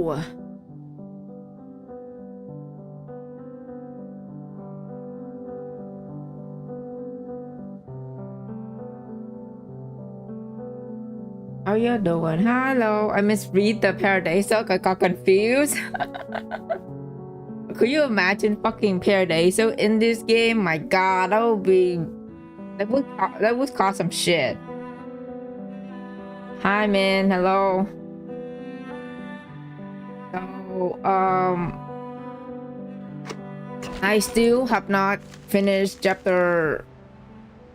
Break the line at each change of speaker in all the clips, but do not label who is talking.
go. How you doing? Hello. I misread the Paradiso. I got confused. Could you imagine fucking Paradiso in this game? My god, that would be... That would cause some shit. Hi, man. Hello. So, I still have not finished chapter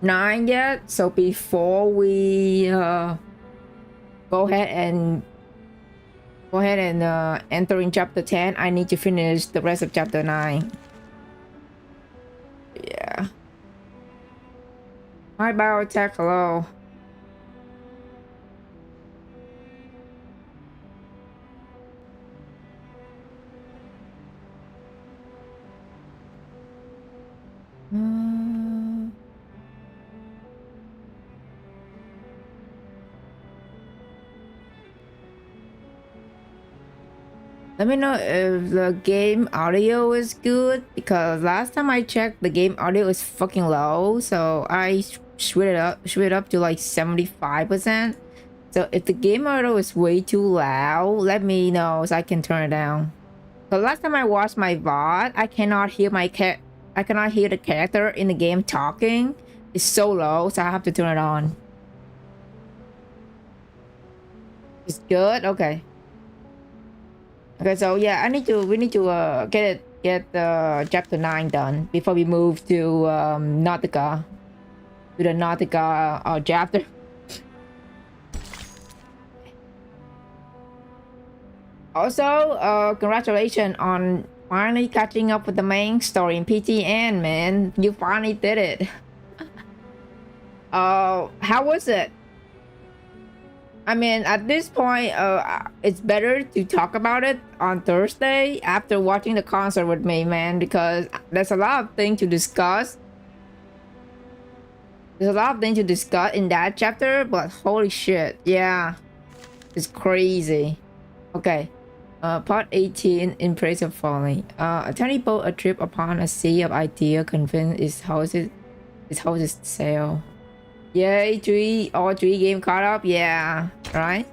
9 yet. So before we go ahead and enter in chapter 10, I need to finish the rest of chapter 9. Yeah. Hi, Biotech. Hello. Let me know if the game audio is good, because last time I checked, the game audio is fucking low, so I switched it up to like 75%. So if the game audio is way too loud, let me know so I can turn it down. The last time I watched my VOD, I cannot hear the character in the game talking. It's so low, so I have to turn it on. It's good? Okay. Okay, so yeah, we need to get chapter 9 done before we move to Nautica. To the Nautica chapter. Also, congratulations on finally catching up with the main story in PTN, man. You finally did it. How was it? I mean, at this point, it's better to talk about it on Thursday after watching the concert with me, man, because there's a lot of things to discuss. There's a lot of things to discuss in that chapter, but holy shit, yeah, it's crazy. Okay, part 18, in praise of folly. A tiny boat adrift upon a sea of idea, convinced its houses sail. Yay, all three game caught up, yeah, right?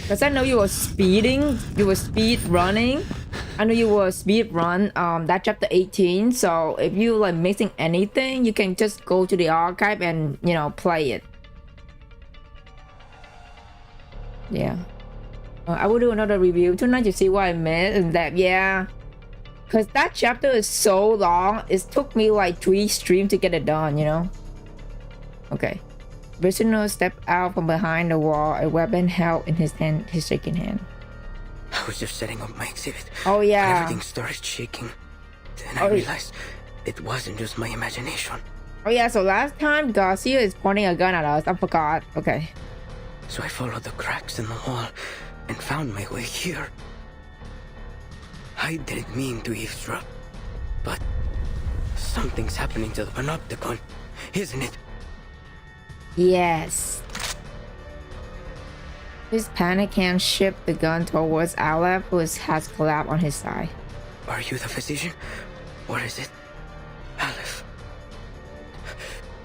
Because I know you were speeding, you were speed running. I know you were speed run that chapter 18, so if you like missing anything, you can just go to the archive and, you know, play it. Yeah. I will do another review tonight to see what I missed and that, yeah. Because that chapter is so long, it took me like 3 streams to get it done, you know? Okay. Prisoner stepped out from behind the wall, a weapon held in his shaking hand.
I was just setting up my exhibit.
Oh, yeah.
Everything started shaking. Then I realized it wasn't just my imagination.
Oh, yeah, so last time Garcia is pointing a gun at us. I forgot. Okay.
So I followed the cracks in the wall and found my way here. I didn't mean to eavesdrop, but something's happening to the panopticon, isn't it?
Yes. His panic hand shipped the gun towards Aleph, who has collapsed on his side.
Are you the physician? Or is it Aleph?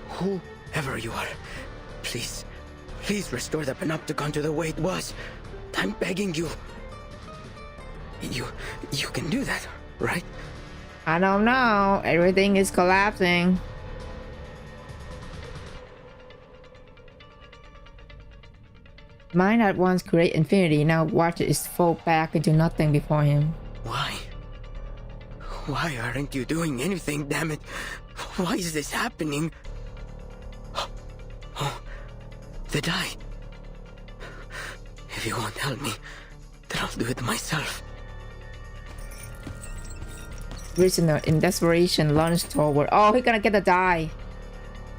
Whoever you are, please restore the panopticon to the way it was. I'm begging you. You can do that, right?
I don't know. Everything is collapsing. Mind at once create infinity, now watch it fall back into nothing before him.
Why? Why aren't you doing anything, damn it? Why is this happening? Oh, the die. If you won't help me, then I'll do it myself.
Prisoner in desperation lunged toward. Oh, he's gonna get the die.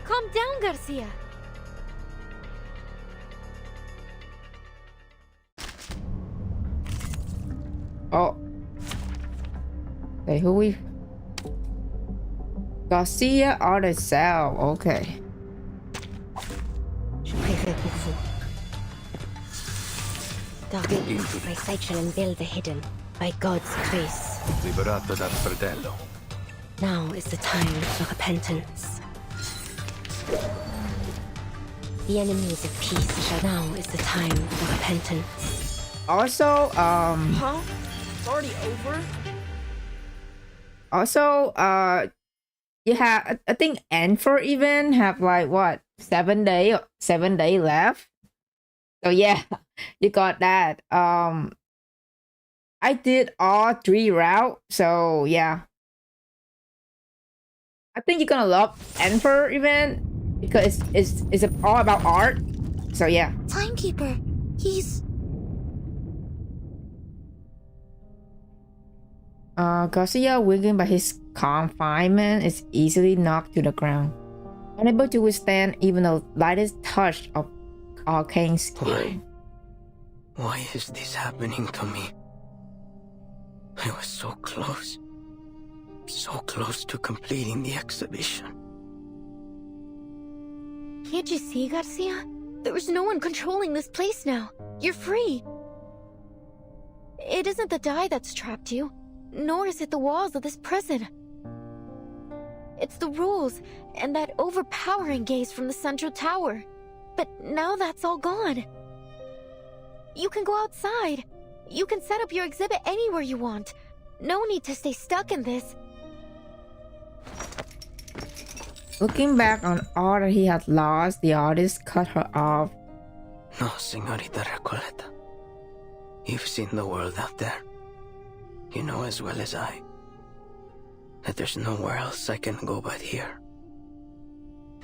Calm down, Garcia.
Oh. Hey, who we? Garcia or the cell. Okay.
Je préfère pour vous. Dark my sight shall unveil the hidden, by God's grace.
Liberata dal fratello.
Now is the time for repentance. The enemies of peace shall. Now is the time for repentance.
Also,
Huh? It's already over?
Also, you have, I think Enfer even have like what 7 day left. So yeah, you got that. I did all 3 routes, so yeah. I think you're gonna love Enfer even because it's all about art. So yeah.
Timekeeper, he's...
Garcia, weakened by his confinement, is easily knocked to the ground, unable to withstand even the lightest touch of arcane skill.
Why is this happening to me? I was so close to completing the exhibition.
Can't you see, Garcia? There's no one controlling this place now. You're free. It isn't the dye that's trapped you, nor is it the walls of this prison. It's the rules and that overpowering gaze from the central tower. But now that's all gone. You can go outside. You can set up your exhibit anywhere you want. No need to stay stuck in this.
Looking back on all that he had lost, the artist cut her off.
No, Señorita Recoleta. You've seen the world out there. You know as well as I that there's nowhere else I can go but here.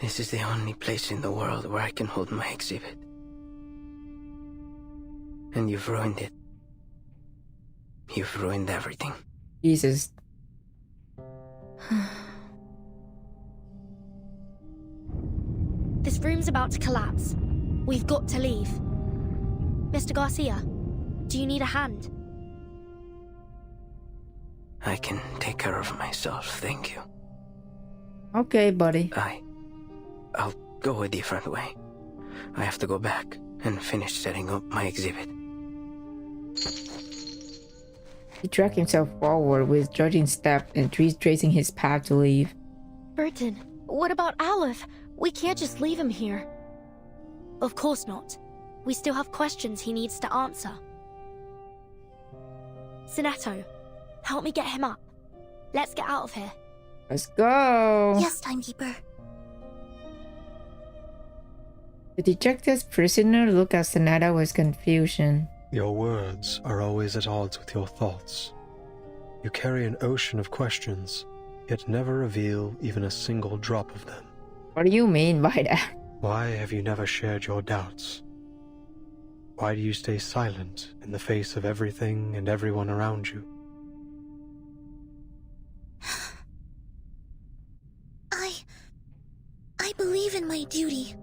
This is the only place in the world where I can hold my exhibit. And you've ruined it. You've ruined everything.
Jesus.
This room's about to collapse. We've got to leave. Mr. Garcia, do you need a hand?
I can take care of myself, thank you.
Okay, buddy.
I'll go a different way. I have to go back and finish setting up my exhibit.
He dragged himself forward with judging step and retracing his path to leave.
Burton, what about Aleph? We can't just leave him here. Of course not. We still have questions he needs to answer. Sinetto, help me get him up. Let's get out of here.
Let's go.
Yes, Timekeeper.
The dejected prisoner looked at Sonata with confusion.
Your words are always at odds with your thoughts. You carry an ocean of questions, yet never reveal even a single drop of them.
What do you mean by that?
Why have you never shared your doubts? Why do you stay silent in the face of everything and everyone around you?
I believe in my duty.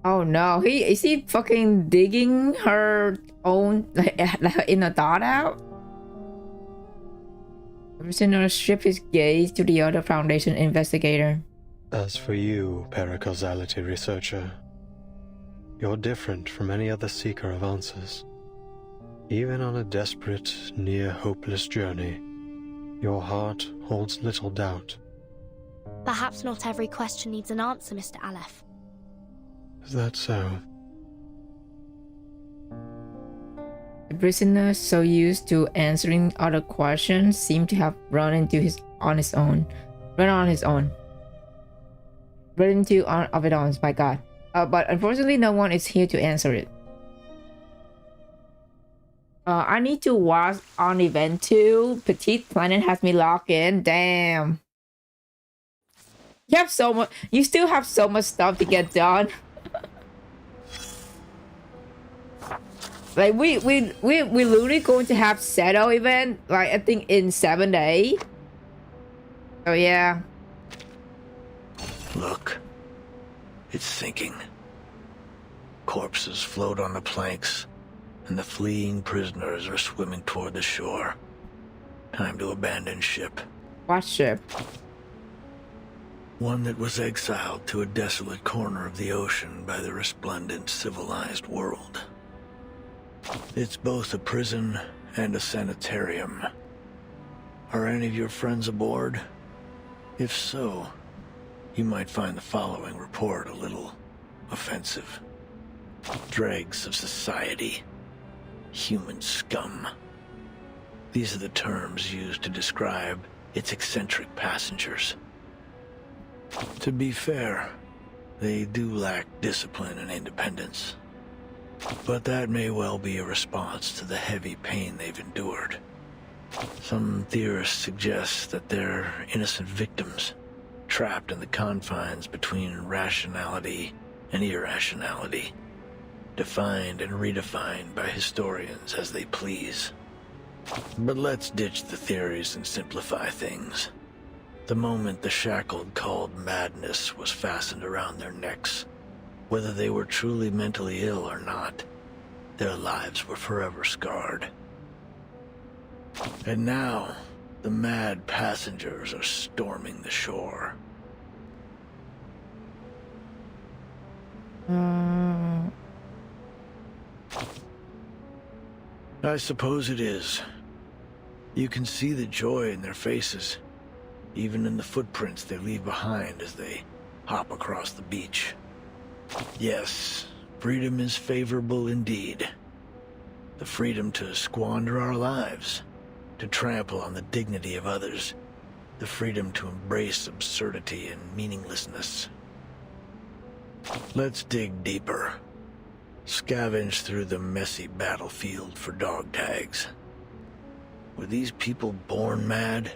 Oh no, is he fucking digging her own like inner thought out? The prisoner stripped his gaze to the other Foundation investigator.
As for you, paracausality researcher, you're different from any other seeker of answers. Even on a desperate, near-hopeless journey, your heart holds little doubt.
Perhaps not every question needs an answer, Mr. Aleph.
Is that so?
The prisoner, so used to answering other questions, seemed to have run on his own. My god. But unfortunately, no one is here to answer it. I need to watch on event 2. Petite Planet has me locked in. Damn. You still have so much stuff to get done. Like we literally going to have Seto event, like I think in 7 days. So yeah.
Look. It's sinking. Corpses float on the planks, and the fleeing prisoners are swimming toward the shore. Time to abandon ship.
What ship?
One that was exiled to a desolate corner of the ocean by the resplendent civilized world. It's both a prison and a sanitarium. Are any of your friends aboard? If so, you might find the following report a little offensive. Dregs of society. Human scum. These are the terms used to describe its eccentric passengers. To be fair, they do lack discipline and independence. But that may well be a response to the heavy pain they've endured. Some theorists suggest that they're innocent victims, trapped in the confines between rationality and irrationality, defined and redefined by historians as they please. But let's ditch the theories and simplify things. The moment the shackled called madness was fastened around their necks, whether they were truly mentally ill or not, their lives were forever scarred. And now, the mad passengers are storming the shore. I suppose it is. You can see the joy in their faces, even in the footprints they leave behind as they hop across the beach. Yes, freedom is favorable indeed. The freedom to squander our lives, to trample on the dignity of others, the freedom to embrace absurdity and meaninglessness. Let's dig deeper. Scavenge through the messy battlefield for dog tags. Were these people born mad?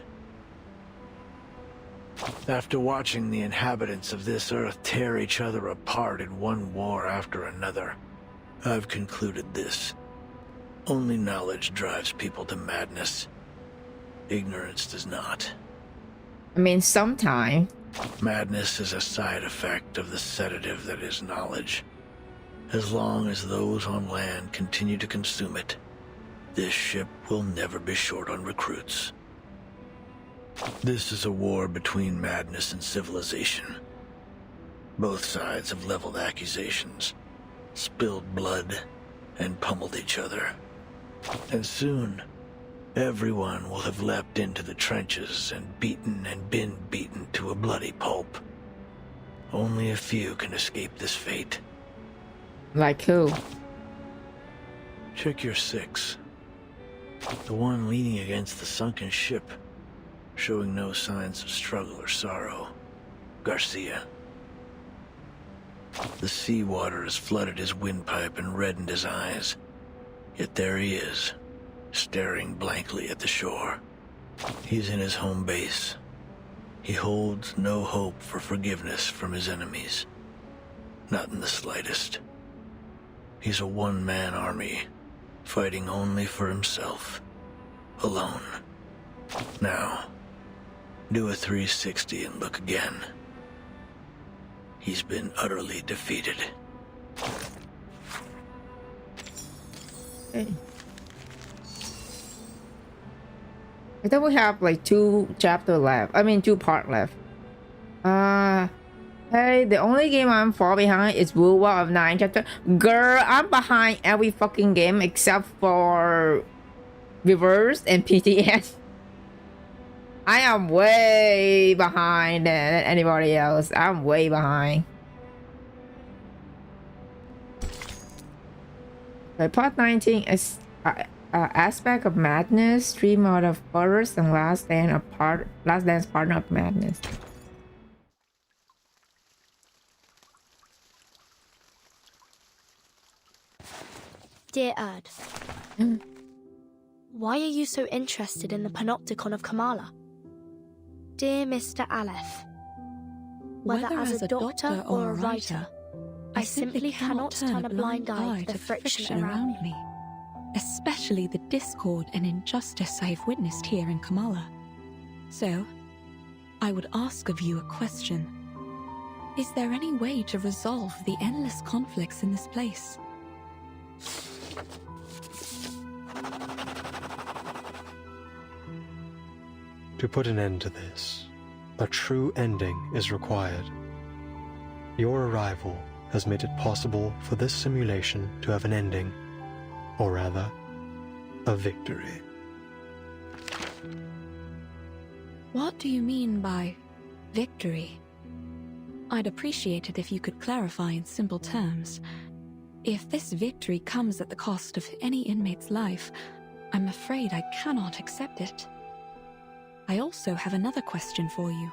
After watching the inhabitants of this earth tear each other apart in one war after another, I've concluded this. Only knowledge drives people to madness. Ignorance does not.
I mean, sometimes.
Madness is a side effect of the sedative that is knowledge. As long as those on land continue to consume it, this ship will never be short on recruits. This is a war between madness and civilization. Both sides have leveled accusations, spilled blood, and pummeled each other. And soon, everyone will have leapt into the trenches and been beaten to a bloody pulp. Only a few can escape this fate.
Like who?
Check your 6. The one leaning against the sunken ship, showing no signs of struggle or sorrow. Garcia. The seawater has flooded his windpipe and reddened his eyes. Yet there he is, staring blankly at the shore. He's in his home base. He holds no hope for forgiveness from his enemies. Not in the slightest. He's a one-man army, fighting only for himself. Alone. Now, do a 360 and look again. He's been utterly defeated.
Hey. I think we have like 2 chapters left. I mean 2 parts left. Hey, the only game I'm far behind is Rule of 9 chapter. Girl, I'm behind every fucking game except for Reverse and PTS. I am way behind than anybody else. I'm way behind. But part 19 is aspect of madness, stream out of forest, and last dance partner of madness.
Dear Erd, why are you so interested in the panopticon of Kamala? Dear Mr. Aleph, whether as a doctor or a writer, I simply cannot turn a blind eye to the friction around me.
Especially the discord and injustice I've witnessed here in Kamala. So, I would ask of you a question. Is there any way to resolve the endless conflicts in this place?
To put an end to this, A true ending is required. Your arrival has made it possible for this simulation to have an ending, or rather, a victory.
What do you mean by victory? I'd appreciate it if you could clarify in simple terms. If this victory comes at the cost of any inmate's life, I'm afraid I cannot accept it. I also have another question for you.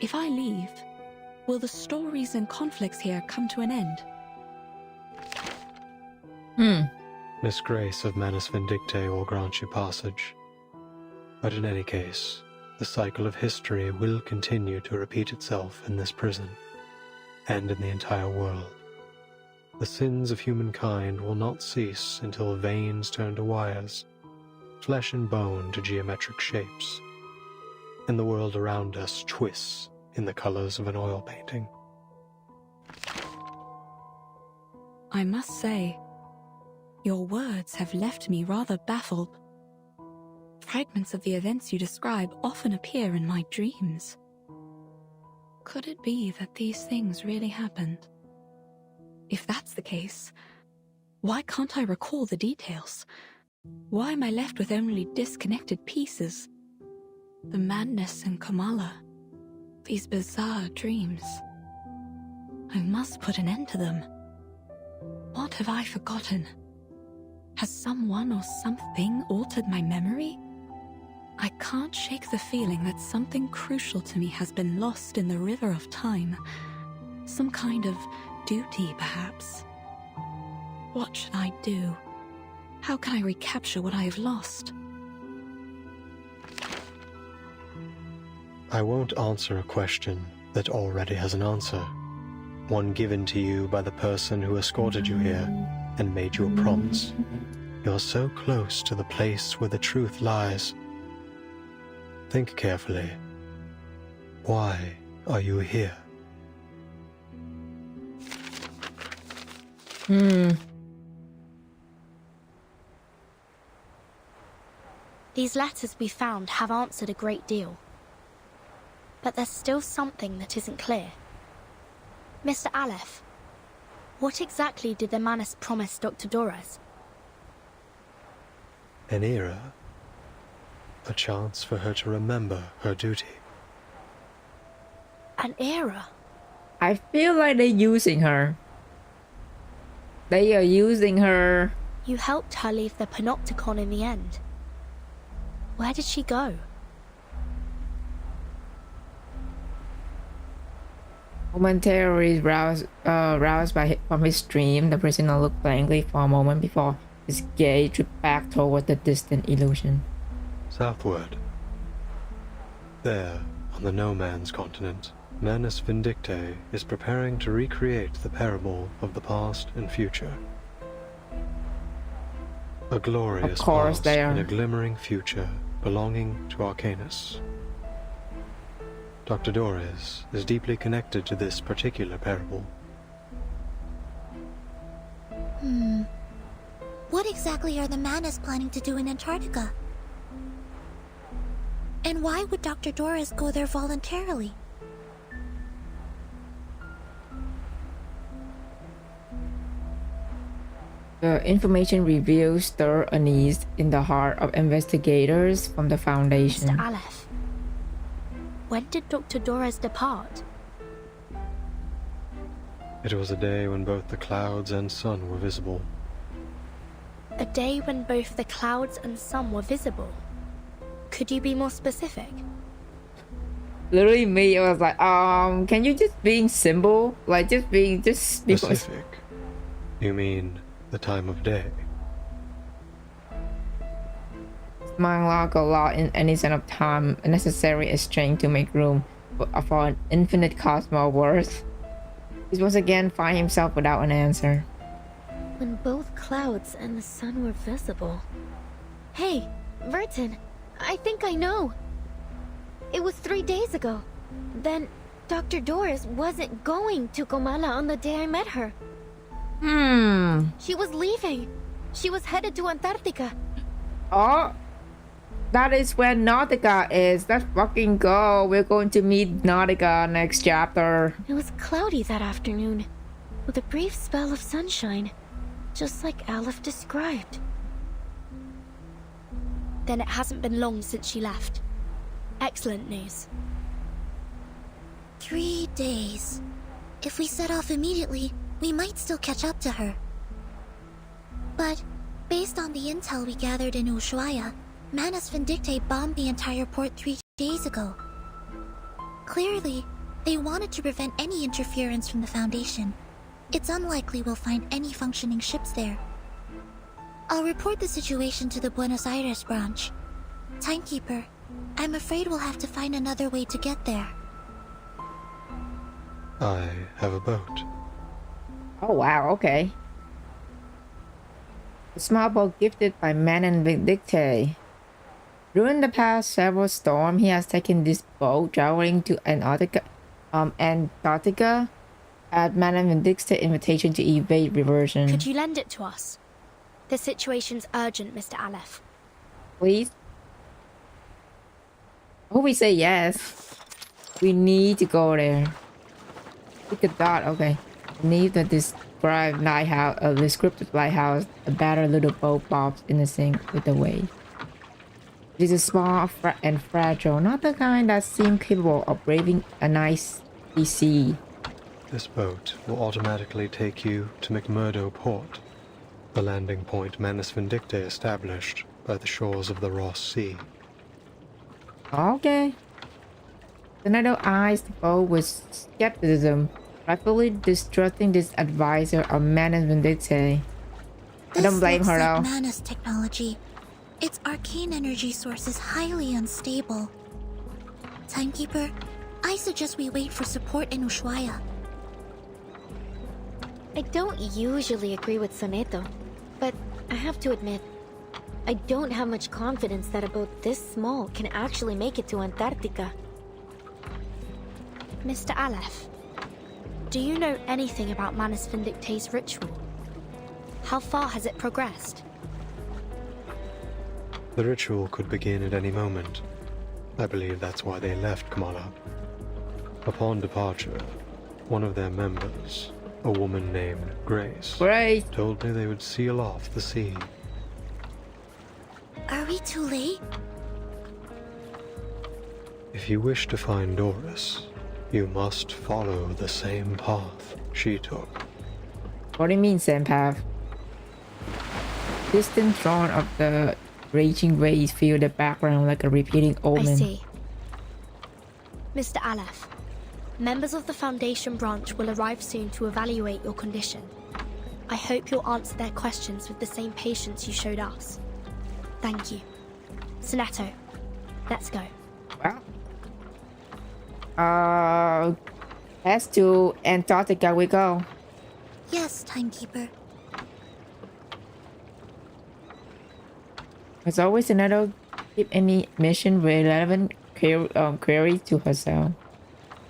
If I leave, will the stories and conflicts here come to an end?
Miss Grace of Manus Vindicte will grant you passage. But in any case, the cycle of history will continue to repeat itself in this prison, and in the entire world. The sins of humankind will not cease until veins turn to wires, flesh and bone to geometric shapes, and the world around us twists in the colors of an oil painting.
I must say, your words have left me rather baffled. Fragments of the events you describe often appear in my dreams. Could it be that these things really happened? If that's the case, why can't I recall the details? Why am I left with only disconnected pieces? The madness in Kamala, these bizarre dreams. I must put an end to them. What have I forgotten? Has someone or something altered my memory? I can't shake the feeling that something crucial to me has been lost in the river of time. Some kind of duty, perhaps. What should I do? How can I recapture what I have lost?
I won't answer a question that already has an answer. One given to you by the person who escorted you here and made you a promise. You're so close to the place where the truth lies. Think carefully. Why are you here?
These letters we found have answered a great deal. But there's still something that isn't clear. Mr. Aleph, what exactly did the Manus promise Dr. Doras?
An era. A chance for her to remember her duty.
An era?
I feel like they're using her. They are using her.
You helped her leave the Panopticon in the end. Where did she go?
Momentarily roused from his dream, the prisoner looked blankly for a moment before his gaze tripped back toward the distant illusion.
Southward. There, on the No Man's continent, Manus Vindicte is preparing to recreate the parable of the past and future. A glorious past and a glimmering future belonging to Arcanus. Dr. Doras is deeply connected to this particular parable.
What exactly are the Manus planning to do in Antarctica? And why would Dr. Doras go there voluntarily?
The information reveals stir unease in the heart of investigators from the Foundation.
Mr. Aleph, when did Dr. Doras depart?
It was a day when both the clouds and sun were visible.
A day when both the clouds and sun were visible? Could you be more specific?
Literally me, I was like, can you just being simple? Like, just be
specific? You mean the time of day?
Monologue a lot in any sense of time, a necessary exchange to make room for an infinite cosmos worth. He once again find himself without an answer.
When both clouds and the sun were visible. Hey, Vertin, I think I know. It was 3 days ago. Then Dr. Doras wasn't going to Comala on the day I met her.
Hmm.
She was leaving. She was headed to Antarctica.
Oh. That is where Nautica is. Let's fucking go. We're going to meet Nautica next chapter.
It was cloudy that afternoon, with a brief spell of sunshine, just like Aleph described.
Then it hasn't been long since she left. Excellent news.
3 days. If we set off immediately, we might still catch up to her. But, based on the intel we gathered in Ushuaia, Manus Vindictae bombed the entire port 3 days ago. Clearly, they wanted to prevent any interference from the Foundation. It's unlikely we'll find any functioning ships there. I'll report the situation to the Buenos Aires branch. Timekeeper, I'm afraid we'll have to find another way to get there.
I have a boat.
Oh wow, okay. A small boat gifted by Manon Vindictae. During the past several storms, he has taken this boat traveling to Antarctica at Manon Vindictae's invitation to evade reversion.
Could you lend it to us? The situation's urgent, Mr. Aleph.
Please? I hope we say yes. We need to go there. Pick a dot, okay. Need the described lighthouse, a descriptive lighthouse, a battered little boat bobs in the sink with the wave. It is small and fragile, not the kind that seem capable of braving a nice sea.
This boat will automatically take you to McMurdo Port, the landing point Manus Vindictae established by the shores of the Ross Sea.
Okay. The Senator eyes the boat with skepticism, rightfully distrusting this advisor of Manus Vindictae. I don't blame her though.
This looks like Manus technology. Its arcane energy source is highly unstable. Timekeeper, I suggest we wait for support in Ushuaia.
I don't usually agree with Soneto, but I have to admit, I don't have much confidence that a boat this small can actually make it to Antarctica.
Mr. Aleph, do you know anything about Manus Vindictae's ritual? How far has it progressed?
The ritual could begin at any moment. I believe that's why they left Kamala. Upon departure, one of their members, a woman named Grace, told me they would seal off the sea.
Are we too late?
If you wish to find Doris, you must follow the same path she took.
What do you mean, same path? Distant drone of the raging waves fill the background like a repeating omen.
I see. Mr. Aleph, members of the Foundation branch will arrive soon to evaluate your condition. I hope you'll answer their questions with the same patience you showed us. Thank you. Soneto, let's go.
Well, as to Antarctica we go.
Yes, Timekeeper.
As always, another keep any mission relevant query to herself.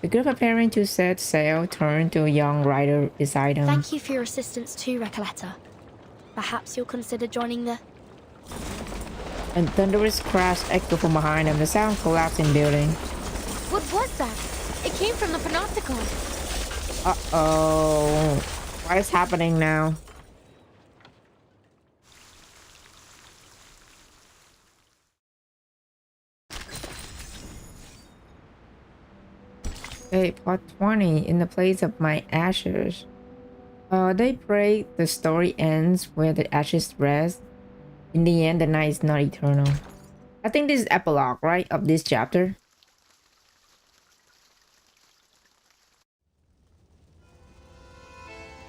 The group preparing to set sail turned to a young rider beside him.
Thank you for your assistance too, Recoleta. Perhaps you'll consider joining the...
And thunderous crash echoed from behind him. The sound collapsing building.
What was that? It came from the Panopticon.
Uh-oh. What is happening now? Okay, plot 20. In the place of my ashes. They pray the story ends where the ashes rest. In the end, the night is not eternal. I think this is epilogue, right? Of this chapter.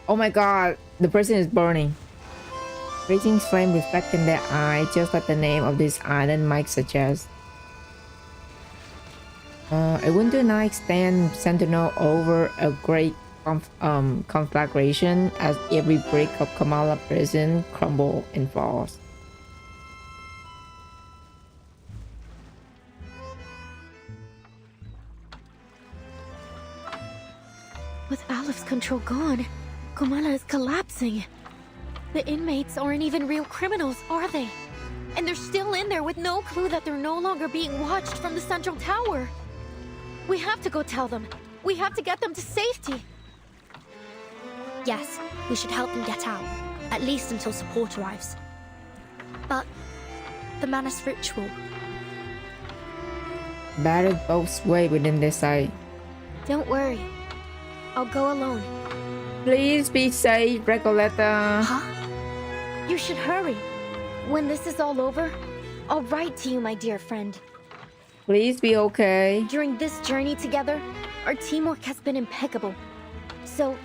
Oh my god, the person is burning. Raging flame reflecting their eye, just like the name of this island might suggest. A winter night stands sentinel over a great conflagration as every brick of Kamala prison crumbles and falls.
With Aleph's control gone, Kamala is collapsing. The inmates aren't even real criminals, are they? And they're still in there with no clue that they're no longer being watched from the central tower. We have to go tell them. We have to get them to safety.
Yes, we should help them get out, at least until support arrives. But the Manus ritual.
Battle both way within this site.
Don't worry. I'll go alone.
Please be safe, Recoleta.
Huh?
You should hurry. When this is all over, I'll write to you, my dear friend.
Please be okay.
During this journey together, our teamwork has been impeccable. So,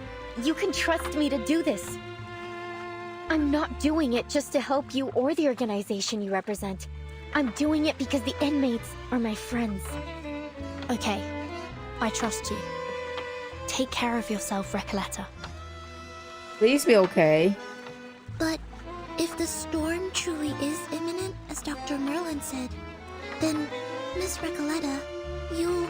you can trust me to do this. I'm not doing it just to help you or the organization you represent. I'm doing it because the inmates are my friends.
Okay, I trust you. Take care of yourself, Recoleta.
Please be okay.
But if the storm truly is imminent, as Dr. Merlin said, then, Miss Recoleta, you...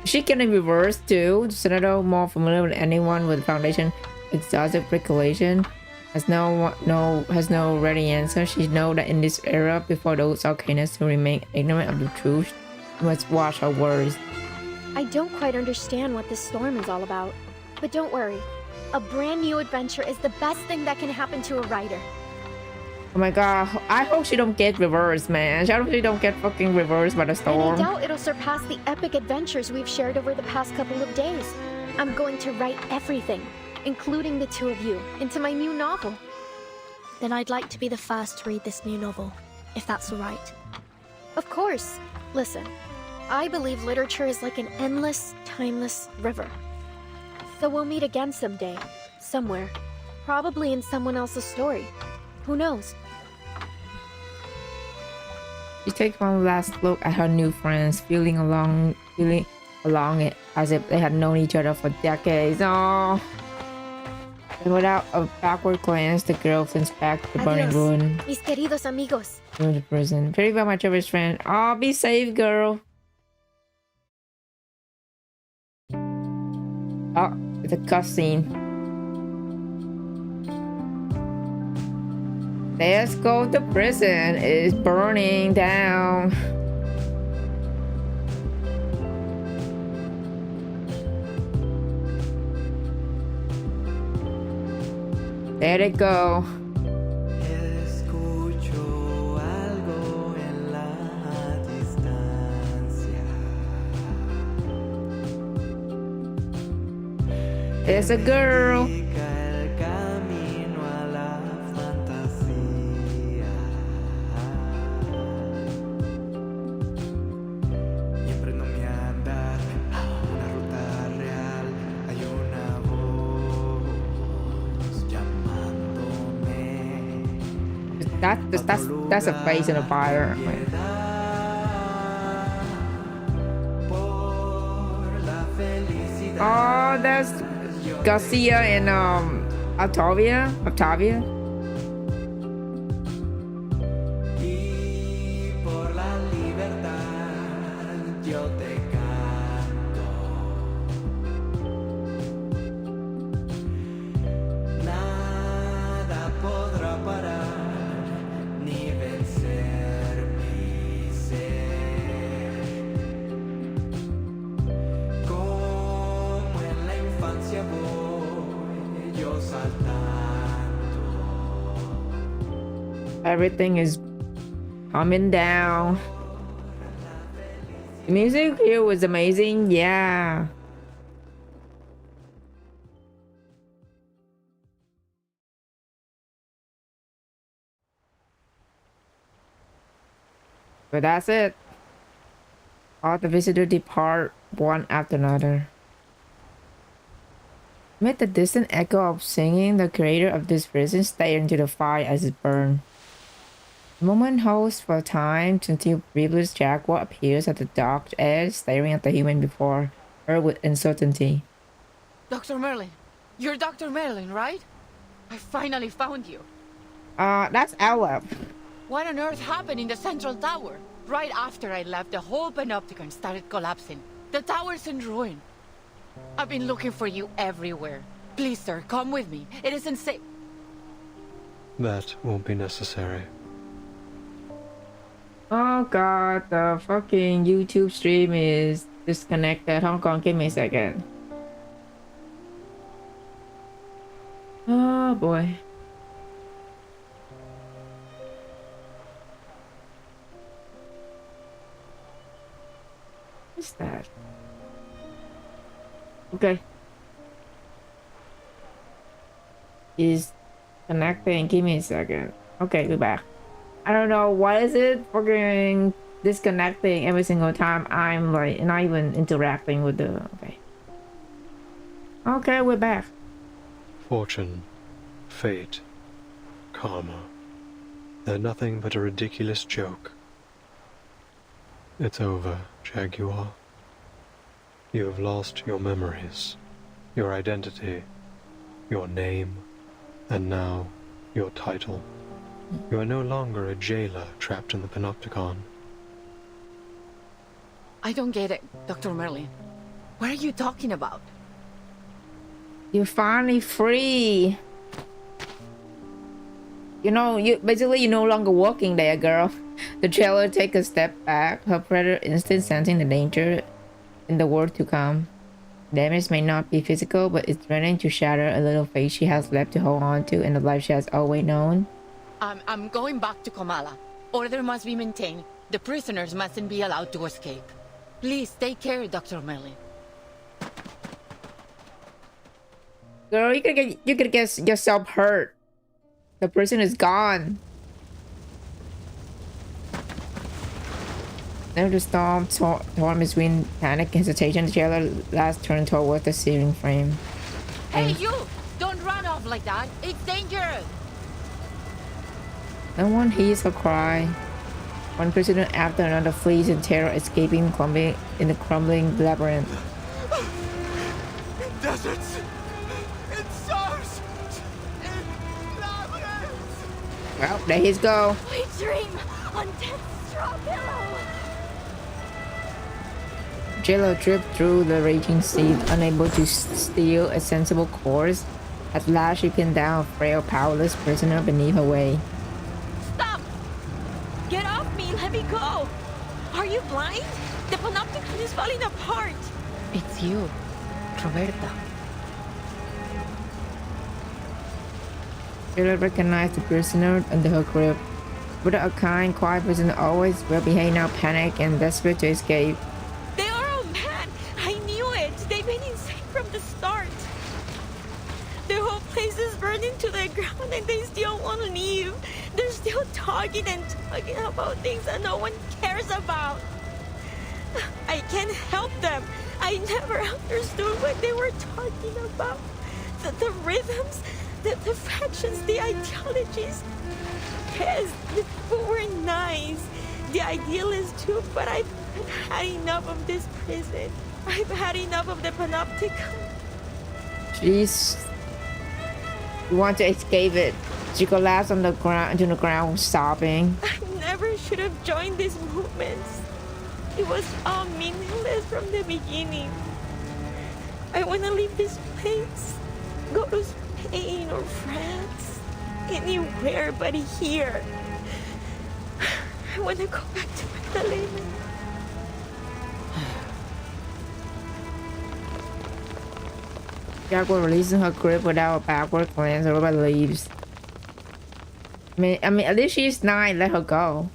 She can reverse too. Senator, more familiar with anyone with Foundation exhaustive regulation, has no ready answer. She knows that in this era, before those arcanists who remain ignorant of the truth, must watch her words.
I don't quite understand what this storm is all about. But don't worry. A brand new adventure is the best thing that can happen to a writer.
Oh my god, I hope she don't get reversed, man. I hope she don't get fucking reversed by the
And
storm.
I doubt it'll surpass the epic adventures we've shared over the past couple of days. I'm going to write everything, including the two of you, into my new novel.
Then I'd like to be the first to read this new novel, if that's alright.
Of course. Listen, I believe literature is like an endless, timeless river. So we'll meet again someday, somewhere. Probably in someone else's story. Who knows?
She takes one last look at her new friends, feeling along it as if they had known each other for decades. Oh. And without a backward glance, the girl flings back to the burning
Adios,
ruin
mis queridos amigos.
to the prison. Very well, my cherished friend. Oh, be safe, girl. Oh, it's a cutscene. Let's go. The prison is burning down. Let it go.
Escucho algo en la distancia.
There's a girl.
El camino a la fantasía. Y emprendo mi andar a una ruta real. Hay una voz llamándome.
That's a face in a fire. Oh, that's Garcia and Octavia.
Y por la libertad yo te canto. Nada podrá parar ni vencer mi ser. Como en la infancia voy yo saltando.
Everything is coming down. The music here was amazing. Yeah. But that's it. All the visitors depart one after another. Amid the distant echo of singing, the creator of this prison stared into the fire as it burned. The moment holds for time until Rebel's jaguar appears at the dark edge, staring at the human before her with uncertainty.
Dr. Merlin. You're Dr. Merlin, right? I finally found you.
That's Aleph.
What on earth happened in the central tower? Right after I left, the whole panopticon started collapsing. The tower's in ruin. I've been looking for you everywhere. Please, sir, come with me. It isn't safe.
That won't be necessary.
Oh god, the fucking YouTube stream is disconnected. Hold on, give me a second. Oh boy. What's that? Okay. Is connecting. Give me a second. Okay, we're back. I don't know what is it fucking disconnecting every single time I'm like not even interacting with the okay, we're back.
Fortune, fate, karma. They're nothing but a ridiculous joke. It's over, Jaguar. You have lost your memories, your identity, your name, and now your title. You are no longer a jailer trapped in the Panopticon.
I don't get it, Dr. Merlin. What are you talking about?
You're finally free. You know, you're no longer working there, girl. The jailer take a step back, her predator instinct sensing the danger in the world to come. Damage may not be physical, but it's threatening to shatter a little faith she has left to hold on to and the life she has always known.
I'm going back to Kamala. Order must be maintained. The prisoners mustn't be allowed to escape. Please take care, Dr. Merlin.
Girl, you could get yourself hurt. The person is gone. Then the storm torn between panic and hesitation. The jailer last turned towards the ceiling frame.
Hey, you! Don't run off like that. It's dangerous.
No one hears her cry. One prisoner after another flees in terror, escaping, clumbing in the crumbling labyrinth.
In deserts, in stars, in labyrinths.
Well, there he go.
I dream on death's straw pillow.
Jailer dripped through the raging sea, unable to steal a sensible course. At last, she pinned down a frail, powerless prisoner beneath her way.
Stop! Get off me! Let me go! Are you blind? The Panopticon is falling apart!
It's you, Roberta.
Jailer recognized the prisoner under her grip. But a kind, quiet prisoner, always well-behaved, now panicked and desperate to escape.
They are all mad! I knew it! They've been insane from the start! The whole place is burning to the ground and they still won't leave! They're still talking and talking about things that no one cares about! I can't help them! I never understood what they were talking about! The rhythms, the factions, the ideologies... Yes, the people were nice. The idealists too, but I've had enough of this prison. I've had enough of the Panopticon.
She's... You want to escape it. She collapsed on the ground, into the ground, sobbing.
I never should have joined these movements. It was all meaningless from the beginning. I want to leave this place. Go to Spain or France. Anywhere but here. I want to go back to Magdalena.
Jaguar releasing her grip without a backward glance. Everybody leaves. I mean, at least she's 9. Let her go.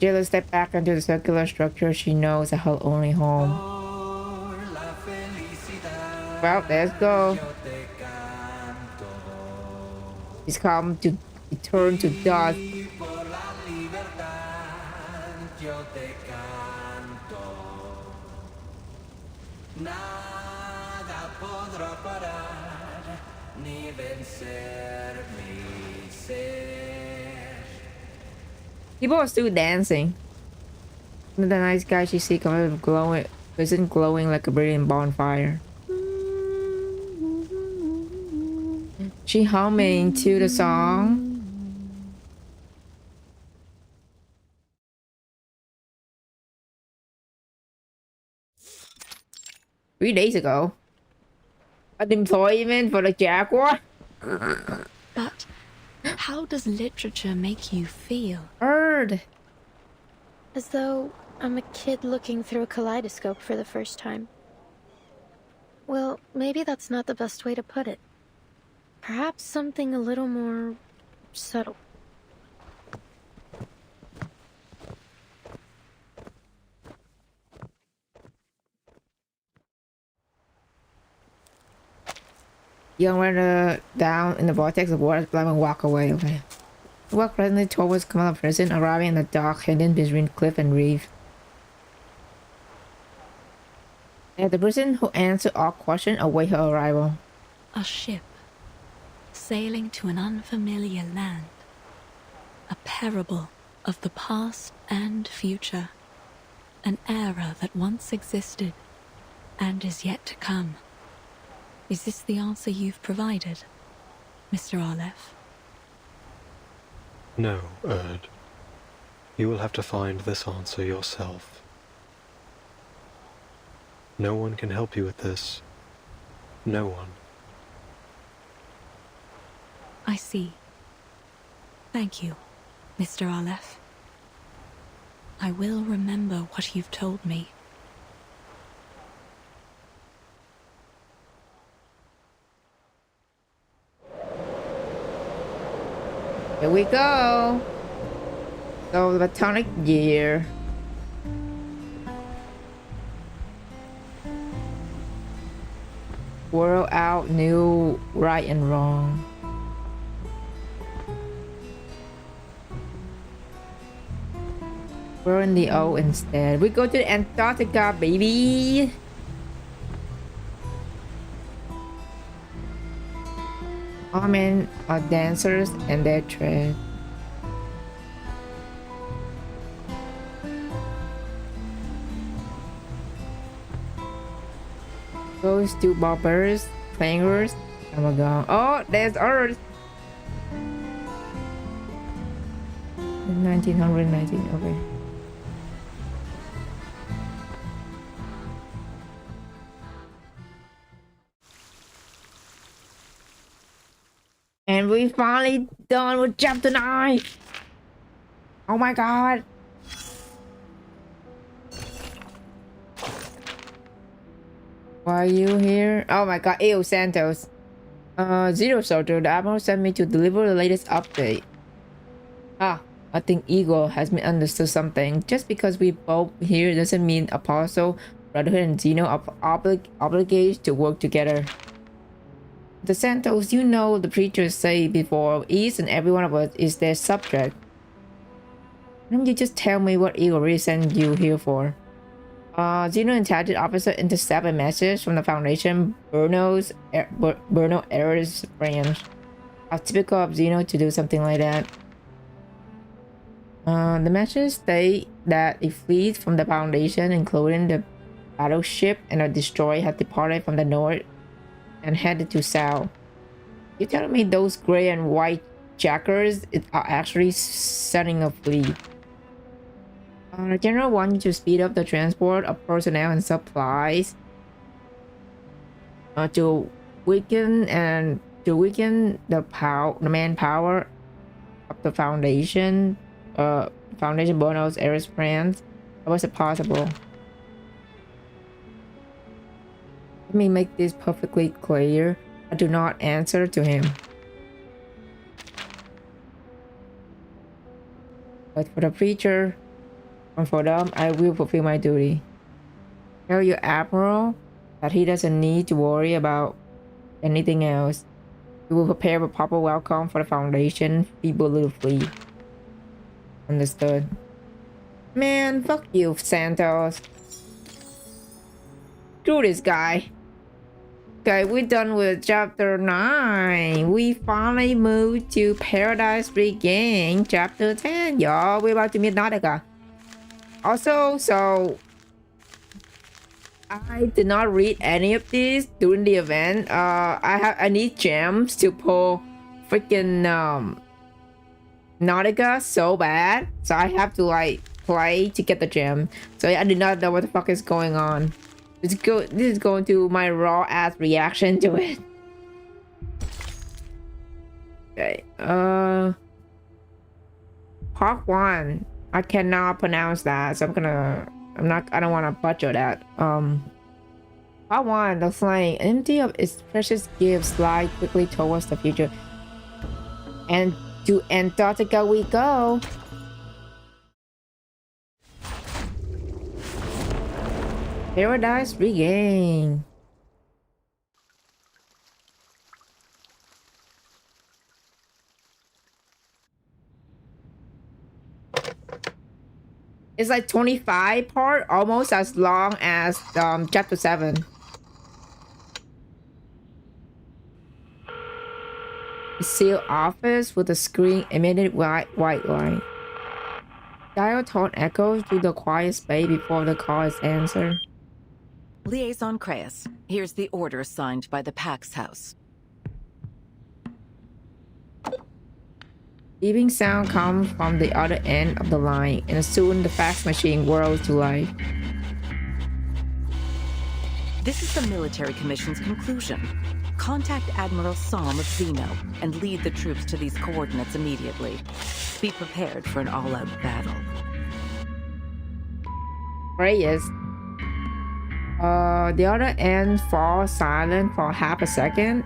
Jailer stepped back into the circular structure she knows as her only home. Well, let's go. He's come to return to dust. People are still dancing. The nice guy she see coming glowing, isn't glowing like a brilliant bonfire. She humming to the song. Three days ago. Unemployment for the Jaguar.
But how does literature make you feel?
Heard.
As though I'm a kid looking through a kaleidoscope for the first time. Well, maybe that's not the best way to put it. Perhaps something a little more subtle.
Young runner down in the vortex of water, black and walk away. Okay. Walk presently towards Kamala prison, arriving in the dark hidden between cliff and reef. And the person who answered all questions await her arrival.
A ship sailing to an unfamiliar land. A parable of the past and future. An era that once existed and is yet to come. Is this the answer you've provided, Mr. Aleph?
No, Erd. You will have to find this answer yourself. No one can help you with this. No one.
I see. Thank you, Mr. Aleph. I will remember what you've told me.
Here we go. So the Batonic Year. World out, new, right and wrong. We're in the O instead. We go to Antarctica, baby. All men are dancers and their trade. Goes to bobbers, clangers. Oh my god. Oh, there's Earth. 1919, okay. And we finally done with chapter 9. Oh my god. Why are you here? Oh my god. Ew, Santos. Zero Soldier, the Admiral sent me to deliver the latest update. Ah, I think Eagle has misunderstood something. Just because we both here doesn't mean Apostle, Brotherhood, and Xeno are obligated to work together. The Santos, you know the preachers say before, each and every one of us is their subject. Why don't you just tell me what Eagle really sent you here for? Xeno intelligence officer intercept a message from the Foundation Bruno Errors branch. How typical of Xeno to do something like that. The message states that a fleet from the Foundation, including the battleship and a destroyer, had departed from the north and headed to south. You telling me those gray and white jackers are actually sending a fleet? The general wants you to speed up the transport of personnel and supplies to weaken the manpower of the Foundation. Foundation Buenos Aires plans. How was it possible? Let me make this perfectly clear. I do not answer to him. But for the preacher, and for them, I will fulfill my duty. Tell your Admiral that he doesn't need to worry about anything else. We will prepare a proper welcome for the Foundation feeble little fleet. Understood. Man, fuck you, Santos. Screw this guy. Okay, we're done with chapter 9. We finally moved to Paradise Regained, chapter 10. Y'all, we're about to meet Nautica. Also, so I did not read any of these during the event. I need gems to pull freaking Nautica so bad, so I have to like play to get the gem. So I did not know what the fuck is going on. This is going to my raw ass reaction to it. Okay. Part 1. I cannot pronounce that, so I don't want to butcher that. I want the flying empty of its precious gifts, slide quickly towards the future. And to Antarctica we go. Paradise regained. It's like 25 part, almost as long as chapter 7. Sealed office with a screen emitted white light. Dial tone echoes through the quiet space before the call is answered.
Liaison Creus, here's the order signed by the Pax House.
Beeping sound comes from the other end of the line, and soon the fax machine whirls to life.
This is the Military Commission's conclusion. Contact Admiral Psalm of Zeno and lead the troops to these coordinates immediately. Be prepared for an all-out battle.
Reyes. The other end falls silent for half a second.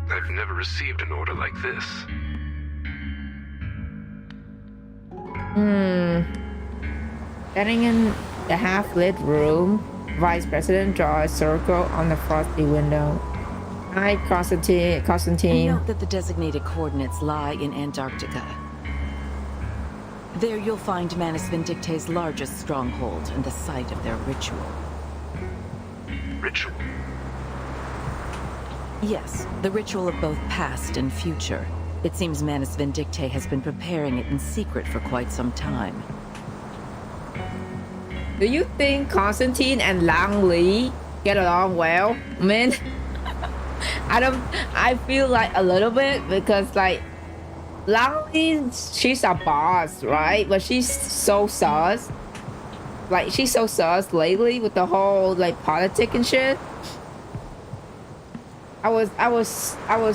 I've never received an order like this.
Standing in the half-lit room, Vice President draws a circle on the frosty window. Hi, Constantine.
Note that the designated coordinates lie in Antarctica. There you'll find Manus Vindicte's largest stronghold and the site of their ritual.
Ritual?
Yes, the ritual of both past and future. It seems Manus Vindicte has been preparing it in secret for quite some time.
Do you think Constantine and Lang Li get along well? I mean, I feel like a little bit, because like Lang Li, she's a boss, right? But she's so sus. Like, she's so sus lately with the whole like politic and shit. I was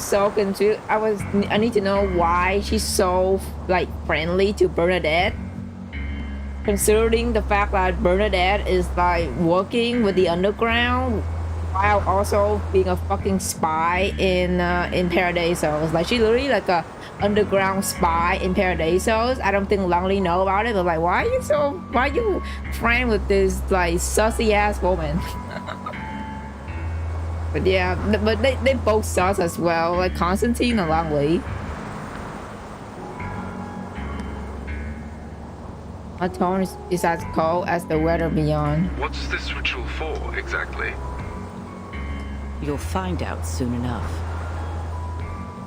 so confused. I need to know why she's so like friendly to Bernadette, considering the fact that Bernadette is like working with the underground while also being a fucking spy in Paradisos. Like, she's literally like a underground spy in Paradisos. I don't think Langley know about it, but like, why are you friend with this like sussy ass woman? But yeah, but they both sus as well, like Constantine and Langley. My tone is as cold as the weather beyond.
What's this ritual for, exactly?
You'll find out soon enough.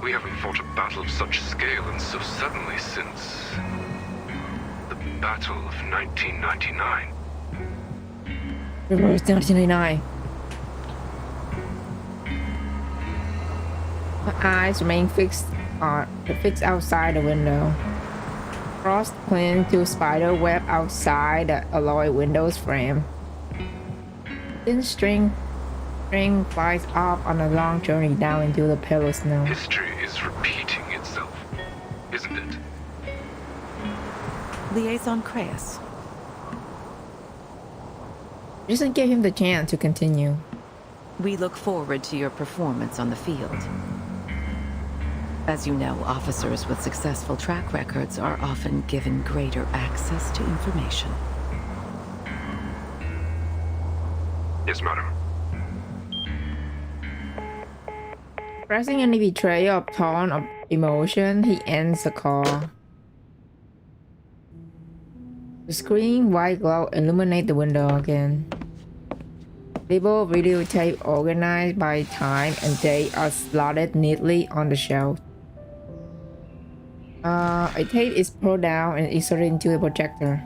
We haven't fought a battle of such scale and so suddenly since the Battle of 1999.
Reverse 1999. My eyes remain fixed outside the window. Frost cling to spider web outside the alloy windows frame. Thin string flies off on a long journey down into the pale snow.
History is repeating itself, isn't it?
Liaison Creus.
Doesn't give him the chance to continue.
We look forward to your performance on the field. As you know, officers with successful track records are often given greater access to information.
Yes, madam.
Expressing any betrayal of tone of emotion, he ends the call. The screen white glow illuminate the window again. Label videotape organized by time and date are slotted neatly on the shelf. A tape is pulled down and inserted into a projector.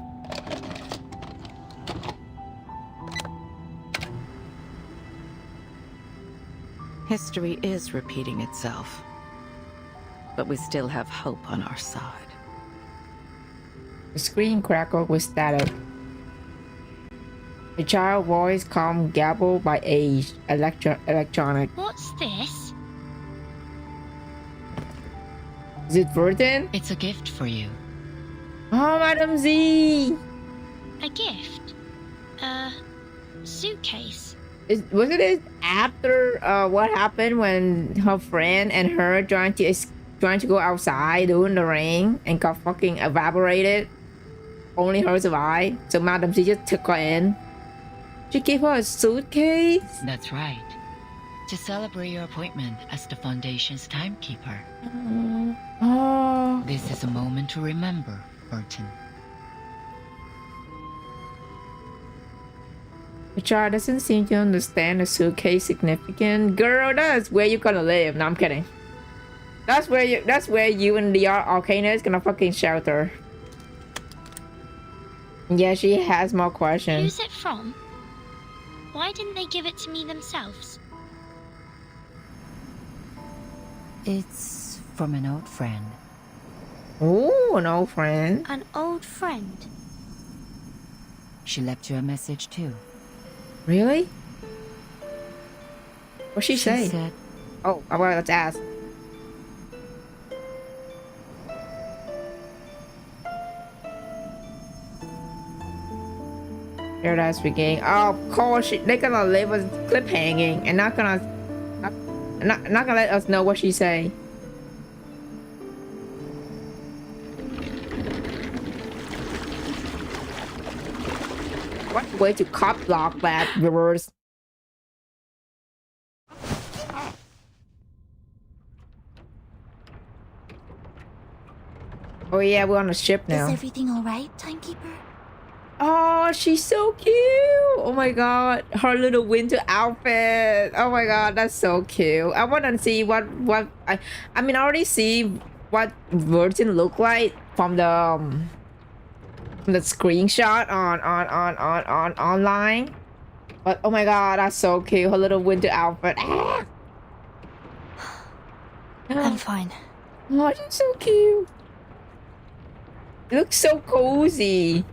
History is repeating itself, but we still have hope on our side.
The screen crackled with static. A child voice calm gabbled by age, electronic.
What's this?
Is it Vertin?
It's a gift for you.
Oh, Madam Z.
A gift? Suitcase?
Wasn't it after what happened when her friend and her trying to go outside doing the rain and got fucking evaporated? Only her survived. So Madam Z just took her in. She gave her a suitcase.
That's right. To celebrate your appointment as the Foundation's timekeeper.
Oh.
This is a moment to remember, Burton.
The child doesn't seem to understand the suitcase significance. Girl, that's where you're gonna live. No, I'm kidding. That's where you and the Arcana is gonna fucking shelter. Yeah, she has more questions.
Who's it from? Why didn't they give it to me themselves?
It's from an old friend.
Ooh, an old friend.
An old friend?
She left you a message too.
Really? What'd she say?
Said,
oh, well, let's ask. Paradise Regained. Oh, of course, they're gonna leave us cliffhanging and not gonna let us know what she say. What way to cop block that, viewers? Oh yeah, we're on a ship now.
Is everything alright, timekeeper?
Oh, she's so cute. Oh my god, her little winter outfit. Oh my god, that's so cute. I want to see what I mean, I already see what Virgin look like from the screenshot on online. But oh my god, that's so cute. Her little winter outfit. Ah.
I'm fine.
Oh, she's so cute. It looks so cozy.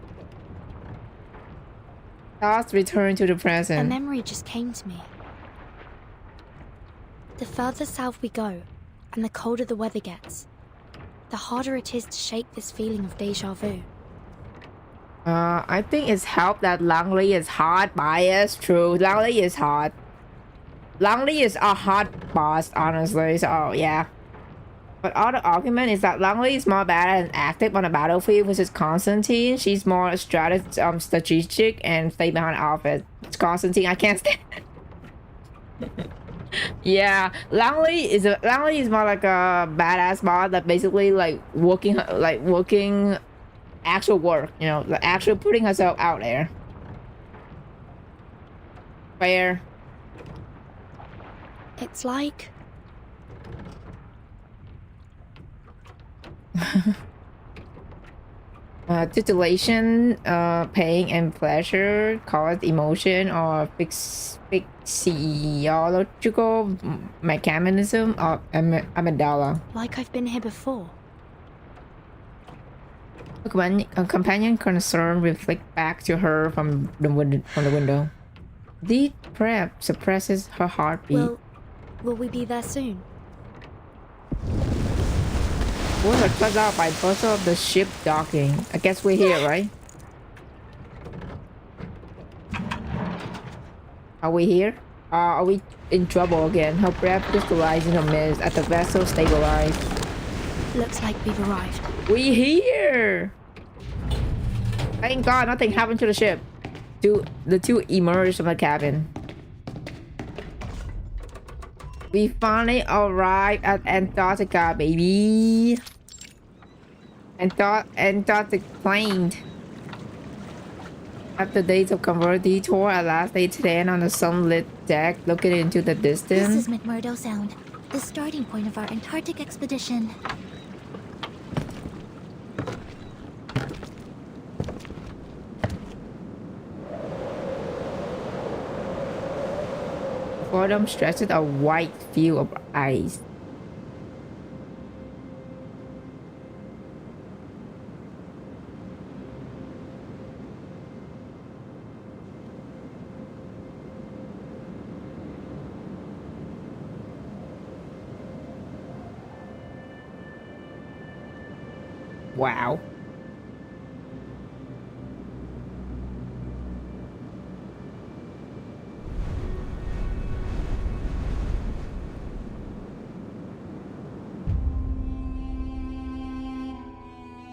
Thoughts return to the
A
present.
memory just came to me. The further south we go, and the colder the weather gets, the harder it is to shake this feeling of deja vu.
I think it's helped that Langley is hot bias. True, Langley is hot. Langley is a hot boss, honestly. So yeah. But all the argument is that Langley is more bad and active on the battlefield versus Constantine. She's more strategic and stay behind the outfit. It's Constantine, I can't stand. Yeah, Langley is more like a badass boss that basically like working actual work, you know, like actually putting herself out there. Fair.
It's like
Titillation, pain and pleasure cause emotion or physiological mechanism of amygdala.
like I've been here before.
A companion concern reflect back to her from the window. Deep prep suppresses her heartbeat.
Will we be there soon?
We're cut out by both of the ship docking. I guess we're here, right? Are we here? Are we in trouble again? Her breath crystallized in her midst as the vessel stabilized.
Looks like we've arrived.
We here! Thank God nothing happened to the ship. The two emerged from the cabin. We finally arrived at Antarctica, baby. Antarctic plane. After days of convert detour, at last they stand on the sunlit deck, looking into the distance.
This is McMurdo Sound, the starting point of our Antarctic expedition.
Before them stretches a white field of ice. Wow.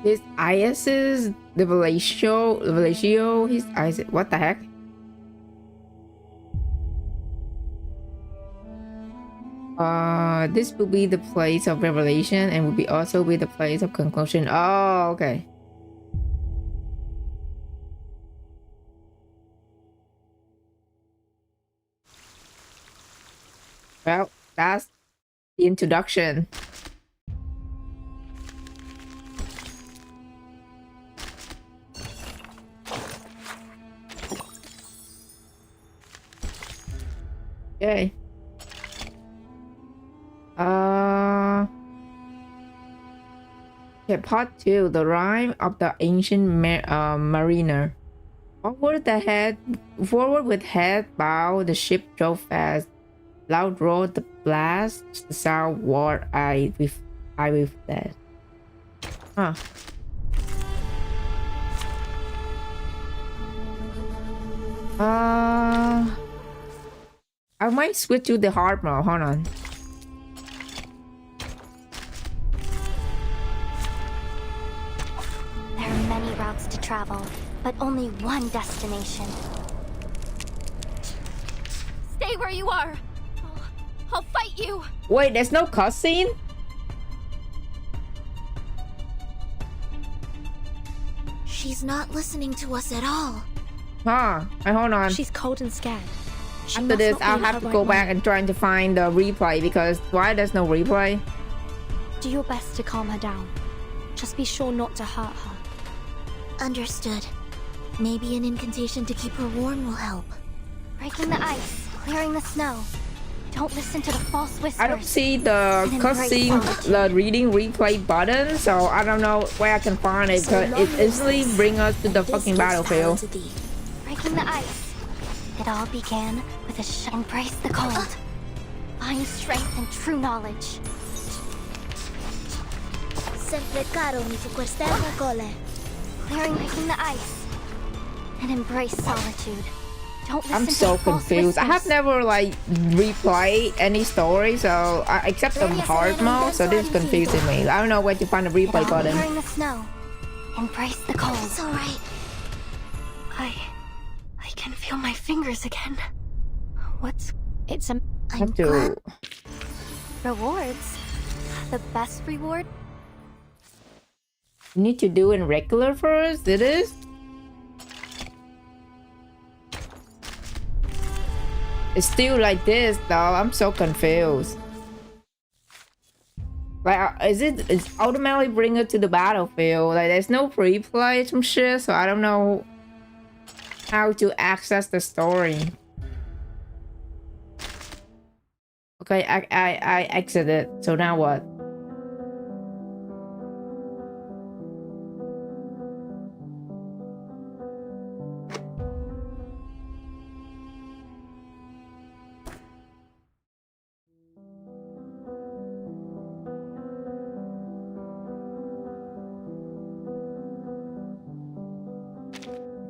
His IS's Revelatio, his IS, what the heck? This will be the place of revelation and will be also be the place of conclusion. Oh, okay. Well, that's the introduction. Okay. Okay, part 2, the rhyme of the ancient mariner. Forward with head bow, the ship drove fast. Loud roared the blast, the sound war I with that. Huh. I might switch to the hard mode. Hold on.
There are many routes to travel, but only one destination. Stay where you are. I'll fight you.
Wait, there's no cutscene?
She's not listening to us at all.
Huh. Wait, hold on.
She's cold and scared.
After this, I'll have to go back and try to find the replay because why there's no replay?
Do your best to calm her down. Just be sure not to hurt her.
Understood. Maybe an incantation to keep her warm will help.
Breaking the ice, clearing the snow. Don't listen to the false whispers.
I don't see the cutscene, the reading replay button, so I don't know where I can find it, but it easily brings us to the fucking battlefield.
Breaking the ice. It all began with a embrace the cold. Find strength and true knowledge.
Sempre caro mi su quest'ermo cole.
Breaking the ice. And embrace solitude. Don't listen
I'm so confused. I have never like replayed any story, so except the hard mode, so this is confusing me. I don't know where to find the replay button.
Clearing the snow. Embrace the cold.
It's all right.
I can feel my fingers again. It's a...
I have to...
Rewards? The best reward?
You need to do in regular first, it is? It's still like this though, I'm so confused. Like, it's automatically bring it to the battlefield. Like, there's no replay, some shit, so I don't know how to access the story. Okay, I exited. So now what?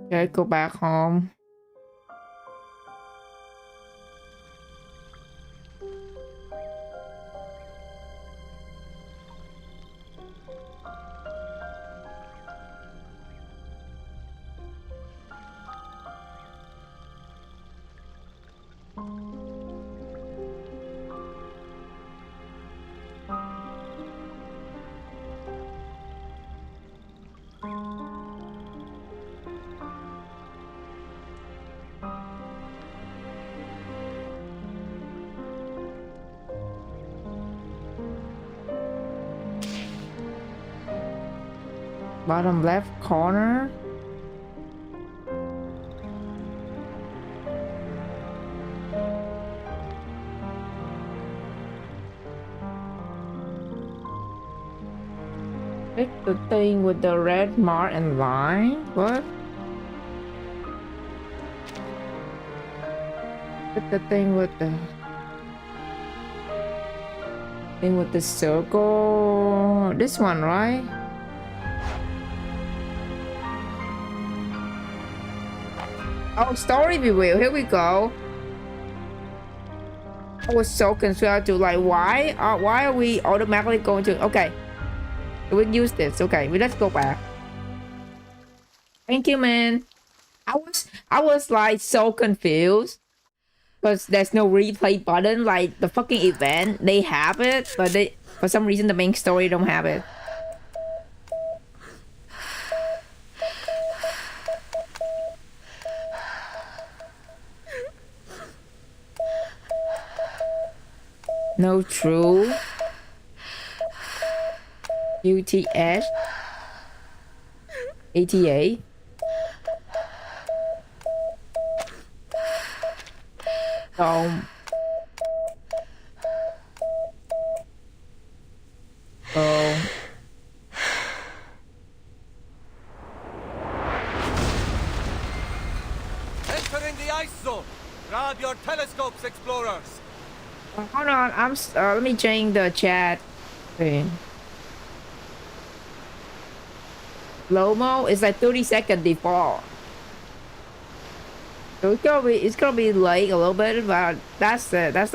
Okay, go back home. Bottom left corner. Pick the thing with the red mark and line. What? Pick the thing with the circle. This one, right? Oh, story reveal. Here we go. I was so confused to like why are we automatically going to? Okay. We'll use this. Okay, let's go back. Thank you, man. I was like so confused because there's no replay button. Like the fucking event, they have it, but they for some reason the main story don't have it. No true. UTS. ATA. Oh.
Entering the ice zone. Grab your telescopes, explorers.
Hold on, let me change the chat. Okay. Slow-mo is like 30-second default. So it's gonna be late a little bit, but that's it. That's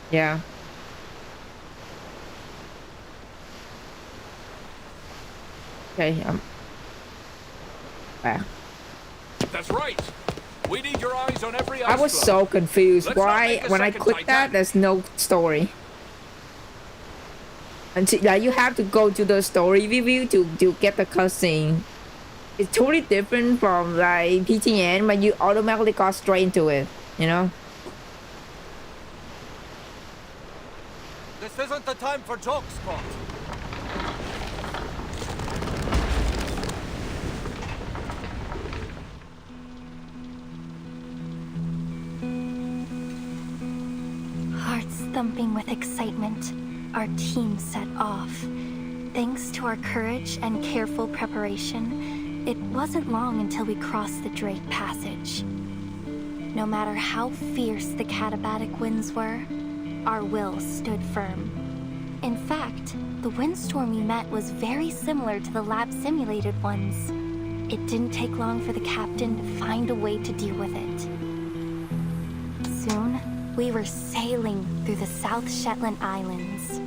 yeah. Okay, back.
That's right. We need your eyes on every
I was so confused. Why when I click that there's no story? Until like you have to go to the story review to get the cutscene. It's totally different from like PTN, but you automatically go straight into it, you know?
This isn't the time for jokes, Scott.
Hearts thumping with excitement, our team set off. Thanks to our courage and careful preparation, it wasn't long until we crossed the Drake Passage. No matter how fierce the katabatic winds were, our will stood firm. In fact, the windstorm we met was very similar to the lab-simulated ones. It didn't take long for the captain to find a way to deal with it. Soon, we were sailing through the South Shetland Islands.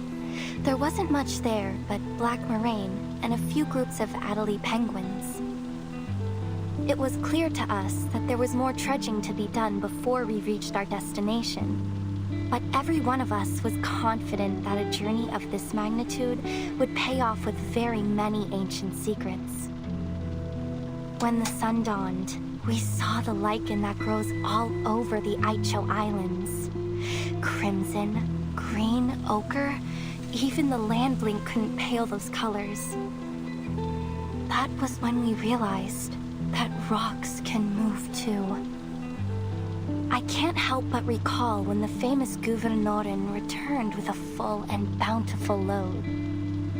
There wasn't much there but black moraine and a few groups of Adelie penguins. It was clear to us that there was more trudging to be done before we reached our destination. But every one of us was confident that a journey of this magnitude would pay off with very many ancient secrets. When the sun dawned, we saw the lichen that grows all over the Aicho Islands. Crimson, green, ochre, even the land blink couldn't pale those colors. That was when we realized that rocks can move too. I can't help but recall when the famous Gouvernoren returned with a full and bountiful load.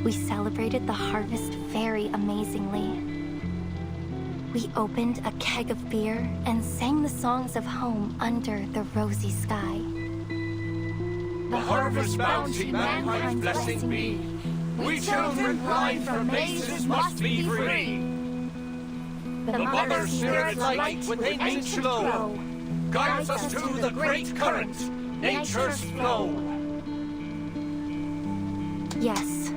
We celebrated the harvest very amazingly. We opened a keg of beer and sang the songs of home under the rosy sky.
The harvest bounty mankind's blessing be. We children blind from mazes must be free. The mother spirit light with ancient glow guides us to the great current, nature's flow.
Yes,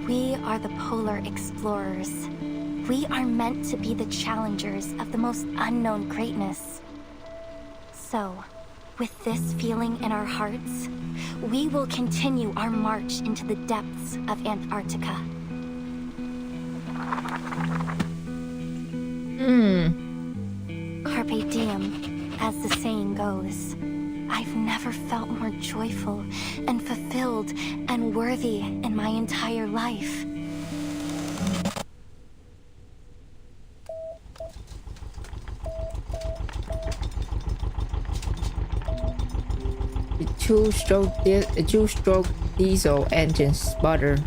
we are the polar explorers. We are meant to be the challengers of the most unknown greatness. So, with this feeling in our hearts, we will continue our march into the depths of Antarctica. Carpe diem, as the saying goes. I've never felt more joyful and fulfilled and worthy in my entire life.
A two-stroke diesel engine sputter.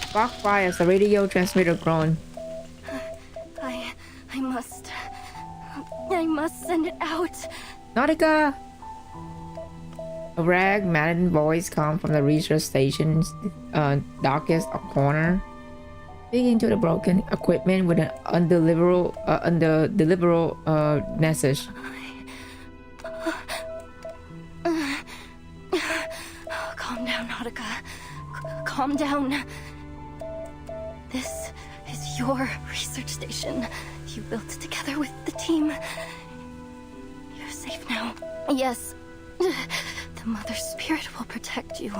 Spark fires, the radio transmitter grown.
I must send it out.
Nautica! A rag, maddened voice comes from the research station's darkest corner. Speaking to the broken equipment with an undeliverable message.
Calm calm down. This is your research station. You built it together with the team. You're safe now. Yes. The Mother Spirit will protect you.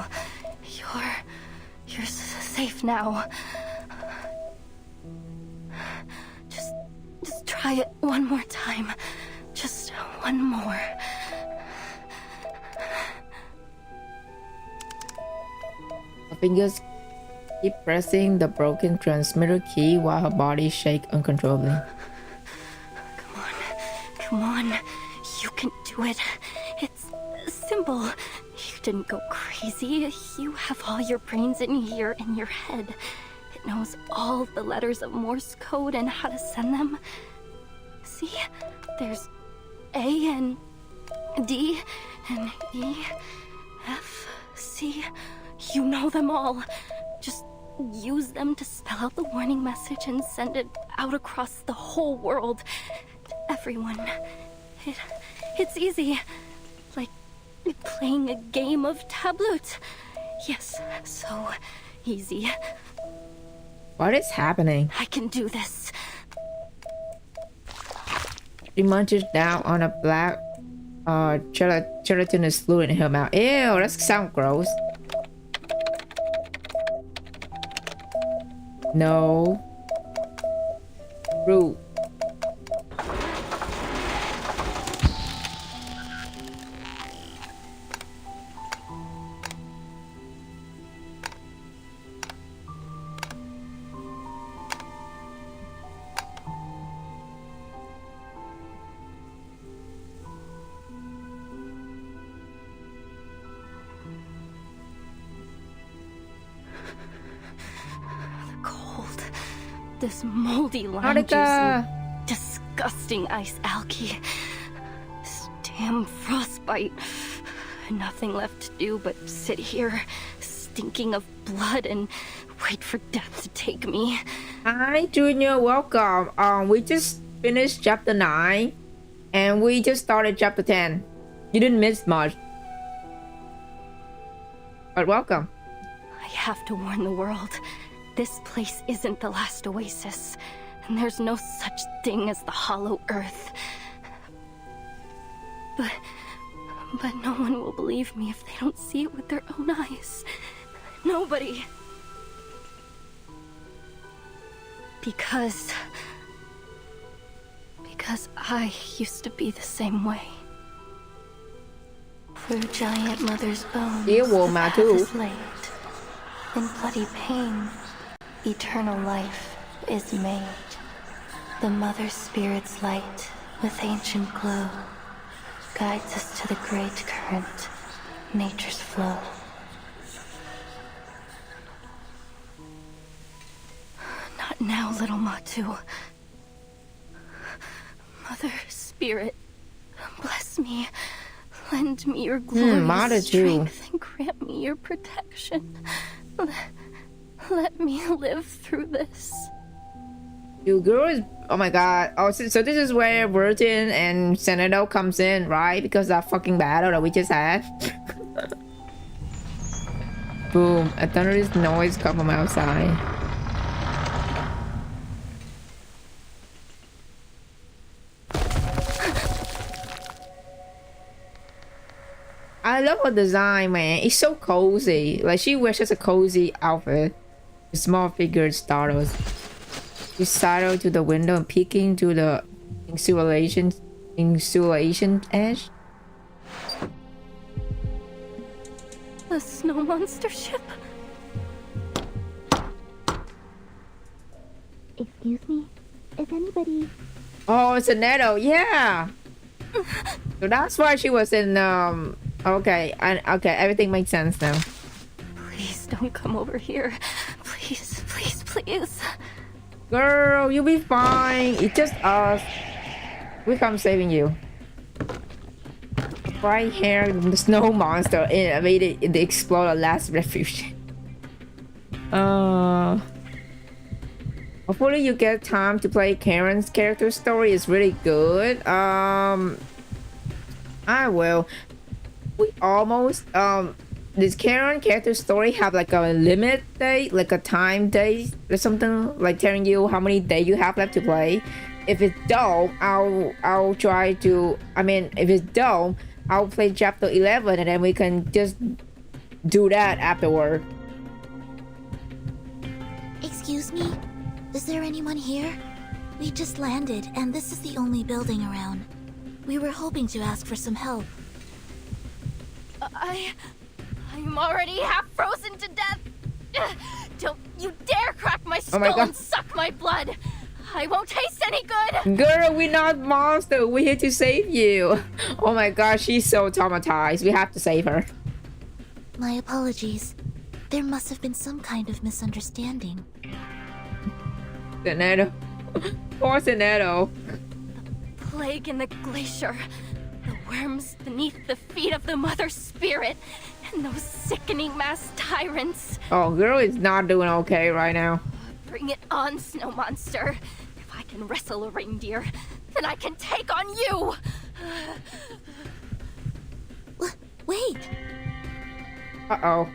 You're safe now. Just try it one more time. Just one more.
Her fingers keep pressing the broken transmitter key while her body shakes uncontrollably.
Come on. You can do it. It's simple. You didn't go crazy. You have all your brains in here in your head. It knows all the letters of Morse code and how to send them. See? There's A and D and E, F, C. You know them all. Just use them to spell out the warning message and send it out across the whole world to everyone. It's easy. Like playing a game of tableau. Yes, so easy.
What is happening?
I can do this.
She munches down on a black gelatinous fluid in her mouth. Ew, that sounds gross. No. Rude.
This moldy lime juice and disgusting ice algae. This damn frostbite. Nothing left to do but sit here, stinking of blood, and wait for death to take me.
Hi, Junior. Welcome. We just finished chapter 9, and we just started chapter 10. You didn't miss much, but welcome.
I have to warn the world. This place isn't the last oasis, and there's no such thing as the Hollow Earth. But no one will believe me if they don't see it with their own eyes. Nobody. Because I used to be the same way. Through giant mother's bones,
yeah, well,
the
my
path
too.
is laid. In bloody pain, eternal life is made. The Mother Spirit's light, with ancient glow, guides us to the great current, nature's flow. Not now, little Matu. Mother Spirit, bless me. Lend me your glorious strength and grant me your protection. Let me live through this.
You girl is, oh my god. Oh, so this is where Virgin and Senado comes in, right? Because that fucking battle that we just had. Boom, a thunderous noise come from outside. I love her design, man. It's so cozy. Like, she wears just a cozy outfit. The small figure startles. She sidled to the window and peeking to the insulation edge.
The snow monster ship.
Excuse me? Is anybody...
Oh, it's a Netto, yeah. So that's why she was in okay, okay, everything makes sense now.
Please don't come over here. Please, please, please.
Girl, you'll be fine. It's just us. We come saving you. Bright hair, the snow monster invaded the explorer last refuge. Hopefully you get time to play Karen's character story. Is really good. I will. We almost this character story have like a limit date, like a time date or something, like telling you how many days you have left to play? If it don't, I'll try to. I mean, if it don't, I'll play chapter 11 and then we can just do that afterward.
Excuse me? Is there anyone here? We just landed, and this is the only building around. We were hoping to ask for some help.
I'm already half frozen to death. Don't you dare crack my skull and suck my blood. I won't taste any good.
Girl, we're not monster. We're here to save you. Oh my gosh, she's so traumatized. We have to save her.
My apologies. There must have been some kind of misunderstanding.
Zeneto. Poor Zeneto.
The plague in the glacier. The worms beneath the feet of the Mother Spirit. And those sickening mass tyrants.
Oh, girl is not doing okay right now.
Bring it on, snow monster. If I can wrestle a reindeer, then I can take on you.
Wait.
Uh-oh.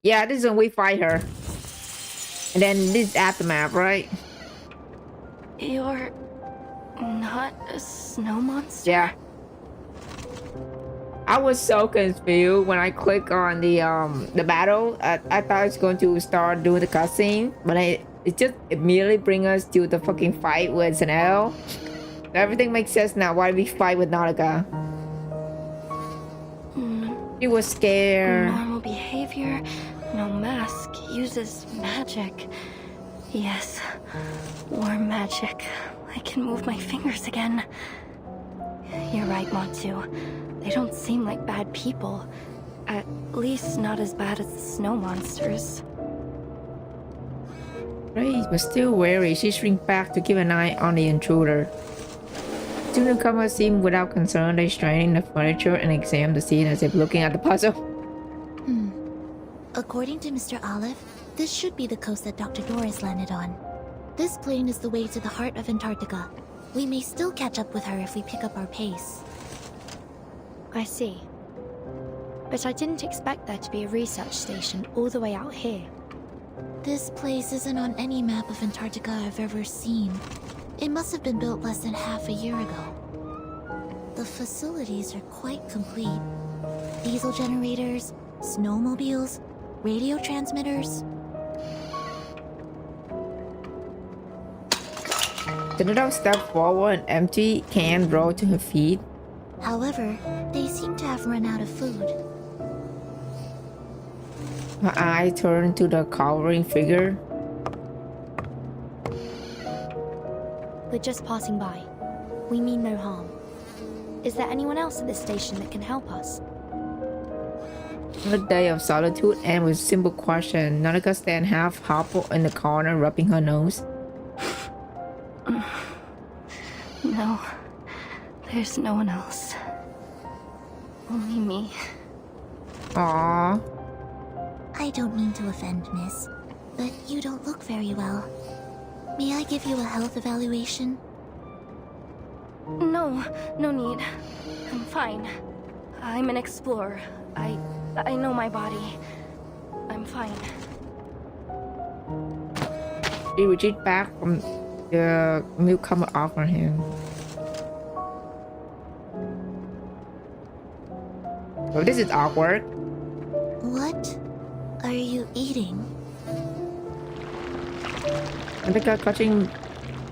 Yeah, this is when we fight her. And then this aftermath, right?
You're not a snow monster?
Yeah. I was so confused when I click on the battle. I thought it's going to start doing the cutscene, but it just immediately bring us to the fucking fight with Zanel. Everything makes sense now. Why we fight with Nautica? She was scared.
Normal behavior, no mask, uses magic. Yes, war magic. I can move my fingers again. You're right, Matsu. They don't seem like bad people. At least not as bad as the snow monsters.
Grace was still wary. She shrank back to keep an eye on the intruder. The newcomers seemed without concern. They strained the furniture and examined the scene as if looking at the puzzle.
According to Mr. Aleph, this should be the coast that Dr. Doris landed on. This plane is the way to the heart of Antarctica. We may still catch up with her if we pick up our pace.
I see. But I didn't expect there to be a research station all the way out here.
This place isn't on any map of Antarctica I've ever seen. It must have been built less than half a year ago. The facilities are quite complete. Diesel generators, snowmobiles, radio transmitters.
Zeneto stepped forward, an empty can rolled to her feet.
However, they seem to have run out of food.
Her eye turned to the cowering figure.
We're just passing by. We mean no harm. Is there anyone else at this station that can help us?
The day of solitude and with simple question. Nautica stand half hobbled in the corner, rubbing her nose.
No, there's no one else. Only me.
Aww.
I don't mean to offend, miss, but you don't look very well. May I give you a health evaluation?
No, no need. I'm fine. I'm an explorer. I know my body. I'm fine.
She retreated back from the newcomer offering him. Oh, this is awkward.
What are you eating?
Nautica clutching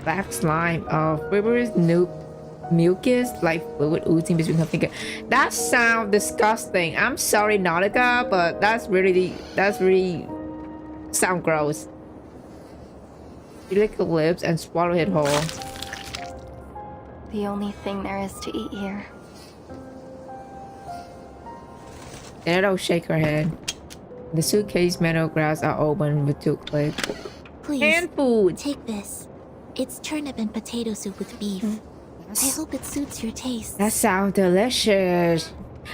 black slime of fibrous mucus like fluid oozing between her fingers. That sounds disgusting. I'm sorry, Nautica, but that's really sound gross. She licked her lips and swallowed it whole.
The only thing there is to eat here.
Zeneto shake her head. The suitcase metal glass are open with two clicks.
Please,
and food.
Take this. It's turnip and potato soup with beef. I hope it suits your taste.
That sounds delicious.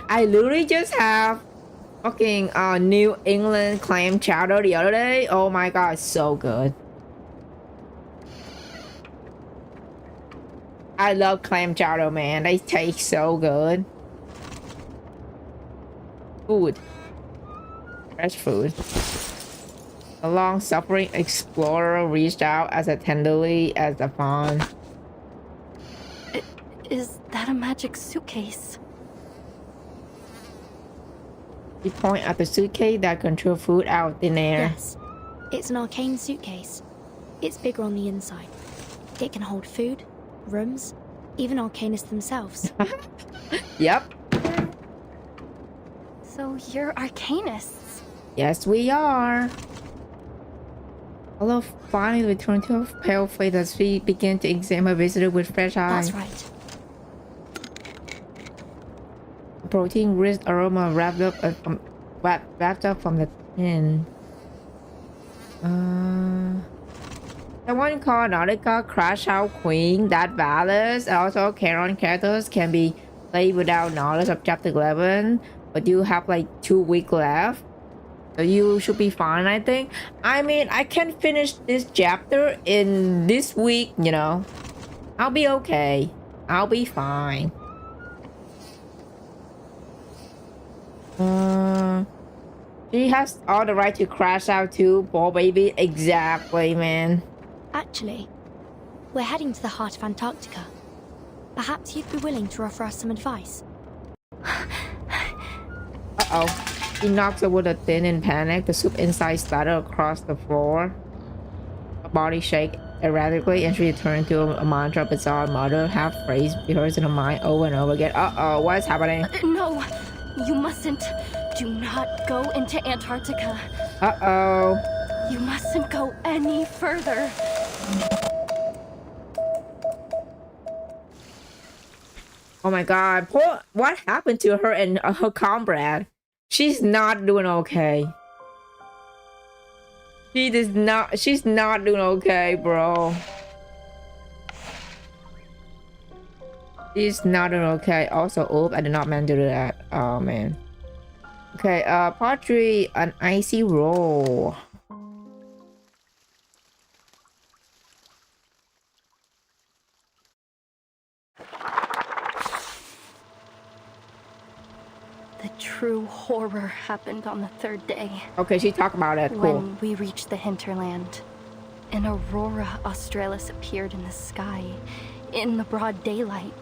I literally just have fucking New England clam chowder the other day. Oh my god, so good. I love clam chowder, man. They taste so good. Food. Fresh food. The long-suffering explorer reached out as tenderly as the fawn.
Is that a magic suitcase?
You point at the suitcase that controls food out in air.
Yes. It's an arcane suitcase. It's bigger on the inside. It can hold food, rooms, even arcanists themselves.
Yep.
So you're arcanists?
Yes, we are. Although finally returned to her pale face as she began to examine her visitor with fresh eyes.
That's right.
A protein-rich aroma wrapped up from the tin. Someone called Nautica Crash Out Queen. That balance. Also, Charon characters can be played without knowledge of chapter 11, but you have like 2 weeks left. So you should be fine, I think. I mean, I can finish this chapter in this week, you know. I'll be okay. I'll be fine. She has all the right to crash out too, poor baby. Exactly, man.
Actually, we're heading to the heart of Antarctica. Perhaps you'd be willing to offer us some advice.
Uh-oh. He knocks over the tin in panic. The soup inside splatter across the floor. Her body shakes erratically, and she turns to a mantra, bizarre mother, half phrase rehearsed in her mind over and over again. Uh-oh, what's happening?
No, you mustn't. Do not go into Antarctica.
Uh-oh.
You mustn't go any further.
Oh my god, what happened to her and her comrade? She's not doing okay. She's not doing okay, bro. She's not doing okay. Also, oops, I did not mean to do that. Oh man. Okay, part 3, an icy roll.
The true horror happened on the 3rd day.
Okay, she talked about it. Cool.
When we reached the hinterland, an aurora australis appeared in the sky, in the broad daylight.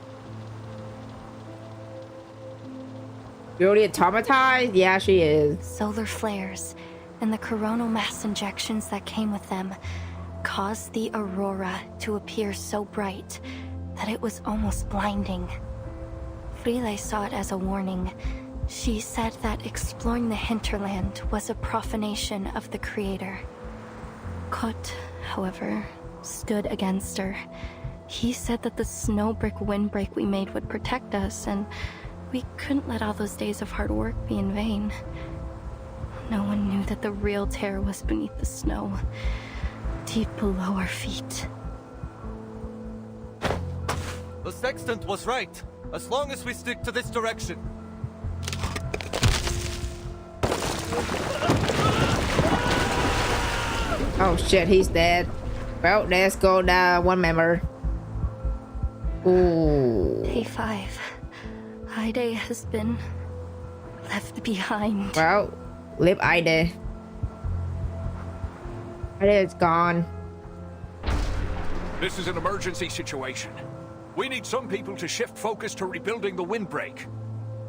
You're already traumatized? Yeah, she is.
Solar flares and the coronal mass injections that came with them caused the aurora to appear so bright that it was almost blinding. Frile saw it as a warning. She said that exploring the hinterland was a profanation of the creator. Kot, however, stood against her. He said that the snow brick windbreak we made would protect us, and we couldn't let all those days of hard work be in vain. No one knew that the real terror was beneath the snow, deep below our feet.
The sextant was right, as long as we stick to this direction.
Oh shit, he's dead. Well, let's go down one member. Ooh.
Day 5. Ide has been left behind.
Well, live Ide. Ide is gone.
This is an emergency situation. We need some people to shift focus to rebuilding the windbreak.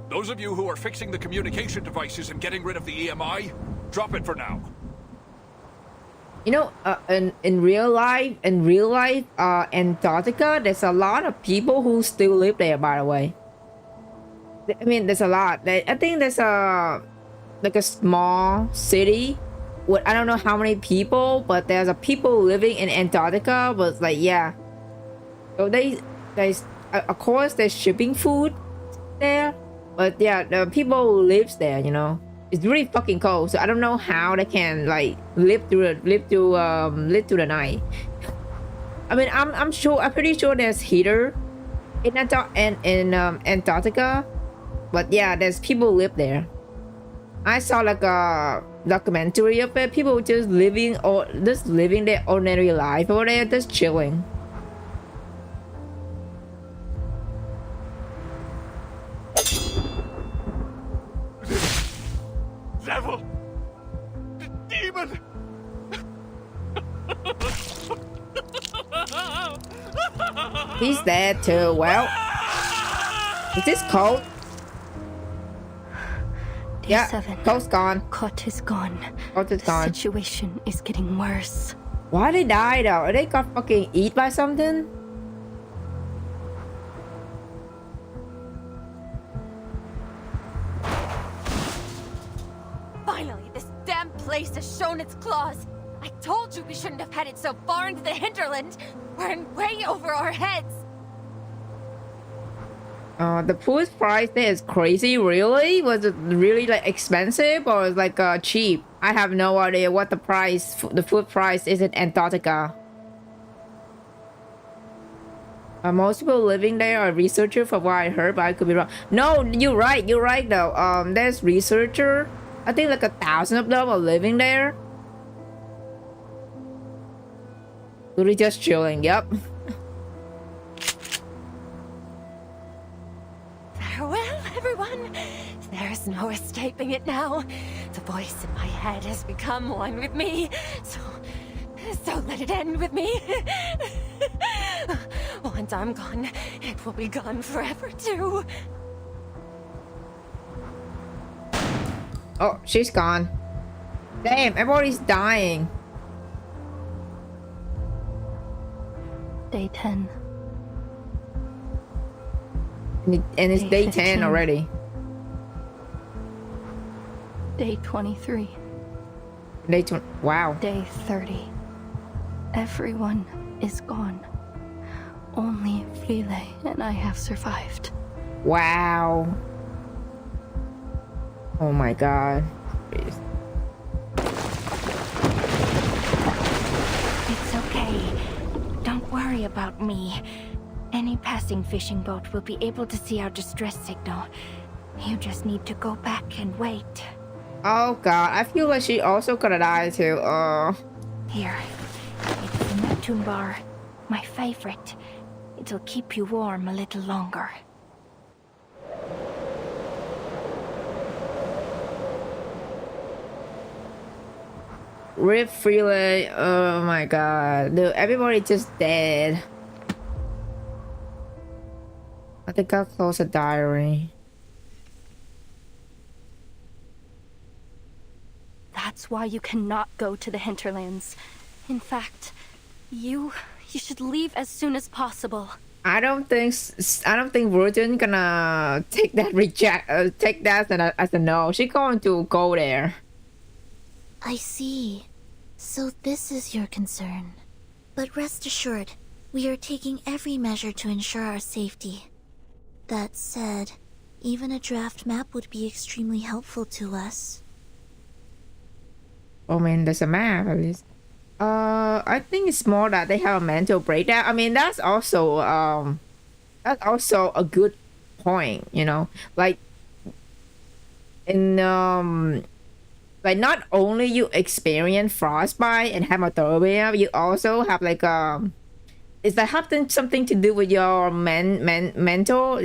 Those of you who are fixing the communication devices and getting rid of the EMI, drop it for now.
You know, in real life, Antarctica, there's a lot of people who still live there, by the way. I mean, there's a lot. I think there's like a small city with, I don't know how many people, but there's a people living in Antarctica, but like, yeah. So there's, of course, there's shipping food there, but yeah, the people lives there, you know. It's really fucking cold, so I don't know how they can like live through the night. I mean, I'm pretty sure there's heater in Antarctica, but yeah, there's people live there. I saw like a documentary of it. People just living their ordinary life over there, just chilling. He's dead too. Well, is this Colt? Yeah,
7.
Colt's gone.
Cot is gone.
Colt is
The
gone.
situation is getting worse.
Why they die though? They got fucking eat by something?
Finally, this damn place has shown its claws. I told you we shouldn't have headed so far into the hinterland. We're in way over our heads.
The food price there is crazy. Really? Was it really like expensive or is like cheap? I have no idea what the price, the food price is in Antarctica. Most people living there are researchers from what I heard, but I could be wrong. No, you're right. You're right though. There's researcher. I think like 1,000 of them are living there. Literally just chilling. Yep.
Farewell, everyone. There's no escaping it now. The voice in my head has become one with me. So let it end with me. Once I'm gone, it will be gone forever too.
Oh, she's gone. Damn, everybody's dying.
Day 10.
And it's day 10
15.
already.
Day 23.
Day 20. Wow.
Day 30. Everyone is gone. Only Frile and I have survived.
Wow. Oh my god. Jeez.
It's okay. Don't worry about me. Any passing fishing boat will be able to see our distress signal. You just need to go back and wait.
Oh god, I feel like she also gonna die too.
Here. It's the Neptune bar. My favorite. It'll keep you warm a little longer.
Rip Freely. Oh my god. Dude, everybody just dead. I think I'll close a diary.
That's why you cannot go to the hinterlands. In fact, you should leave as soon as possible.
I don't think Virgin gonna take that take that as a no. She going to go there.
I see. So this is your concern. But rest assured, we are taking every measure to ensure our safety. That said, even a draft map would be extremely helpful to us.
I mean, there's a map at least. I think it's more that they have a mental breakdown. I mean, that's also a good point, you know. Like in like not only you experience frostbite and hypothermia, you also have like it's like having something to do with your mental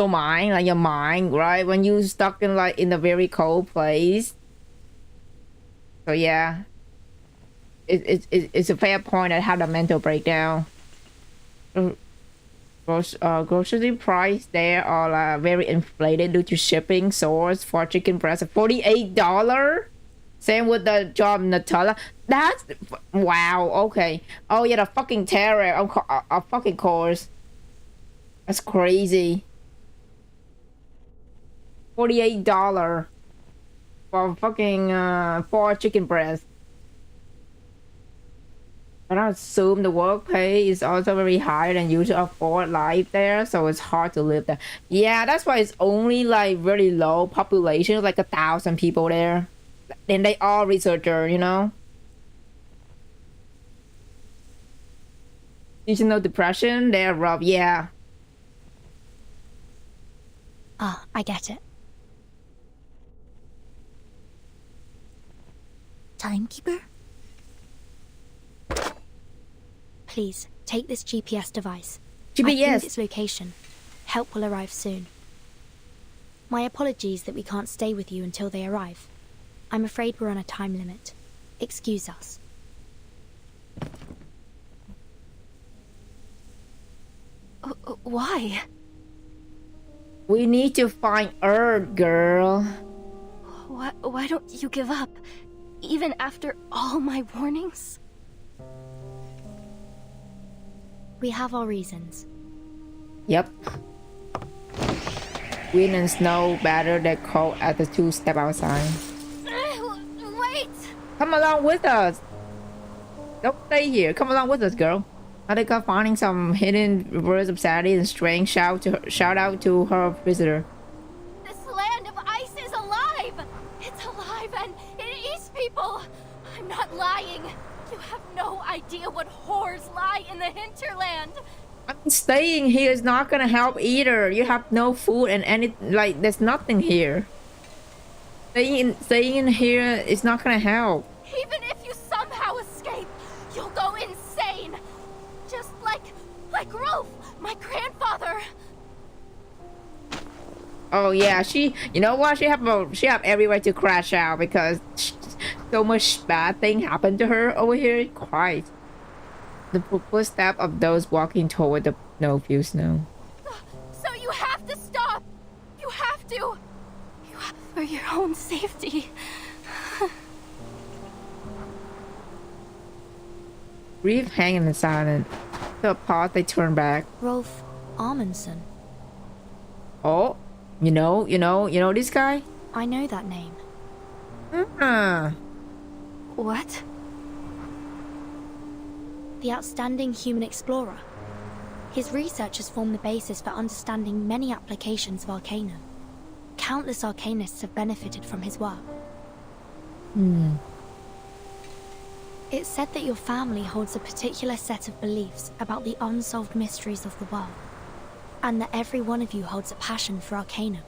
mind, like your mind, right? When you stuck in like in a very cold place. So yeah, it's a fair point at how the mental breakdown. Grocery price there are very inflated due to shipping source for chicken breast. $48. Same with the job Nutella. That's wow. Okay. Oh yeah, the fucking terror of fucking course. That's crazy. $48 for fucking 4 chicken breasts. And I assume the work pay is also very high than you to afford life there, so it's hard to live there. Yeah, that's why it's only like very low population, like 1,000 people there. And they all researcher, you know. Seasonal depression, they're rough, yeah.
Ah, I get it.
Timekeeper?
Please, take this GPS device.
GPS?
I pinged its location. Help will arrive soon. My apologies that we can't stay with you until they arrive. I'm afraid we're on a time limit. Excuse us. Why?
We need to find Earth, girl.
Why don't you give up? Even after all my warnings? We have our reasons.
Yep. Wind and snow batter the cold as the two step outside.
Wait!
Come along with us. Don't stay here. Come along with us, girl. Nadika, finding some hidden words of sadness and strength, shout out to her visitor.
This land of ice is alive! It's alive and it eats people! I'm not lying. You have no idea what horrors lie in the hinterland.
I mean, staying here is not gonna help either. You have no food and there's nothing here. Staying in here is not gonna help.
Even if you somehow escape, you'll go insane. Just like Rolf, my grandfather.
Oh yeah, you know what? She have every right to crash out because so much bad thing happened to her over here. Christ. The footstep of those walking toward the snowfield snow.
So you have to stop. You have to. You have for your own safety.
Reeve hanging in silence. To a pause, they turn back.
Rolf Amundsen.
Oh, you know this guy?
I know that name. What? The outstanding human explorer. His research has formed the basis for understanding many applications of Arcanum. Countless Arcanists have benefited from his work. It's said that your family holds a particular set of beliefs about the unsolved mysteries of the world, and that every one of you holds a passion for Arcanum.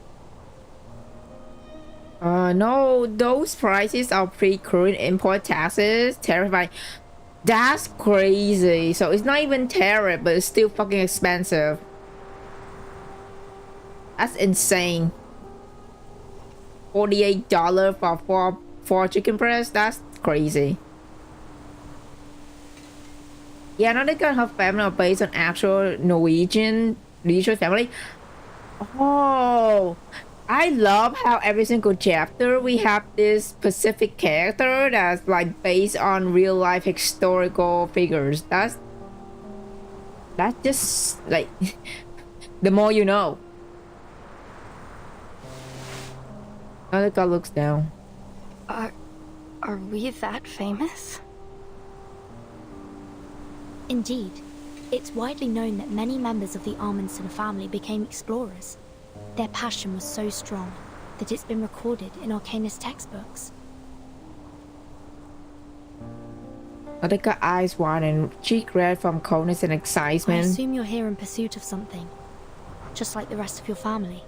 No, those prices are pre-current import taxes. Terrifying. That's crazy. So it's not even tariff, but it's still fucking expensive. That's insane. $48 for four chicken breasts? That's crazy. Yeah, now they got her family are based on actual Norwegian leisure family. Oh, I love how every single chapter we have this specific character that's like based on real life historical figures. That's just like the more you know. Now the guy looks down.
Are we that famous? Indeed, it's widely known that many members of the Amundsen family became explorers. Their passion was so strong that it's been recorded in Arcanist textbooks.
Nadika eyes wide and cheek red from coldness and
I
excitement.
assume you're here in pursuit of something, just like the rest of your family.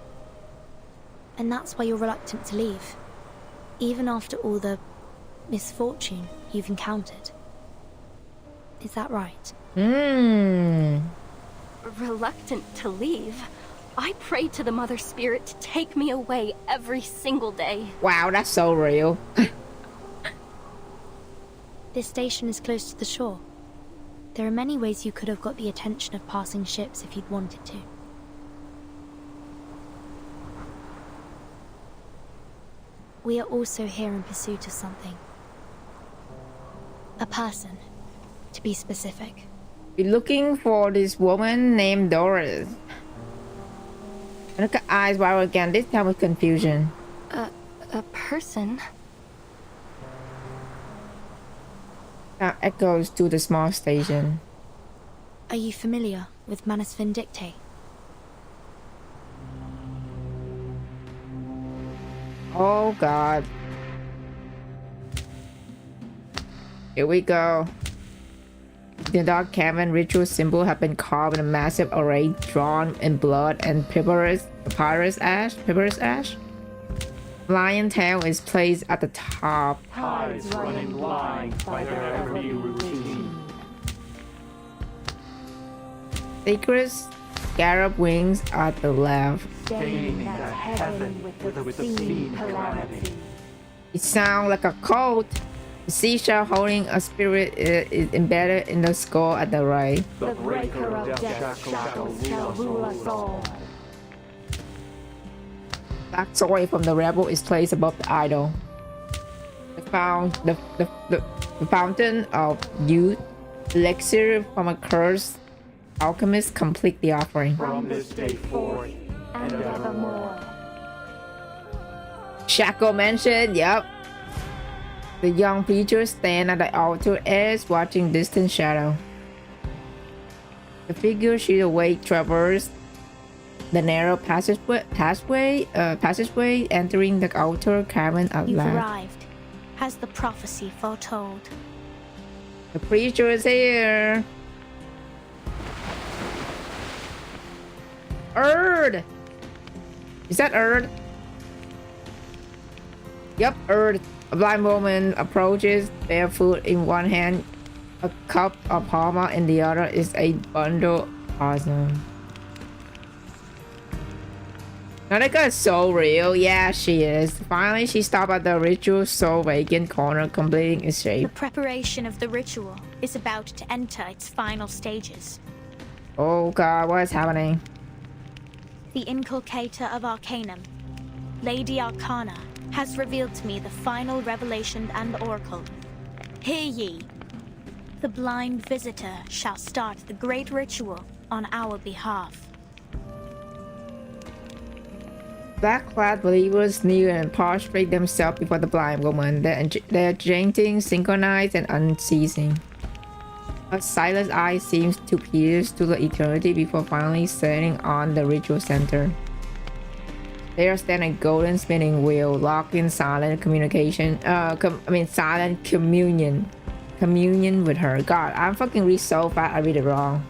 And that's why you're reluctant to leave, even after all the misfortune you've encountered. Is that right? Reluctant to leave? I pray to the Mother Spirit to take me away every single day.
Wow, that's so real.
This station is close to the shore. There are many ways you could have got the attention of passing ships if you'd wanted to. We are also here in pursuit of something. A person, to be specific.
We're looking for this woman named Doris. Look at eyes wide again, this time with confusion.
A person?
Now echoes to the small station.
Are you familiar with Manus Vindicte?
Oh god. Here we go. The dark cavern ritual symbol have been carved in a massive array drawn in blood and papyrus ash. Lion tail is placed at the top.
Tides running blind by their every routine.
Sacred scarab wings at the left.
Staining that heaven with obscene calamity.
It sounds like a cult. The seashell holding a spirit is embedded in the skull at the right.
The breaker of death shackles shall rule us all.
Black sword from the rebel is placed above the idol. The fountain of youth, elixir from a cursed alchemist, complete the offering.
From this day forth and evermore.
Shackle mentioned, yep. The young preacher stand at the altar edge watching distant shadow. The figure she awake traversed the narrow passageway, entering the altar cavern at
You've
last.
arrived, as the prophecy foretold.
The preacher is here. Erd! Is that Erd? Yep, Erd. A blind woman approaches, barefoot in one hand, a cup of palma in the other is a bundle. Awesome. Nautica is so real. Yeah, she is. Finally, she stopped at the ritual soul vacant corner, completing its shape.
The preparation of the ritual is about to enter its final stages.
Oh god, what is happening?
The inculcator of Arcanum, Lady Arcana, has revealed to me the final revelation and oracle. Hear ye! The blind visitor shall start the great ritual on our behalf.
Black-clad believers kneel and prostrate themselves before the blind woman. Their chanting synchronized and unceasing. Her sightless eye seems to pierce to the eternity before finally setting on the ritual center. There stands a golden spinning wheel, locked in silent communication. Silent communion. Communion with her. God, I'm fucking read so fast. I read it wrong.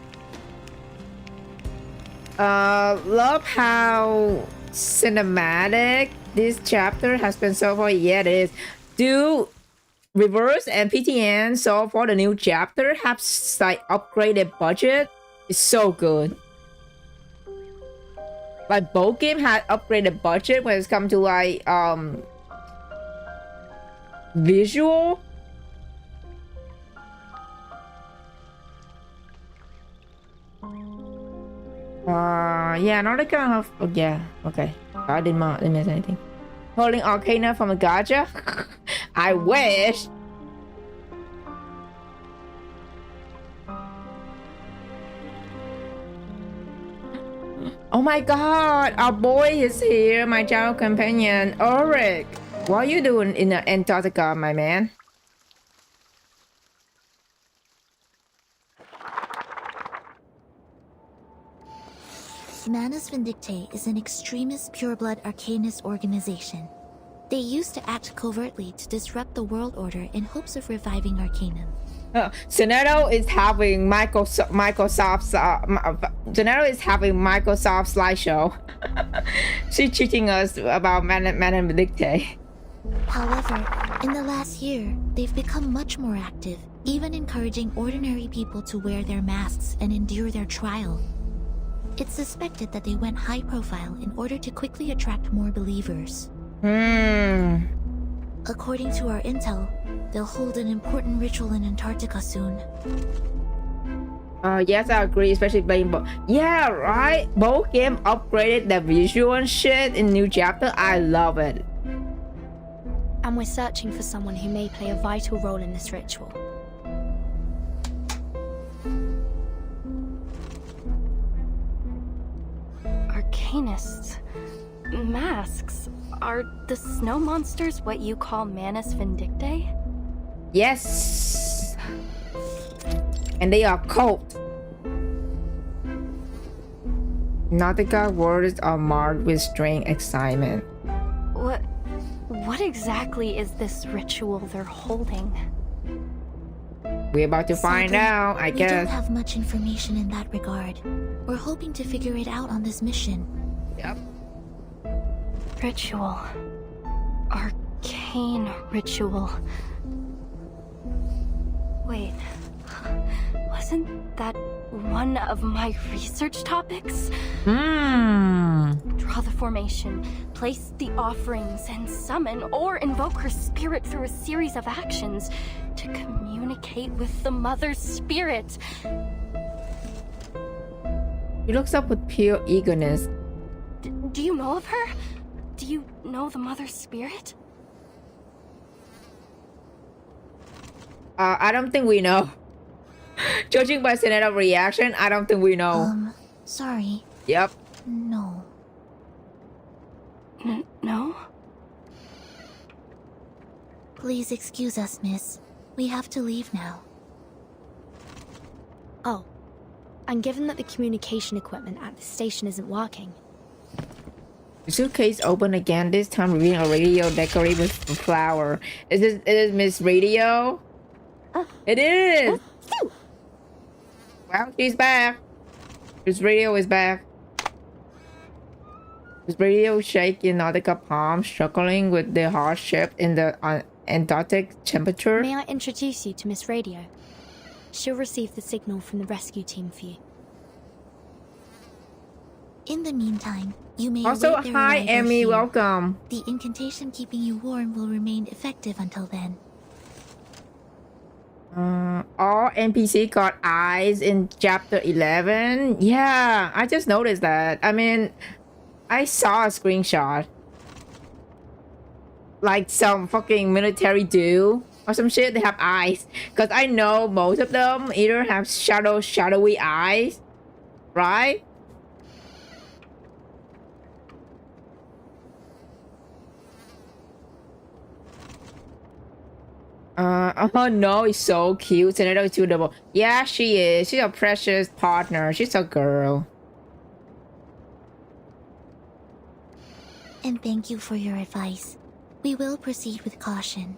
Love how cinematic this chapter has been so far. Yeah, it is. Do Reverse and PTN so far the new chapter have like upgraded budget? It's so good. Like both games had upgraded budget when it's come to like visual. Yeah, another kind of yeah, okay. I didn't miss anything. Holding Arcana from a gacha? I wish. Oh my god, our boy is here, my channel companion, Ulrich. What are you doing in Antarctica, my man?
Manus Vindictae is an extremist pureblood arcanist organization. They used to act covertly to disrupt the world order in hopes of reviving Arcanum.
Zeneto is having Microsoft's slideshow. She's teaching us about Manus Vindictae.
However, in the last year, they've become much more active, even encouraging ordinary people to wear their masks and endure their trial. It's suspected that they went high profile in order to quickly attract more believers. According to our intel, they'll hold an important ritual in Antarctica soon.
Yes, I agree, especially playing both. Yeah, right? Both games upgraded the visual and shit in new chapter. I love it.
And we're searching for someone who may play a vital role in this ritual.
Arcanists. Masks. Are the snow monsters what you call Manus Vindictae?
Yes. And they are cult. Nautica words are marked with strange excitement.
What exactly is this ritual they're holding?
We're about to find out, I guess.
We don't have much information in that regard. We're hoping to figure it out on this mission.
Yep.
Ritual. Arcane ritual. Wait. Wasn't that one of my research topics? Draw the formation, place the offerings, and summon or invoke her spirit through a series of actions to communicate with the Mother's spirit.
He looks up with pure eagerness.
Do you know of her? Do you know the Mother's spirit?
I don't think we know. Judging by Senator's reaction, I don't think we know.
Sorry.
Yep.
No.
No?
Please excuse us, miss. We have to leave now.
Oh. And given that the communication equipment at the station isn't working...
The suitcase open again, this time revealing a radio decorated with a flower. It is Miss Radio? It is! Well, she's back. Miss Radio is back. Miss Radio shaking Nautica palm, struggling with the hardship in the Antarctic temperature.
May I introduce you to Miss Radio? She'll receive the signal from the rescue team for you.
In the meantime, you may
Also,
await their
hi,
arrival
Emmy,
here.
welcome.
The incantation keeping you warm will remain effective until then.
All NPC got eyes in chapter 11. Yeah, I just noticed that. I mean, I saw a screenshot. Like some fucking military do or some shit, they have eyes. Because I know most of them either have shadowy eyes, right? Oh no, it's so cute. Senator is suitable. Yeah, she is. She's a precious partner. She's a girl.
And thank you for your advice. We will proceed with caution.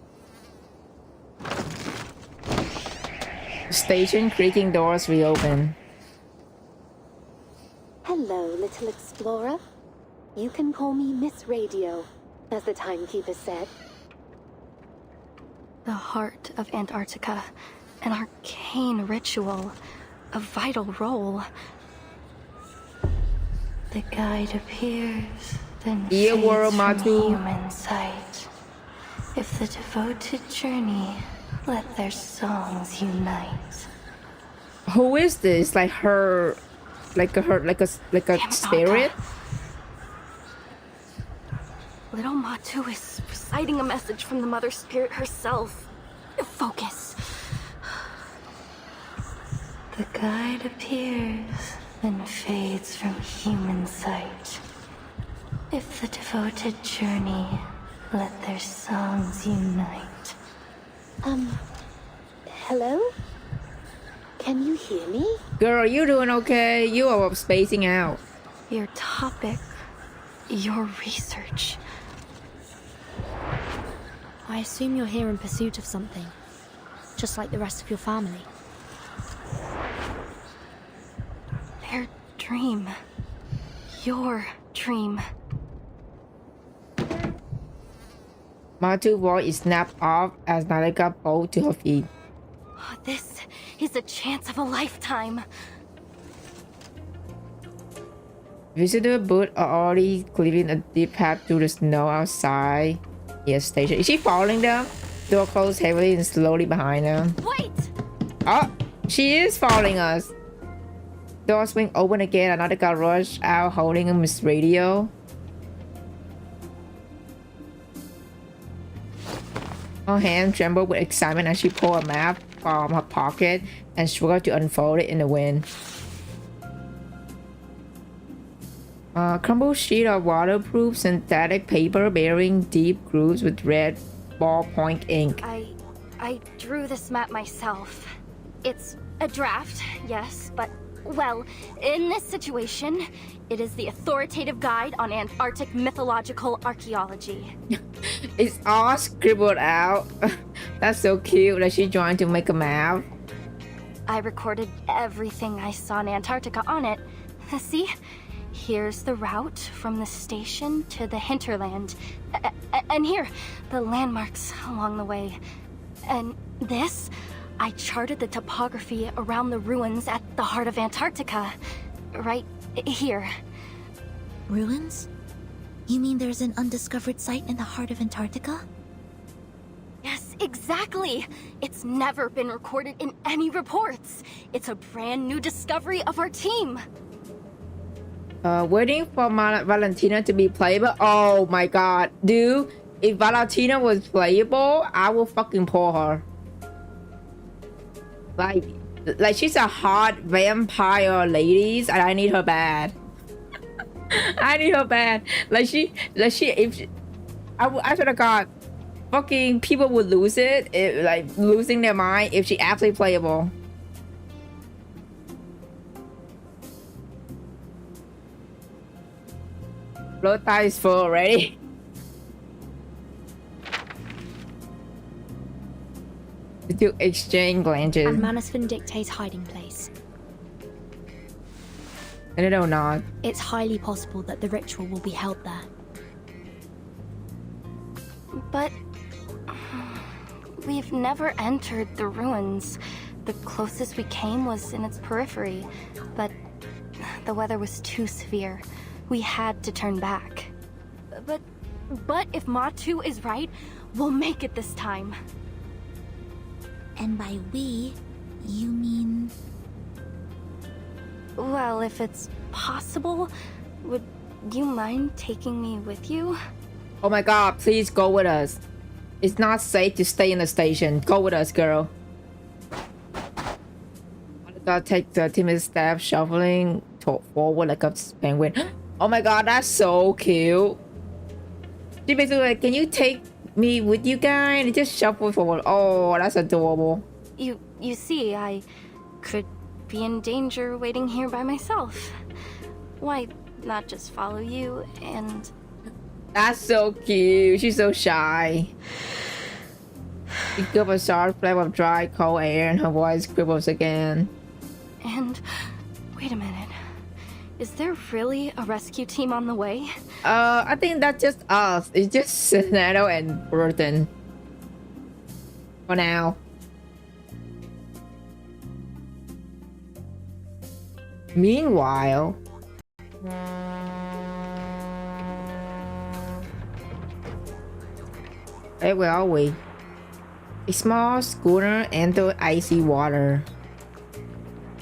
Station creaking doors reopen.
Hello, little explorer. You can call me Miss Radio, as the timekeeper said.
The heart of Antarctica, an arcane ritual, a vital role. The guide appears, then fades from human sight. If the devoted journey, let their songs unite.
Who is this? Like her, like a spirit?
Little Matu is reciting a message from the Mother Spirit herself. Focus. The guide appears, then fades from human sight. If the devoted journey, let their songs unite.
Hello? Can you hear me?
Girl, you doing okay? You are spacing out.
Your topic, your research.
I assume you're here in pursuit of something, just like the rest of your family.
Their dream. Your dream.
Matu's voice is snapped off as Nautica bolts to her feet.
This is a chance of a lifetime.
Visitor boots are already cleaving a deep path through the snow outside. Yes, station. Is she following them? Door closed heavily and slowly behind them.
Wait!
Oh, she is following us. Door swing open again. Another guy rushed out holding a Miss Radio. Her hand trembled with excitement as she pulled a map from her pocket and struggled to unfold it in the wind. Crumbled sheet of waterproof synthetic paper bearing deep grooves with red ballpoint ink.
I drew this map myself. It's a draft, yes, but, well, in this situation, it is the authoritative guide on Antarctic mythological archaeology.
It's all scribbled out. That's so cute that she's trying to make a map.
I recorded everything I saw in Antarctica on it. See? Here's the route from the station to the hinterland. And here, the landmarks along the way. And this, I charted the topography around the ruins at the heart of Antarctica. Right here.
Ruins? You mean there's an undiscovered site in the heart of Antarctica?
Yes, exactly! It's never been recorded in any reports. It's a brand new discovery of our team.
Waiting for Valentina to be playable. Oh my god, dude! If Valentina was playable, I will fucking pull her. Like she's a hot vampire, ladies, and I need her bad. I need her bad. I swear to God, fucking people would lose it, like losing their mind if she actually playable. Blood tie is full already. To exchange glances.
And Manus Vindicta's hiding place.
And I don't know.
It's highly possible that the ritual will be held there.
But we've never entered the ruins. The closest we came was in its periphery, but the weather was too severe. We had to turn back. But if Matu is right, we'll make it this time.
And by we, you mean...
Well, if it's possible, would you mind taking me with you?
Oh my god, please go with us. It's not safe to stay in the station. Go with us, girl. Gotta take the timid step, shuffling forward like a penguin. Oh my god, that's so cute. She basically like, can you take me with you guys? And just shuffle forward. Oh, that's adorable.
You see, I could be in danger waiting here by myself. Why not just follow you and...
That's so cute. She's so shy. She gives a sharp flame of dry, cold air and her voice quivers again.
And... wait a minute. Is there really a rescue team on the way?
I think that's just us. It's just Sinato and Burton. For now. Meanwhile... Hey, where are we? A small schooner entered icy water.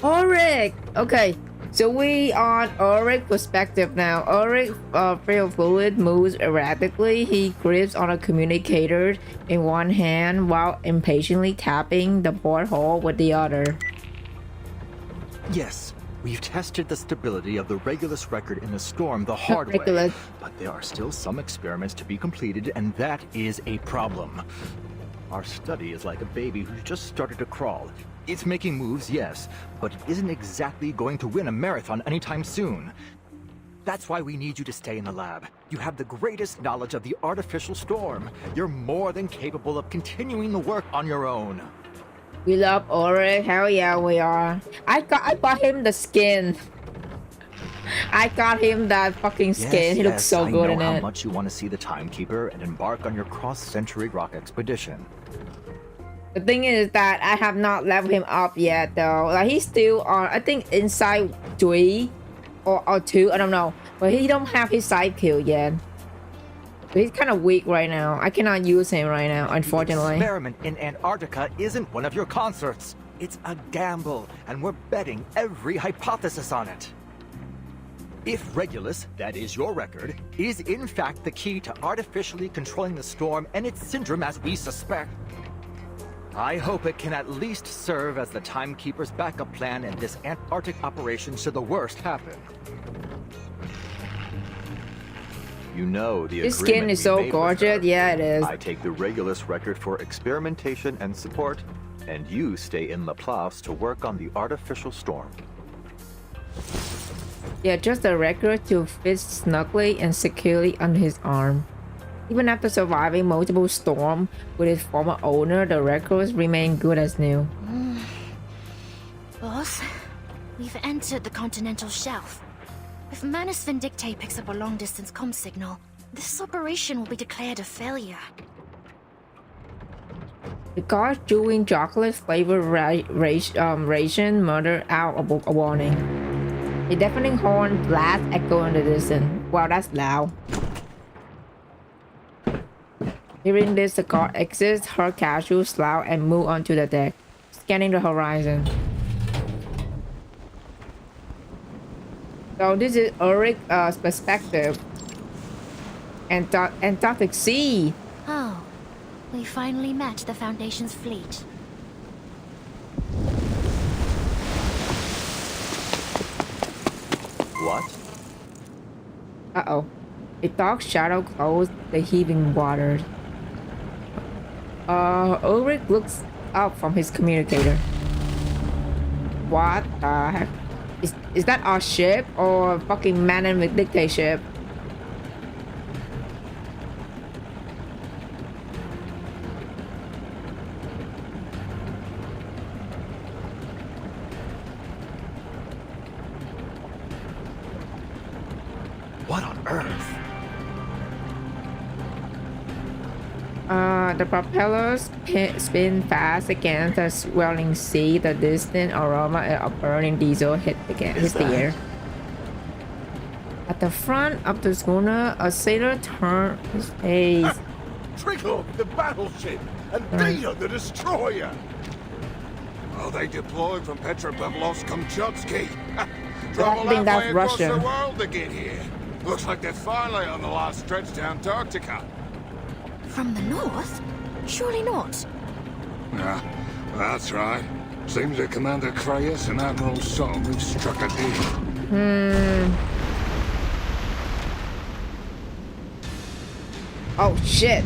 Ulrich! Okay. So we on Ulrich's perspective now. Ulrich, filled fluid, moves erratically. He grips on a communicator in one hand while impatiently tapping the porthole with the other.
Yes, we've tested the stability of the Regulus record in the storm the hard way, but there are still some experiments to be completed, and that is a problem. Our study is like a baby who's just started to crawl. It's making moves, yes, but it isn't exactly going to win a marathon anytime soon. That's why we need you to stay in the lab. You have the greatest knowledge of the artificial storm. You're more than capable of continuing the work on your own.
We love Ulrich. Hell yeah, we are. I bought him the skin. I got him that fucking skin. He looks so good in it.
I know how much you want to see the Timekeeper and embark on your cross-century rock expedition.
The thing is that I have not leveled him up yet though. Like he's still on, I think inside 3 or 2, I don't know. But he don't have his side kill yet. So he's kind of weak right now. I cannot use him right now, unfortunately.
The experiment in Antarctica isn't one of your concerts. It's a gamble, and we're betting every hypothesis on it. If Regulus, that is your record, is in fact the key to artificially controlling the storm and its syndrome as we suspect, I hope it can at least serve as the Timekeeper's backup plan in this Antarctic operation should the worst happen. You know the
His skin is so gorgeous. Yeah, it is.
I take the Regulus record for experimentation and support, and you stay in Laplace to work on the artificial storm.
Yeah, just a record to fit snugly and securely under his arm. Even after surviving multiple storms with his former owner, the records remain good as new.
Boss, we've entered the continental shelf. If Manus Vindictae picks up a long-distance comm signal, this operation will be declared a failure.
The guard chewing chocolate flavored ration murder out a warning. A deafening horn blast echo in the distance. Wow, that's loud. Hearing this, the guard exits her casual slough and move onto the deck, scanning the horizon. So this is Ulrich's perspective. Antarctic Sea.
Oh, we finally met the Foundation's fleet.
What?
Uh-oh. A dark shadow closed the heaving waters. Ulrich looks up from his communicator. What the heck? Is that our ship or fucking man in the dictatorship?
What on earth?
The propellers spin fast against the swelling sea. The distant aroma of burning diesel hits the air. At the front of the schooner, a sailor turned his face.
Trickle, the battleship, and Dina, the destroyer. Oh, they deployed from Petropavlovsk-Kamchatsky. Travel halfway across the world to get here. Looks like they're finally on the last stretch to Antarctica.
From the north? Surely not.
Yeah, that's right. Seems that Commander Krayas and Admiral Som have struck a deal.
Oh shit!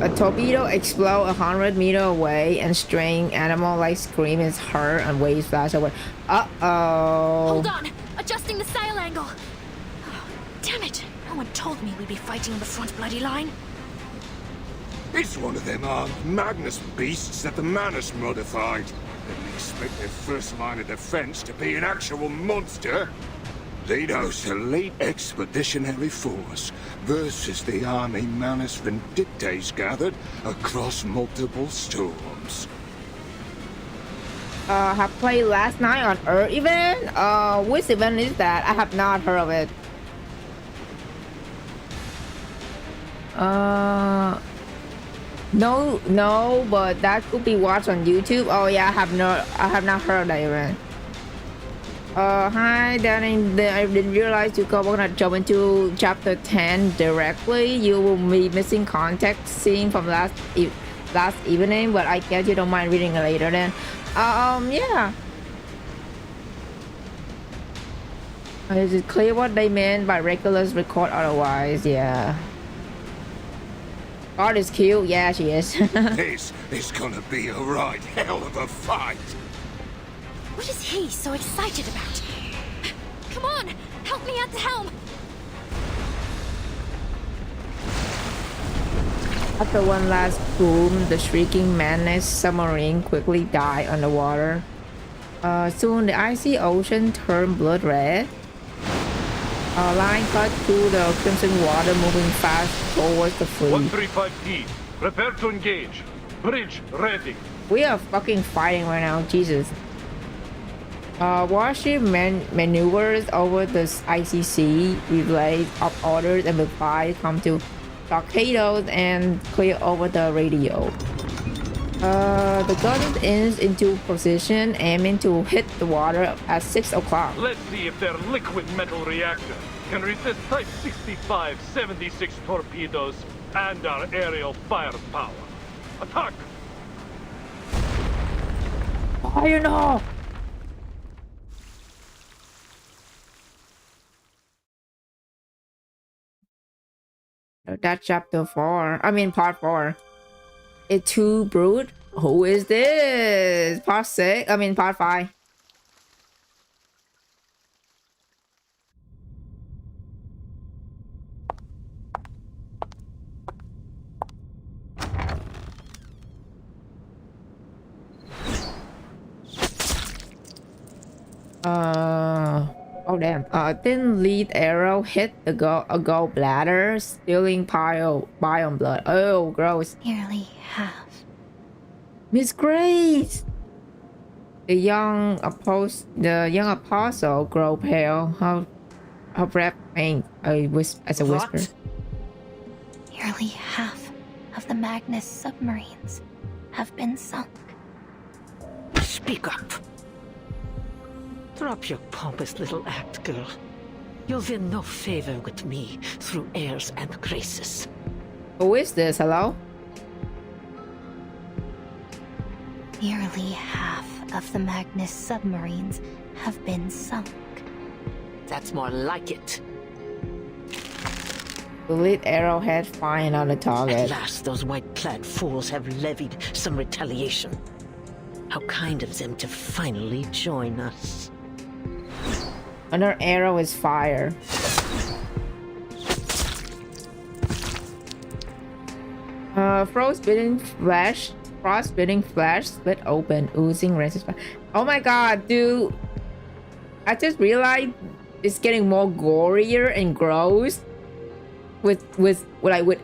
A torpedo explodes 100 meters away and strange animal-like scream is heard and waves flash away. Uh-oh.
Hold on! Adjusting the sail angle! Oh, damn it! No one told me we'd be fighting on the front bloody line.
It's one of them Magnus beasts that the Manus modified. Didn't expect their first line of defense to be an actual monster. Lito's elite expeditionary force versus the army Manus Vindictes gathered across multiple storms.
Have played last night on Earth event? Which event is that? I have not heard of it. No, but that could be watched on YouTube. Oh yeah, I have not heard of that event. Hi, Danny. I didn't realize you guys were gonna jump into chapter 10 directly. You will be missing context scene from last evening, but I guess you don't mind reading it later then. Yeah. Is it clear what they meant by regulars record otherwise? Yeah. God is cute. Yeah, she is.
This is gonna be a right hell of a fight.
What is he so excited about? Come on, help me at the helm.
After one last boom, the shrieking Manus submarine quickly died underwater. Soon the icy ocean turned blood red. Our line cut through the crimson water, moving fast towards the fleet.
135P, prepare to engage. Bridge ready.
We are fucking fighting right now, Jesus. Warship maneuvers over the icy sea, relays of orders and replies come to torpedoes and clear over the radio. The gun is into position, aiming to hit the water at 6 o'clock.
Let's see if their liquid metal reactor can resist Type 65-76 torpedoes and our aerial firepower. Attack!
Fire now! That's chapter 4. I mean part 4. It's too brute. Who is this? Part 6. I mean part 5. Oh damn. Thin lead arrow hit a gallbladder, stealing biome blood. Oh, gross.
Nearly half.
Miss Grace! The young apostle grow pale. Her breath faint as a whisper.
Nearly half of the Magnus submarines have been sunk.
Speak up. Drop your pompous little act, girl. You'll win no favor with me through airs and graces.
Who is this? Hello?
Nearly half of the Magnus submarines have been sunk.
That's more like it.
The lead arrowhead flying on the target.
At last, those white-clad fools have levied some retaliation. How kind of them to finally join us.
Another arrow is fire. Frostbitten flesh split open, oozing resistance. Oh my god, dude! I just realized it's getting more gorier and gross with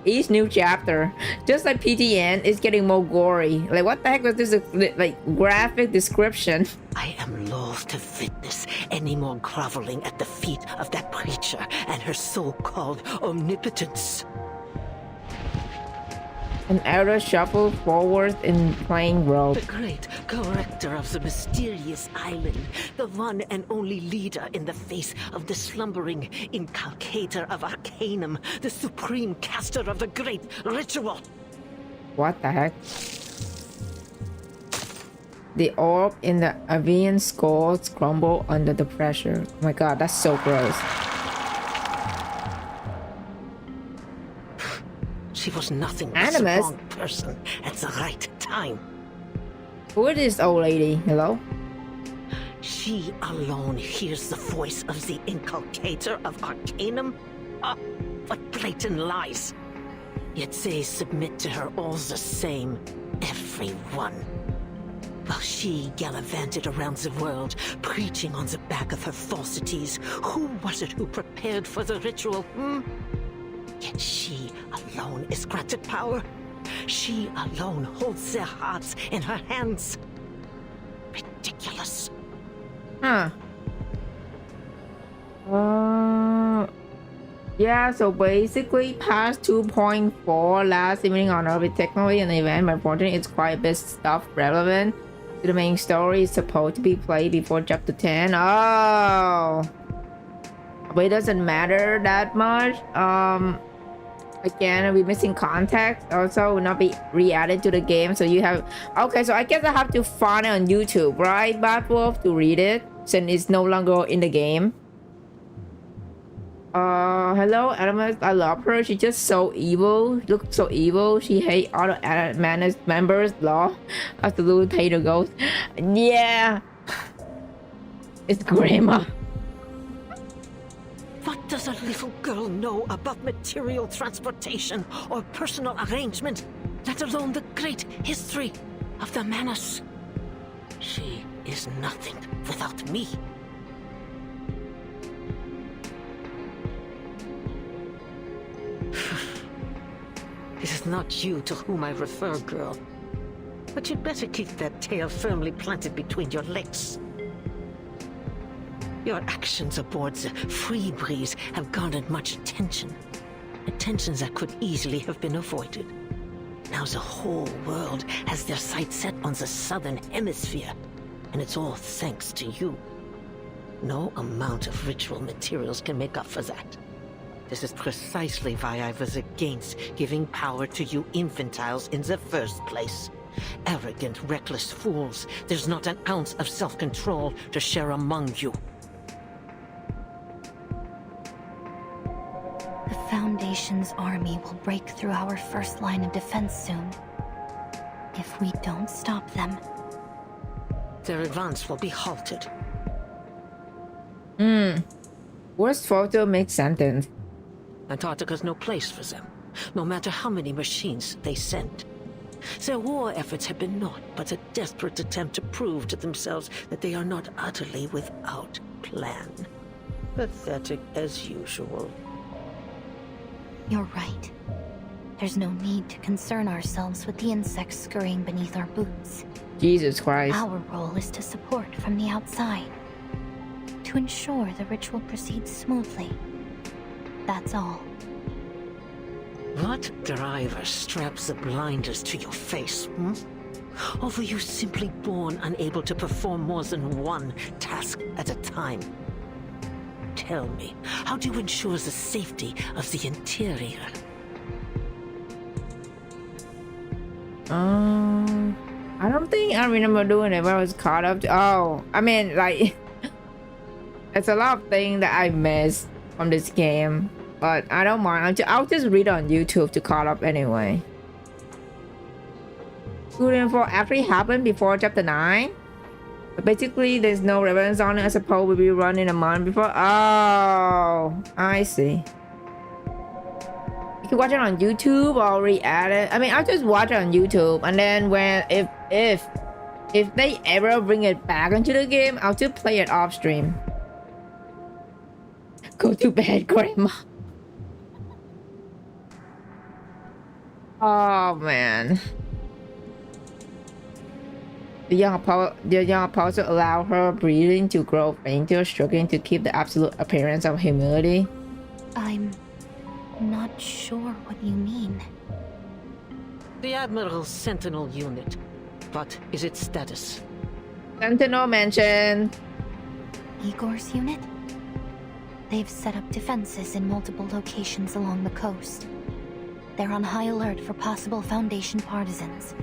each new chapter. Just like PTN, it's getting more gory. Like, what the heck was this like graphic description?
I am loath to witness any more groveling at the feet of that creature and her so-called omnipotence.
An elder shuffled forward in plain robe.
The great corrector of the mysterious island, the one and only leader in the face of the slumbering inculcator of Arcanum, the supreme caster of the great ritual.
What the heck? The orb in the avian skulls crumble under the pressure. Oh my god, that's so gross.
She was nothing but the wrong person at the right time.
Who is this old lady? Hello?
She alone hears the voice of the inculcator of Arcanum? Oh, what blatant lies! Yet they submit to her all the same, everyone. While she gallivanted around the world, preaching on the back of her falsities, who was it who prepared for the ritual, Yet she alone is granted power. She alone holds their hearts in her hands. Ridiculous.
Huh. Yeah, so basically past 2.4 last evening on Earth, technically an event, but unfortunately it's quite a bit stuff relevant to the main story. It's supposed to be played before chapter 10. Oh. But it doesn't matter that much. Again, we're missing context. Also, will not be re-added to the game. So you have... Okay, so I guess I have to find it on YouTube, right, Batwolf, to read it, since it's no longer in the game. Hello, Animus. I love her. She's just so evil. Looks so evil. She hates all the Manus members. Law. Absolute hater ghost. Yeah. It's grandma.
What does a little girl know about material transportation or personal arrangement, let alone the great history of the Manus? She is nothing without me. It is not you to whom I refer, girl. But you'd better keep that tail firmly planted between your legs. Your actions aboard the Free Breeze have garnered much attention. Attentions that could easily have been avoided. Now the whole world has their sights set on the southern hemisphere, and it's all thanks to you. No amount of ritual materials can make up for that. This is precisely why I was against giving power to you infantiles in the first place. Arrogant, reckless fools. There's not an ounce of self-control to share among you.
The Foundation's army will break through our first line of defense soon. If we don't stop them...
Their advance will be halted.
Worst photo makes sentence.
Antarctica's no place for them, no matter how many machines they send. Their war efforts have been naught but a desperate attempt to prove to themselves that they are not utterly without plan. Pathetic as usual.
You're right.
There's no need to concern ourselves with the insects scurrying beneath our boots.
Jesus Christ.
Our role is to support from the outside, to ensure the ritual proceeds smoothly. That's all.
What driver straps the blinders to your face, hmm? Or were you simply born unable to perform more than one task at a time? Tell me, how do you ensure the safety of the interior?
I don't think I remember doing it when I was caught up. Oh, I mean, like, it's a lot of things that I missed from this game, but I don't mind. I'll just read on YouTube to caught up anyway. Good info actually happened before chapter 9. But basically, there's no relevance on it. I suppose we'll be running a month before. Oh, I see. You can watch it on YouTube or re-add it. I mean, I'll just watch it on YouTube, and then when if they ever bring it back into the game, I'll just play it off stream. Go to bed, Grandma. Oh man. The young apostle allowed her breathing to grow fainter, struggling to keep the absolute appearance of humility.
I'm not sure what you mean.
The Admiral's Sentinel unit. What is its status?
Sentinel mentioned.
Igor's unit? They've set up defenses in multiple locations along the coast. They're on high alert for possible Foundation partisans.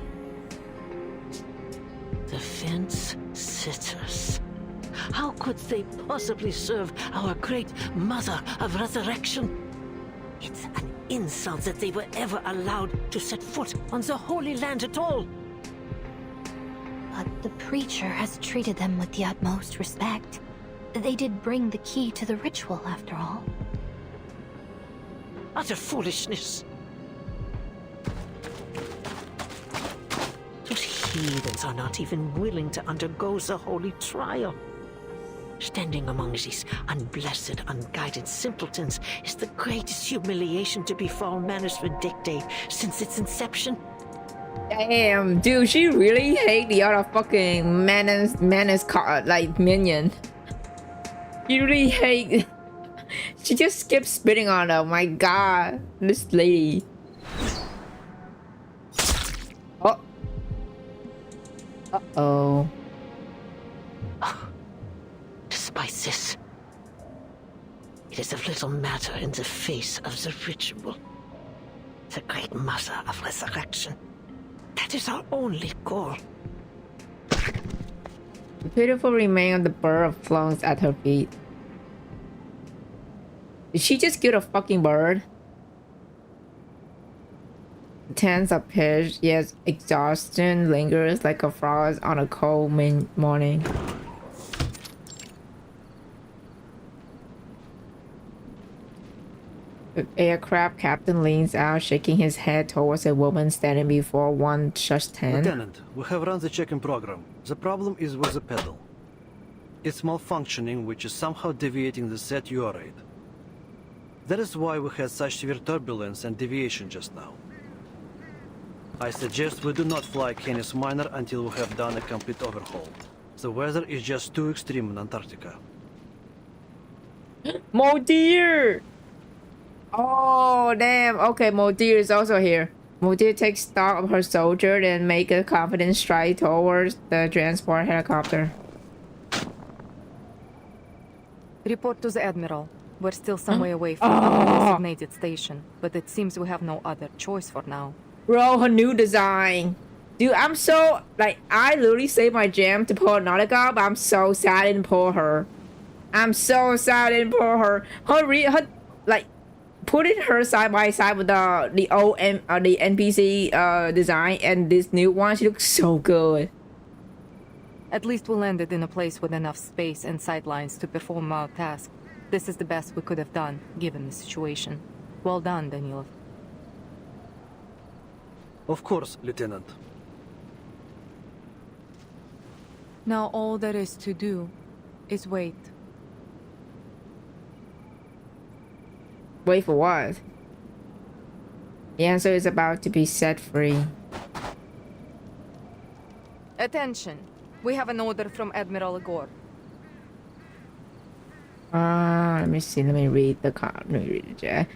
Defense sitters. How could they possibly serve our great Mother of Resurrection? It's an insult that they were ever allowed to set foot on the Holy Land at all.
But the preacher has treated them with the utmost respect. They did bring the key to the ritual, after all.
Utter foolishness. Those heathens are not even willing to undergo the holy trial. Standing among these unblessed, unguided simpletons is the greatest humiliation to befall Manus Vindictae since its inception.
Damn, dude, she really hate the other fucking Manus like minion. She really hate. She just keeps spitting on them. My God, this lady. Oh. Uh-oh.
Despite this, it is of little matter in the face of the ritual. The great Mother of Resurrection. That is our only goal.
The pitiful remains of the bird floats at her feet. Did she just kill a fucking bird? The tense are pitched, yet exhaustion lingers like a frost on a cold morning. The aircraft captain leans out, shaking his head towards a woman standing before one such tent.
Lieutenant, we have run the check-in program. The problem is with the pedal. It's malfunctioning, which is somehow deviating the set URate. That is why we had such severe turbulence and deviation just now. I suggest we do not fly Canis Minor until we have done a complete overhaul. The weather is just too extreme in Antarctica.
Modir! Oh, damn. Okay, Modir is also here. Modir takes stock of her soldier and make a confident stride towards the transport helicopter.
Report to the Admiral. We're still some way away from the designated station, but it seems we have no other choice for now.
Bro, her new design. Dude, I'm so... Like, I literally saved my gem to pull Nautica, but I'm so sad I didn't pull her. I'm so sad I didn't pull her. Her like... Putting her side by side with the old the NPC design and this new one, she looks so good.
At least we landed in a place with enough space and sightlines to perform our task. This is the best we could have done, given the situation. Well done, Daniel.
Of course, Lieutenant.
Now all there is to do is wait.
Wait for what? The answer is about to be set free.
Attention. We have an order from Admiral Gore.
Let me see. Let me read the card. Let me read it, Jack.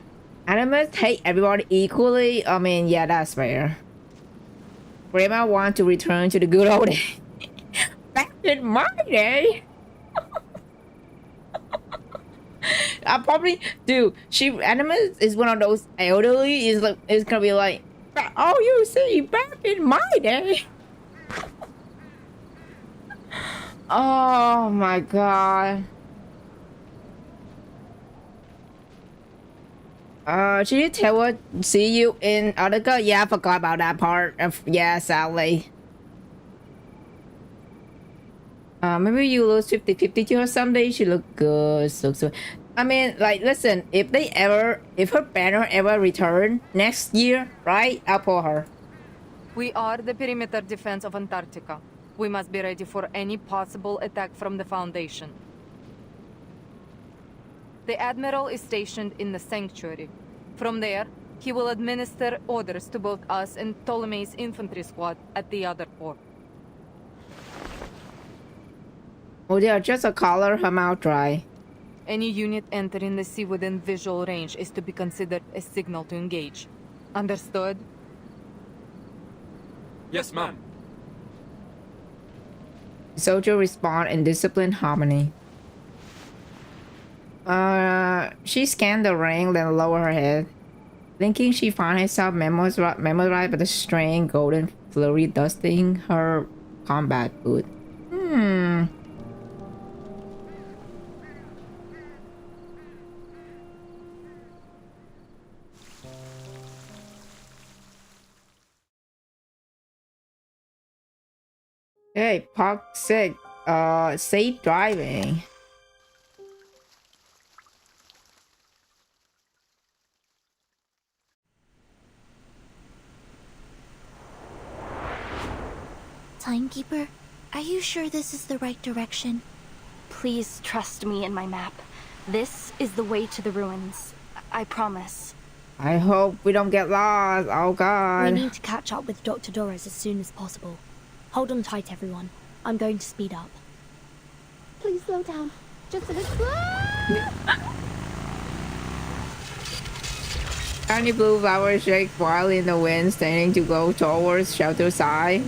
Animals hate everyone equally. I mean, yeah, that's fair. Grandma wants to return to the good old days. Back in my day. I probably do. Animals is one of those elderly. Is gonna be like, oh, you see, back in my day. Oh my god. Should you tell her see you in Utica? Yeah, I forgot about that part. Yeah, sadly. Maybe you lose 50-50 to her someday. She look good. So. I mean, like, listen, if her banner ever return next year, right? I'll pull her.
We are the perimeter defense of Antarctica. We must be ready for any possible attack from the Foundation. The Admiral is stationed in the Sanctuary. From there, he will administer orders to both us and Ptolemy's infantry squad at the other port.
Oh, they are just a collar her mouth dry.
Any unit entering the sea within visual range is to be considered a signal to engage. Understood?
Yes, ma'am.
Soldier respond in disciplined harmony. She scanned the ring, then lowered her head. Thinking she found herself memorized by the strange golden flurry dusting her combat boot. Hey, Park 6. Safe driving.
Timekeeper, are you sure this is the right direction?
Please trust me and my map. This is the way to the ruins. I promise.
I hope we don't get lost. Oh god.
We need to catch up with Dr. Doris as soon as possible. Hold on tight, everyone. I'm going to speed up.
Please slow down. Just a little.
Tiny blue flowers shake wildly in the wind, standing to go towards shelter side.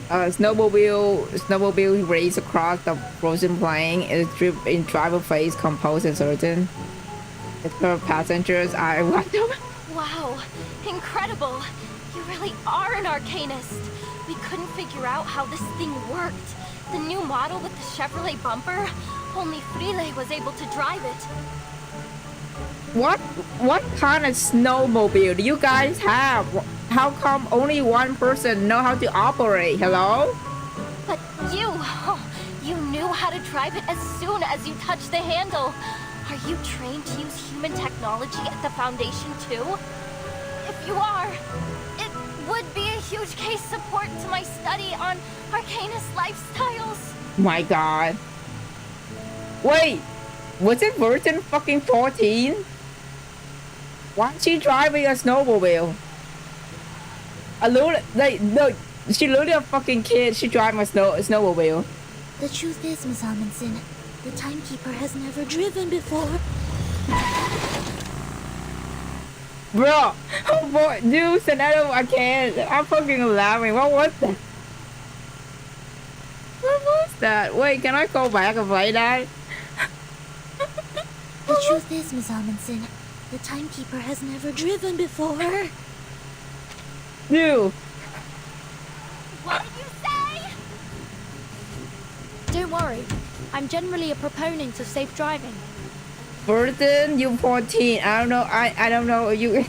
Snowmobile race across the frozen plain. Its drip in driver face composed and certain. Its passengers are
Wow, incredible! You really are an arcanist. We couldn't figure out how this thing worked. The new model with the Chevrolet bumper, only Frile was able to drive it.
What kind of snowmobile do you guys have? How come only one person know how to operate? Hello?
But you knew how to drive it as soon as you touched the handle. Are you trained to use human technology at the Foundation too? If you are, it would be a huge case support to my study on Arcanist lifestyles.
My god. Wait, was it version fucking 14? Why is she driving a snowmobile? No, she literally a fucking kid. She driving a snowmobile.
The truth is, Ms. Amundsen, the Timekeeper has never driven before.
Bro, oh boy, dude, Sonato, I can't. I'm fucking laughing. What was that? What was that? Wait, can I go back and play that?
The truth is, Ms. Amundsen, the Timekeeper has never driven before.
Dude.
What did you say?
Don't worry. I'm generally a proponent of safe driving.
Burden, you 14. I don't know. I don't know. You.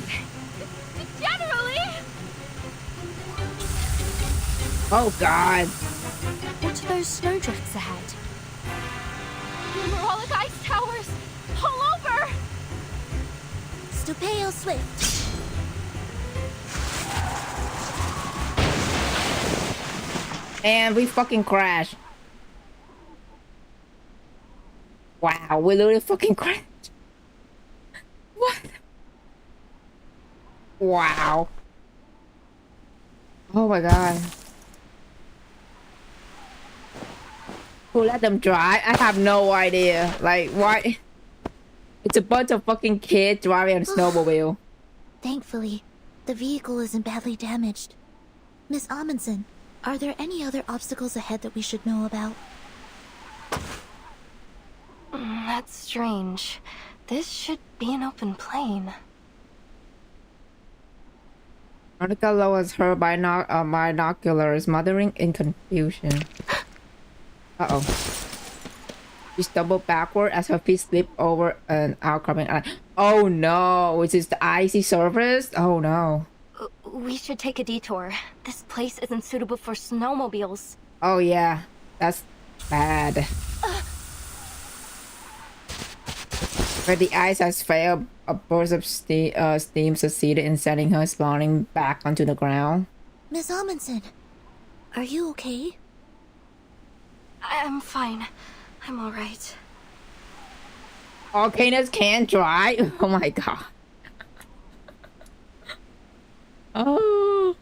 Generally.
Oh God.
What are those snowdrifts ahead?
Numerolic ice towers. Pull over.
Stupeo Swift.
And we fucking crashed. Wow, we literally fucking crashed. What? Wow. Oh my god. Who let them drive? I have no idea. Like, why? It's a bunch of fucking kids driving on a snowmobile.
Thankfully, the vehicle isn't badly damaged. Miss Amundsen, are there any other obstacles ahead that we should know about?
That's strange. This should be an open plain.
Monica lowers her binoculars, muttering in confusion. Uh-oh. She stumbled backward as her feet slip over an outcropping. Oh no! Which is the icy surface? Oh no.
We should take a detour. This place isn't suitable for snowmobiles.
Oh yeah. That's bad. But the ice has failed. A burst of steam succeeded in sending her spawning back onto the ground.
Miss Amundsen, are you okay?
I'm fine. I'm alright.
Volcanoes can't drive? Oh my god. Oh.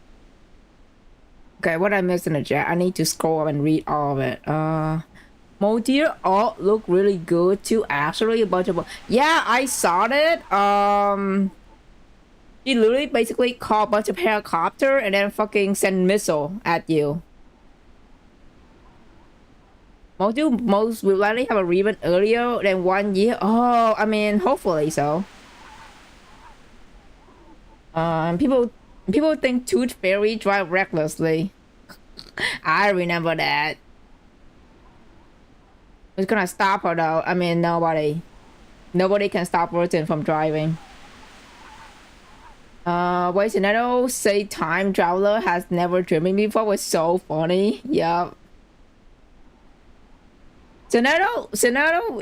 Okay, what I missed in the chat? I need to scroll up and read all of it. Modir all look really good too. Actually, a bunch of yeah, I saw it. She literally basically called a bunch of helicopter and then fucking send missile at you. Most will likely have a ribbon earlier than 1 year. Oh, I mean, hopefully so. People think Tooth Fairy drive recklessly. I remember that. Who's gonna stop her though? I mean, nobody can stop Rotten from driving. Wait, Zeneto say time traveler has never dreamed before was so funny. Yup. Zeneto,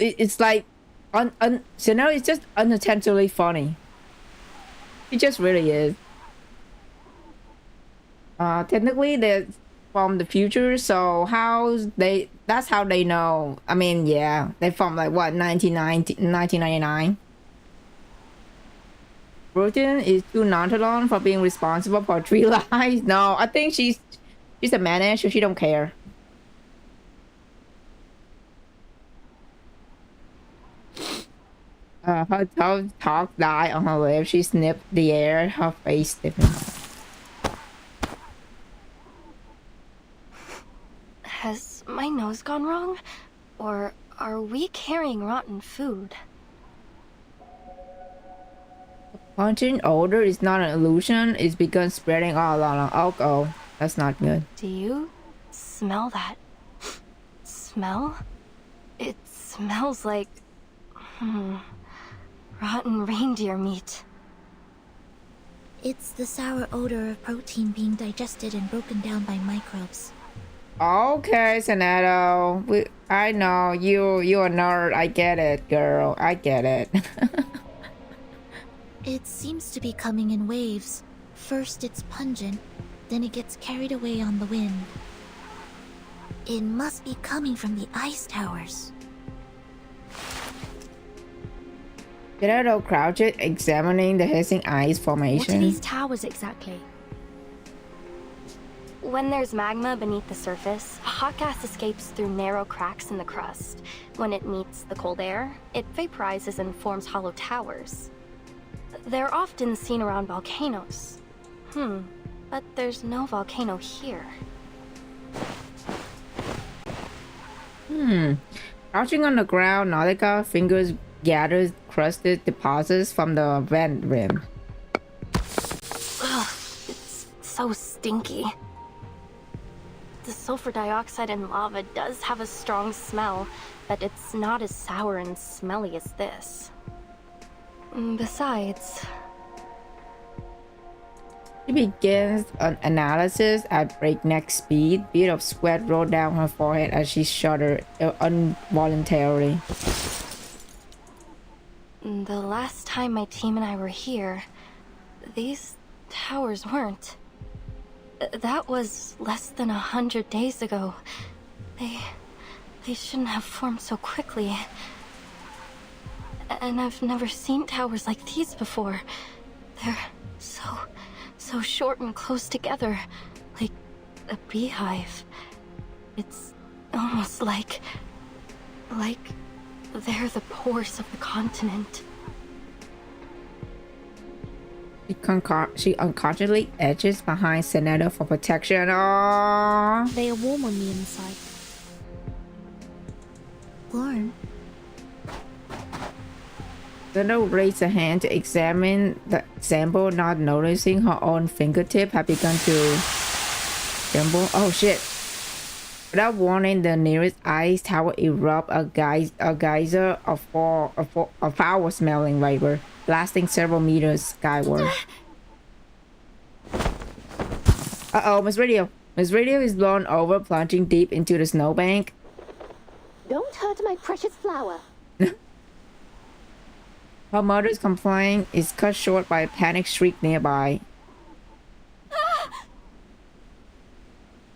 it's like Zeneto is just unintentionally funny. It just really is. Technically they're from the future, so that's how they know. I mean, yeah, they're from like what, 1999. Rotten is too nonchalant for being responsible for 3 lives. No, I think she's a manager. She don't care. Her talk died on her lip. She sniffed the air. Her face stiffened.
Has my nose gone wrong? Or are we carrying rotten food?
Pungent odor is not an illusion. It's begun spreading all along. Oh, that's not good.
Do you smell that? Smell? It smells like... rotten reindeer meat.
It's the sour odor of protein being digested and broken down by microbes.
Okay, Zeneto. I know you're a nerd. I get it, girl. I get it.
It seems to be coming in waves. First it's pungent, then it gets carried away on the wind. It must be coming from the ice towers.
Zeneto crouched, examining the hissing ice formation.
What are these towers exactly? When there's magma beneath the surface, hot gas escapes through narrow cracks in the crust. When it meets the cold air, it vaporizes and forms hollow towers. They're often seen around volcanoes. But there's no volcano here.
Crouching on the ground, Nautica fingers gathers crusted deposits from the vent rim.
Ugh, it's so stinky. The sulfur dioxide in lava does have a strong smell, but it's not as sour and smelly as this. Besides...
She begins an analysis at breakneck speed. Bead of sweat rolled down her forehead as she shuddered involuntarily.
The last time my team and I were here, these towers weren't. That was less than 100 days ago. They shouldn't have formed so quickly. And I've never seen towers like these before. So short and close together, like a beehive. It's almost like they're the pores of the continent.
She unconsciously edges behind Sonetta for protection. Oh,
they are warm on the inside. Warm?
Sonetta raised a hand to examine the sample, not noticing her own fingertip had begun to tremble. Oh shit. Without warning, the nearest ice tower erupted a geyser of foul-smelling vapor, blasting several meters skyward. Uh-oh, Miss Radio. Miss Radio is blown over, plunging deep into the snowbank.
Don't hurt my precious flower.
Her mother's complaint is cut short by a panicked shriek nearby.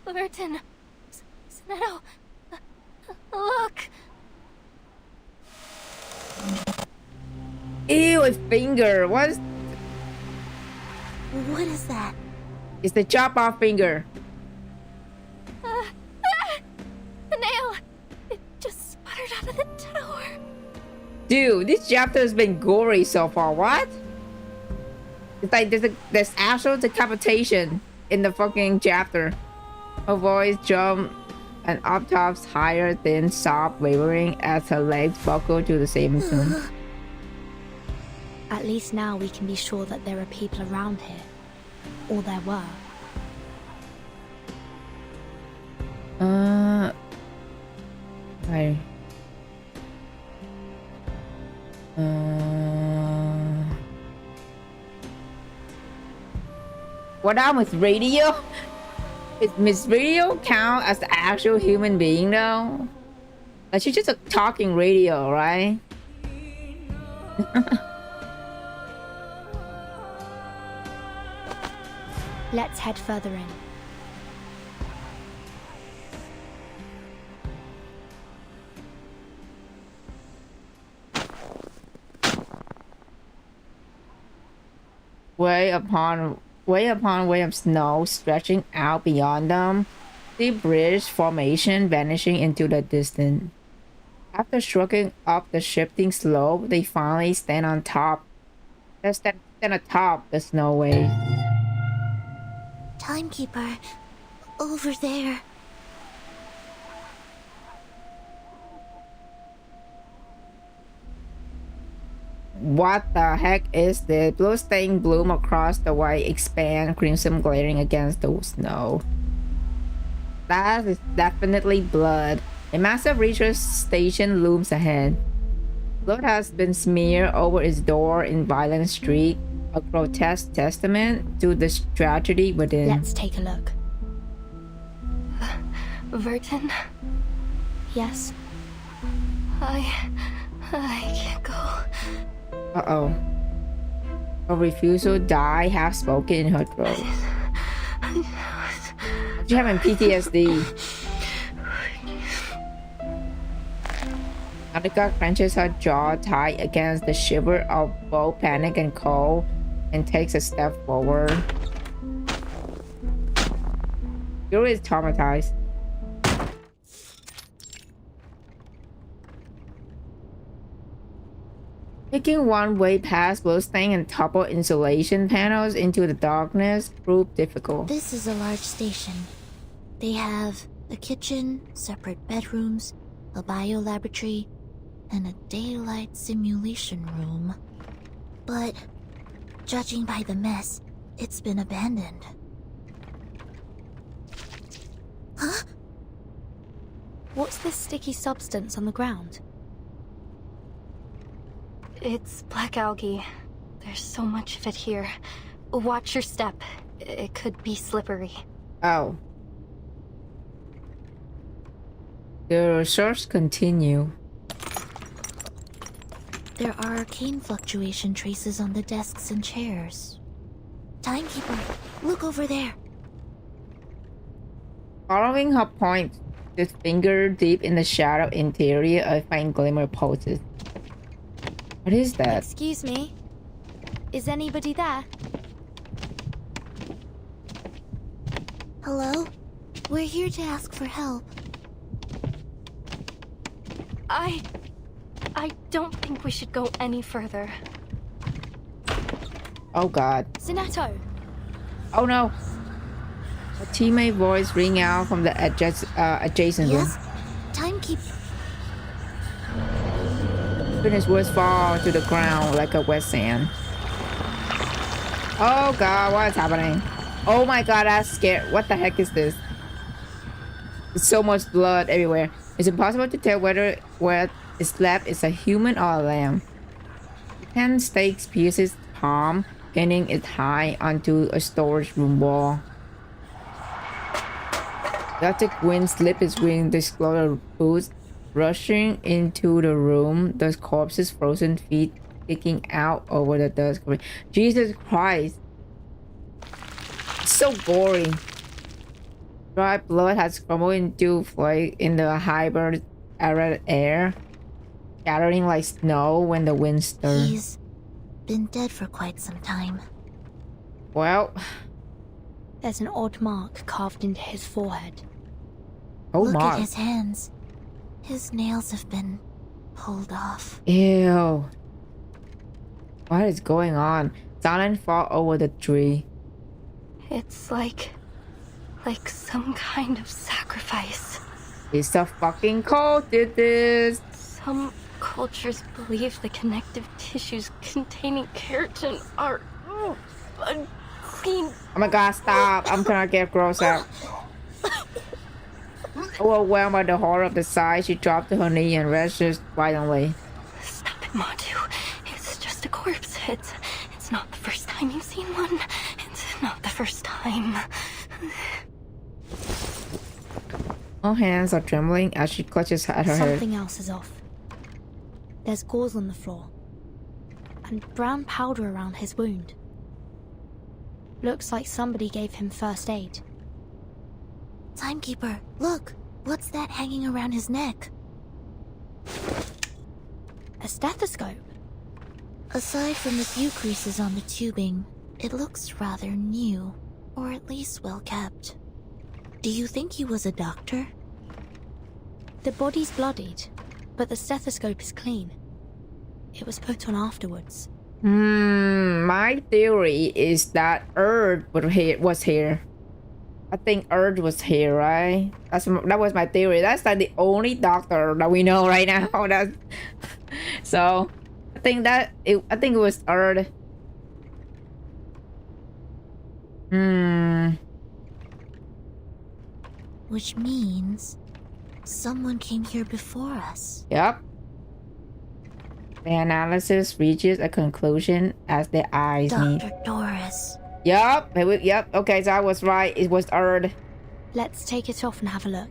Burton. Sonetta. Look.
Ew, a finger. What
is that?
It's the chop off finger.
The nail. It just sputtered out of the tower.
Dude, this chapter has been gory so far. What? It's like there's actual decapitation in the fucking chapter. Her voice jumped an octave higher, then sobbed, wavering as her legs buckled to the same tune.
At least now we can be sure that there are people around here. Or there were.
Right. What happened with Radio? Is Miss Radio count as the actual human being though? Like she's just a talking radio, right?
Let's head further in.
Way upon way of snow stretching out beyond them, the bridge formation vanishing into the distance. After shrugging up the shifting slope, they finally stand on top. They stand atop the snow wave.
Timekeeper, over there.
What the heck is this? Blue stain bloom across the white expanse, crimson glaring against the snow. That is definitely blood. A massive research station looms ahead. Blood has been smeared over its door in violent streak, a grotesque testament to the tragedy within.
Let's take a look.
Verton?
Yes?
I can't go.
Uh-oh. A refusal died half spoken in her throat. She's having PTSD. Annika clenches her jaw tight against the shiver of both panic and cold and takes a step forward. Yuri is traumatized. Taking one way past Bluesky and topple insulation panels into the darkness proved difficult.
This is a large station. They have a kitchen, separate bedrooms, a biolaboratory, and a daylight simulation room. But, judging by the mess, it's been abandoned. Huh?
What's this sticky substance on the ground?
It's black algae. There's so much of it here. Watch your step. It could be slippery.
Oh. The research continue.
There are arcane fluctuation traces on the desks and chairs. Timekeeper, look over there.
Following her point, with finger deep in the shadow interior, a faint glimmer pulses. What is that?
Excuse me. Is anybody there?
Hello? We're here to ask for help.
I don't think we should go any further.
Oh god.
Zinetto!
Oh no! A teammate voice ring out from the adjacent room.
Yes? Timekeep.
Goodness, words fall to the ground like a wet sand. Oh god, what is happening? Oh my god, that's scared. What the heck is this? There's so much blood everywhere. It's impossible to tell whether what is left is a human or a lamb. The 10 stakes pierces its palm, pinning it high onto a storage room wall. The Arctic wind slipped its wing, disclosed boots, rushing into the room, the corpse's frozen feet sticking out over the dust. Jesus Christ! It's so gory. Dry blood has crumbled into flake in the hybrid arid air, gathering like snow when the wind stirs.
He's been dead for quite some time.
Well,
there's an odd mark carved into his forehead.
Oh,
Look
mark.
at his hands. His nails have been pulled off.
Ew. What is going on? Silent fall over the tree.
It's like some kind of sacrifice.
It's so fucking cold, did this.
Some cultures believe the connective tissues containing keratin are unclean.
Oh my god, stop. I'm gonna get gross out. Overwhelmed by the horror of the sight, she dropped to her knee and rested violently.
Stop it, Matu. It's just a corpse. It's not the first time you've seen one. It's not the first time.
Her hands are trembling as she clutches at her head.
Something else is off. There's gauze on the floor. And brown powder around his wound. Looks like somebody gave him first aid.
Timekeeper, look! What's that hanging around his neck?
A stethoscope.
Aside from the few creases on the tubing, it looks rather new, or at least well kept. Do you think he was a doctor?
The body's bloodied, but the stethoscope is clean. It was put on afterwards.
My theory is that Earth was here. I think Earth was here, right? That was my theory. That's like the only doctor that we know right now. So I think it was Earth.
Which means someone came here before us.
Yep. The analysis reaches a conclusion as their eyes meet.
Dr. Doris.
Yep. Yep. Okay, so I was right. It was Earth.
Let's take it off and have a look.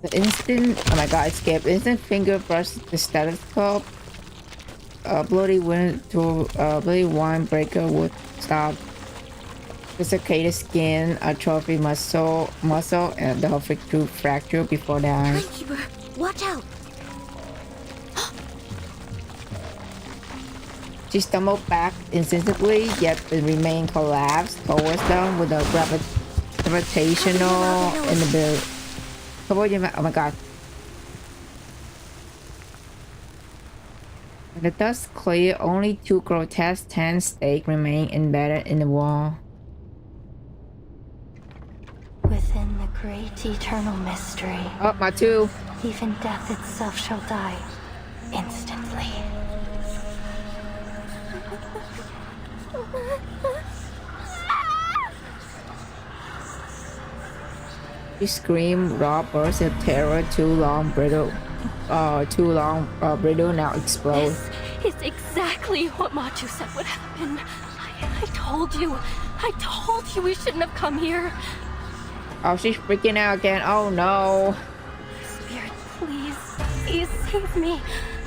The instant, oh my god, I skipped. Instant finger brushed the stethoscope. Bloody wine breaker would stop. Desiccated skin, atrophied muscle, and the whole fracture before the eyes.
Timekeeper, watch out!
She stumbled back instantly, yet remained collapsed towards them with a gravitational inability. Oh my god. When the dust cleared, only two grotesque 10 stakes remained embedded in the wall.
Within the great eternal mystery.
Oh, my two.
Even death itself shall die instantly.
She screamed, raw bursts of terror, too long, brittle, now explode.
This is exactly what Matu said would happen. I told you we shouldn't have come here.
Oh, she's freaking out again. Oh no.
Spirit, please save me.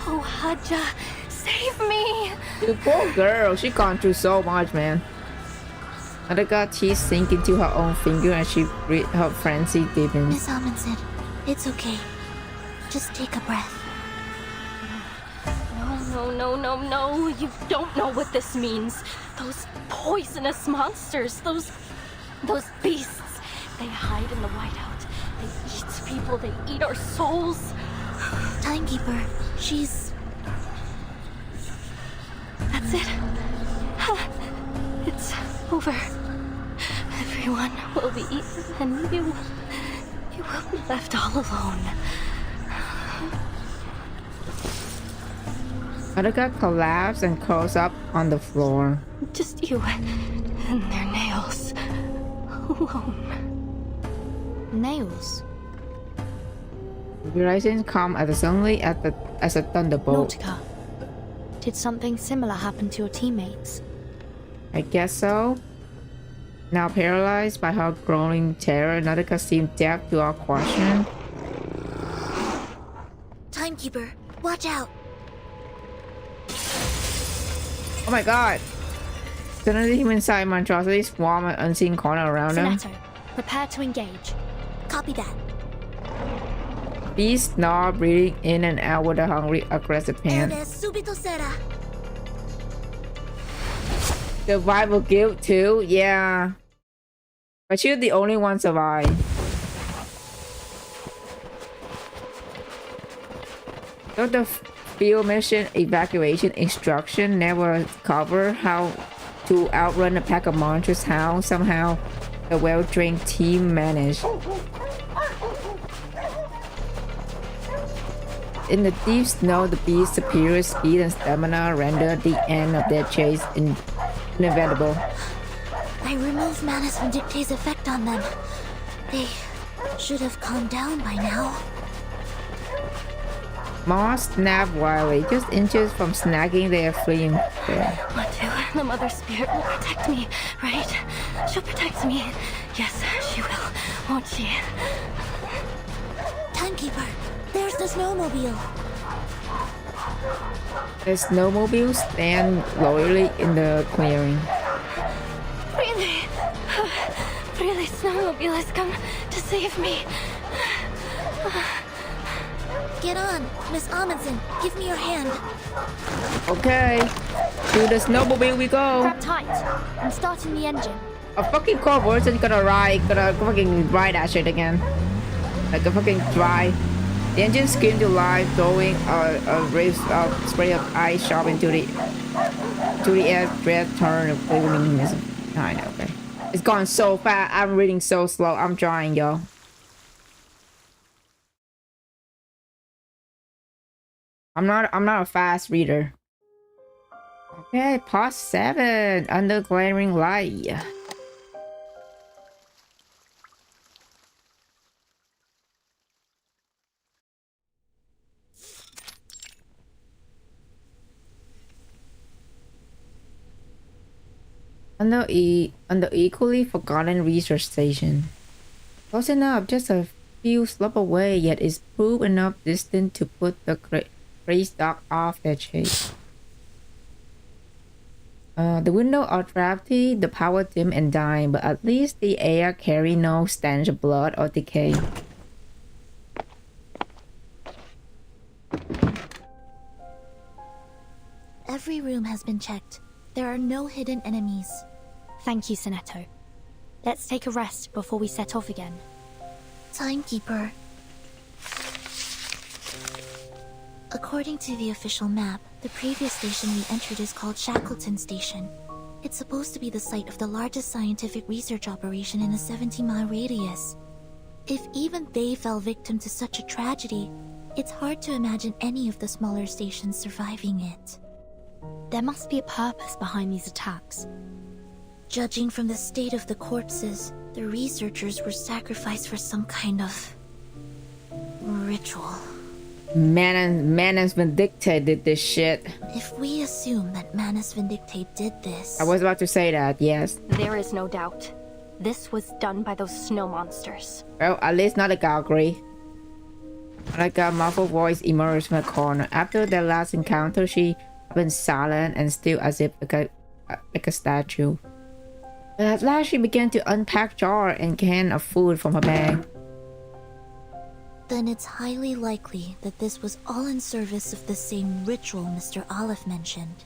Oh, Haja, save me.
You poor girl, she gone through so much, man. Other got teeth sink into her own finger and her frenzy deepens.
Miss Amundsen, it's okay. Just take a breath.
No No. You don't know what this means. Those poisonous monsters, those beasts. They hide in the whiteout. They eat people, they eat our souls.
Timekeeper, she's...
That's it. It's over. Everyone will be eaten, and you will be left all alone.
Utica collapsed and curls up on the floor.
Just you and their nails. Alone.
Nails?
Realizations come as suddenly as a thunderbolt.
Nautica, did something similar happen to your teammates?
I guess so. Now paralyzed by her growing terror, Nautica seemed deaf to our question.
Timekeeper, watch out!
Oh my god! Suddenly human-sized monstrosities swarm an unseen corner around them.
Sonato, prepare to engage. Copy that.
Beast snarl, breathing in and out with a hungry, aggressive pan. Survival guilt too? Yeah. But you're the only one survive. So the field mission evacuation instruction never cover how to outrun a pack of monsters. How somehow the well-trained team managed. In the deep snow, the beast's superior speed and stamina rendered the end of their chase inevitable.
I removed Manus Vindicta's effect on them. They should have calmed down by now.
Moss snapped wildly, just inches from snagging their fleeing prey.
Matu, the Mother Spirit will protect me, right? She'll protect me. Yes, she will, won't she?
Timekeeper, there's the snowmobile.
The snowmobile stand loyally in the clearing.
Really, snowmobile has come to save me.
Get on, Miss Amundsen. Give me your hand.
Okay, to the snowmobile we go.
Grab tight. I'm starting the engine.
A fucking corpse is gonna fucking ride that shit again. Like a fucking drive. The engine screamed to life, throwing a spray of ice sharp into the air. Breath turn. I know. Okay. It's gone so fast. I'm reading so slow. I'm trying, y'all. I'm not a fast reader. Okay, part 7 under glaring light. Under equally forgotten research station. Close enough, just a few slope away, yet is proof enough distant to put the gray stock off their chase. The windows are drafty, the power dim and dying, but at least the air carry no stench of blood or decay.
Every room has been checked. There are no hidden enemies.
Thank you, Sonato. Let's take a rest before we set off again.
Timekeeper. According to the official map, the previous station we entered is called Shackleton Station. It's supposed to be the site of the largest scientific research operation in a 70-mile radius. If even they fell victim to such a tragedy, it's hard to imagine any of the smaller stations surviving it.
There must be a purpose behind these attacks.
Judging from the state of the corpses, the researchers were sacrificed for some kind of ritual.
Manus Vindicta did this shit.
If we assume that Manus Vindicta did this...
I was about to say that, yes.
There is no doubt. This was done by those snow monsters.
Well, at least not a Galgary. Like a muffled voice emerged from the corner. After their last encounter, she had been silent and still as if like a statue. But at last she began to unpack jar and can of food from her bag.
Then it's highly likely that this was all in service of the same ritual Mr. Aleph mentioned.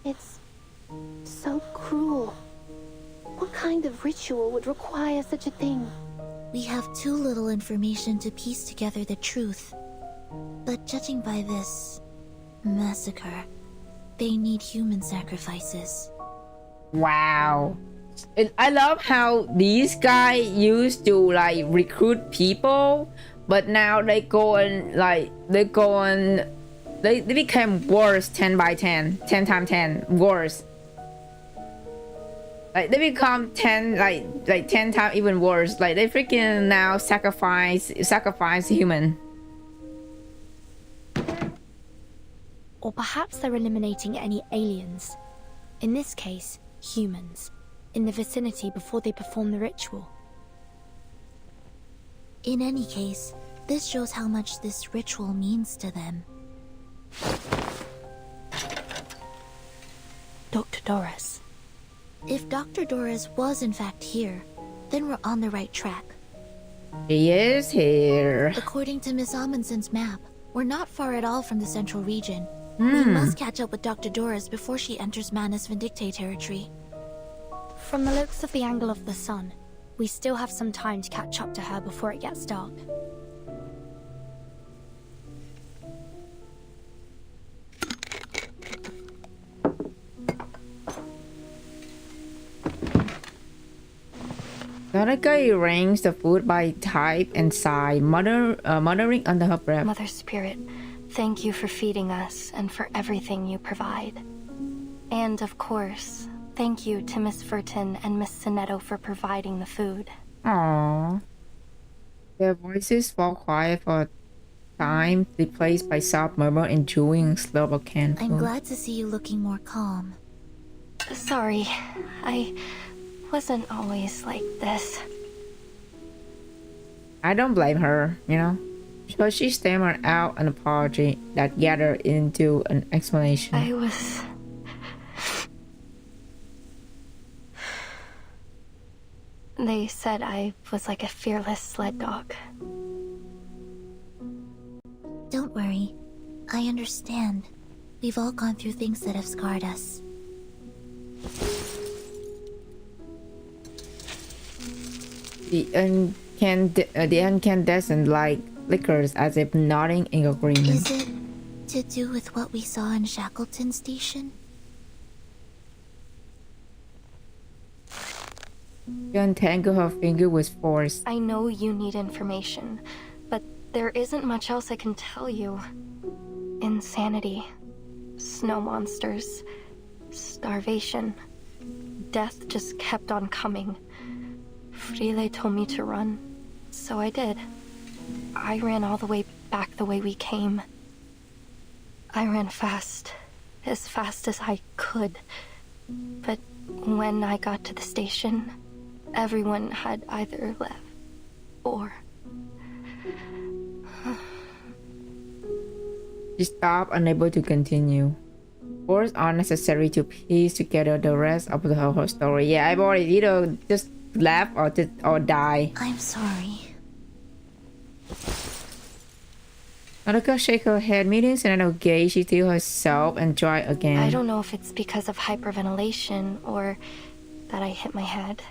It's so cruel. What kind of ritual would require such a thing?
We have too little information to piece together the truth. But judging by this massacre, they need human sacrifices.
Wow. I love how these guys used to like recruit people, but now they became worse 10 by 10, 10 times 10 worse. Like they become 10 like 10 times even worse. Like they freaking now sacrifice human.
Or perhaps they're eliminating any aliens, in this case, humans, in the vicinity before they perform the ritual.
In any case, this shows how much this ritual means to them.
Dr. Doris.
If Dr. Doris was in fact here, then we're on the right track.
She is here.
According to Miss Amundsen's map, we're not far at all from the central region. We must catch up with Dr. Doris before she enters Manus Vindictae territory.
From the looks of the angle of the sun, we still have some time to catch up to her before it gets dark.
Naraka ranks the food by type and size, muttering under her breath.
Mother Spirit, thank you for feeding us and for everything you provide. And of course, thank you to Miss Furton and Miss Sinetto for providing the food.
Aww. Their voices fall quiet for a time, replaced by soft murmur and chewing slurp of canned food.
I'm glad to see you looking more calm.
Sorry, I wasn't always like this.
I don't blame her, you know. So she stammered out an apology that gathered into an explanation.
I was... They said I was like a fearless sled dog.
Don't worry. I understand. We've all gone through things that have scarred us.
The incandescent light flickers as if nodding in agreement.
Is it to do with what we saw in Shackleton Station?
She untangled her finger with force.
I know you need information, but there isn't much else I can tell you. Insanity, snow monsters, starvation. Death just kept on coming. Frile told me to run, so I did. I ran all the way back the way we came. I ran fast, as fast as I could. But when I got to the station, everyone had either left or...
She stopped, unable to continue. Words are necessary to piece together the rest of the whole story. Yeah, I've already either just left or die.
I'm sorry.
Naraka shake her head, meeting Sinetto gaze. She threw herself and tried again.
I don't know if it's because of hyperventilation or that I hit my head,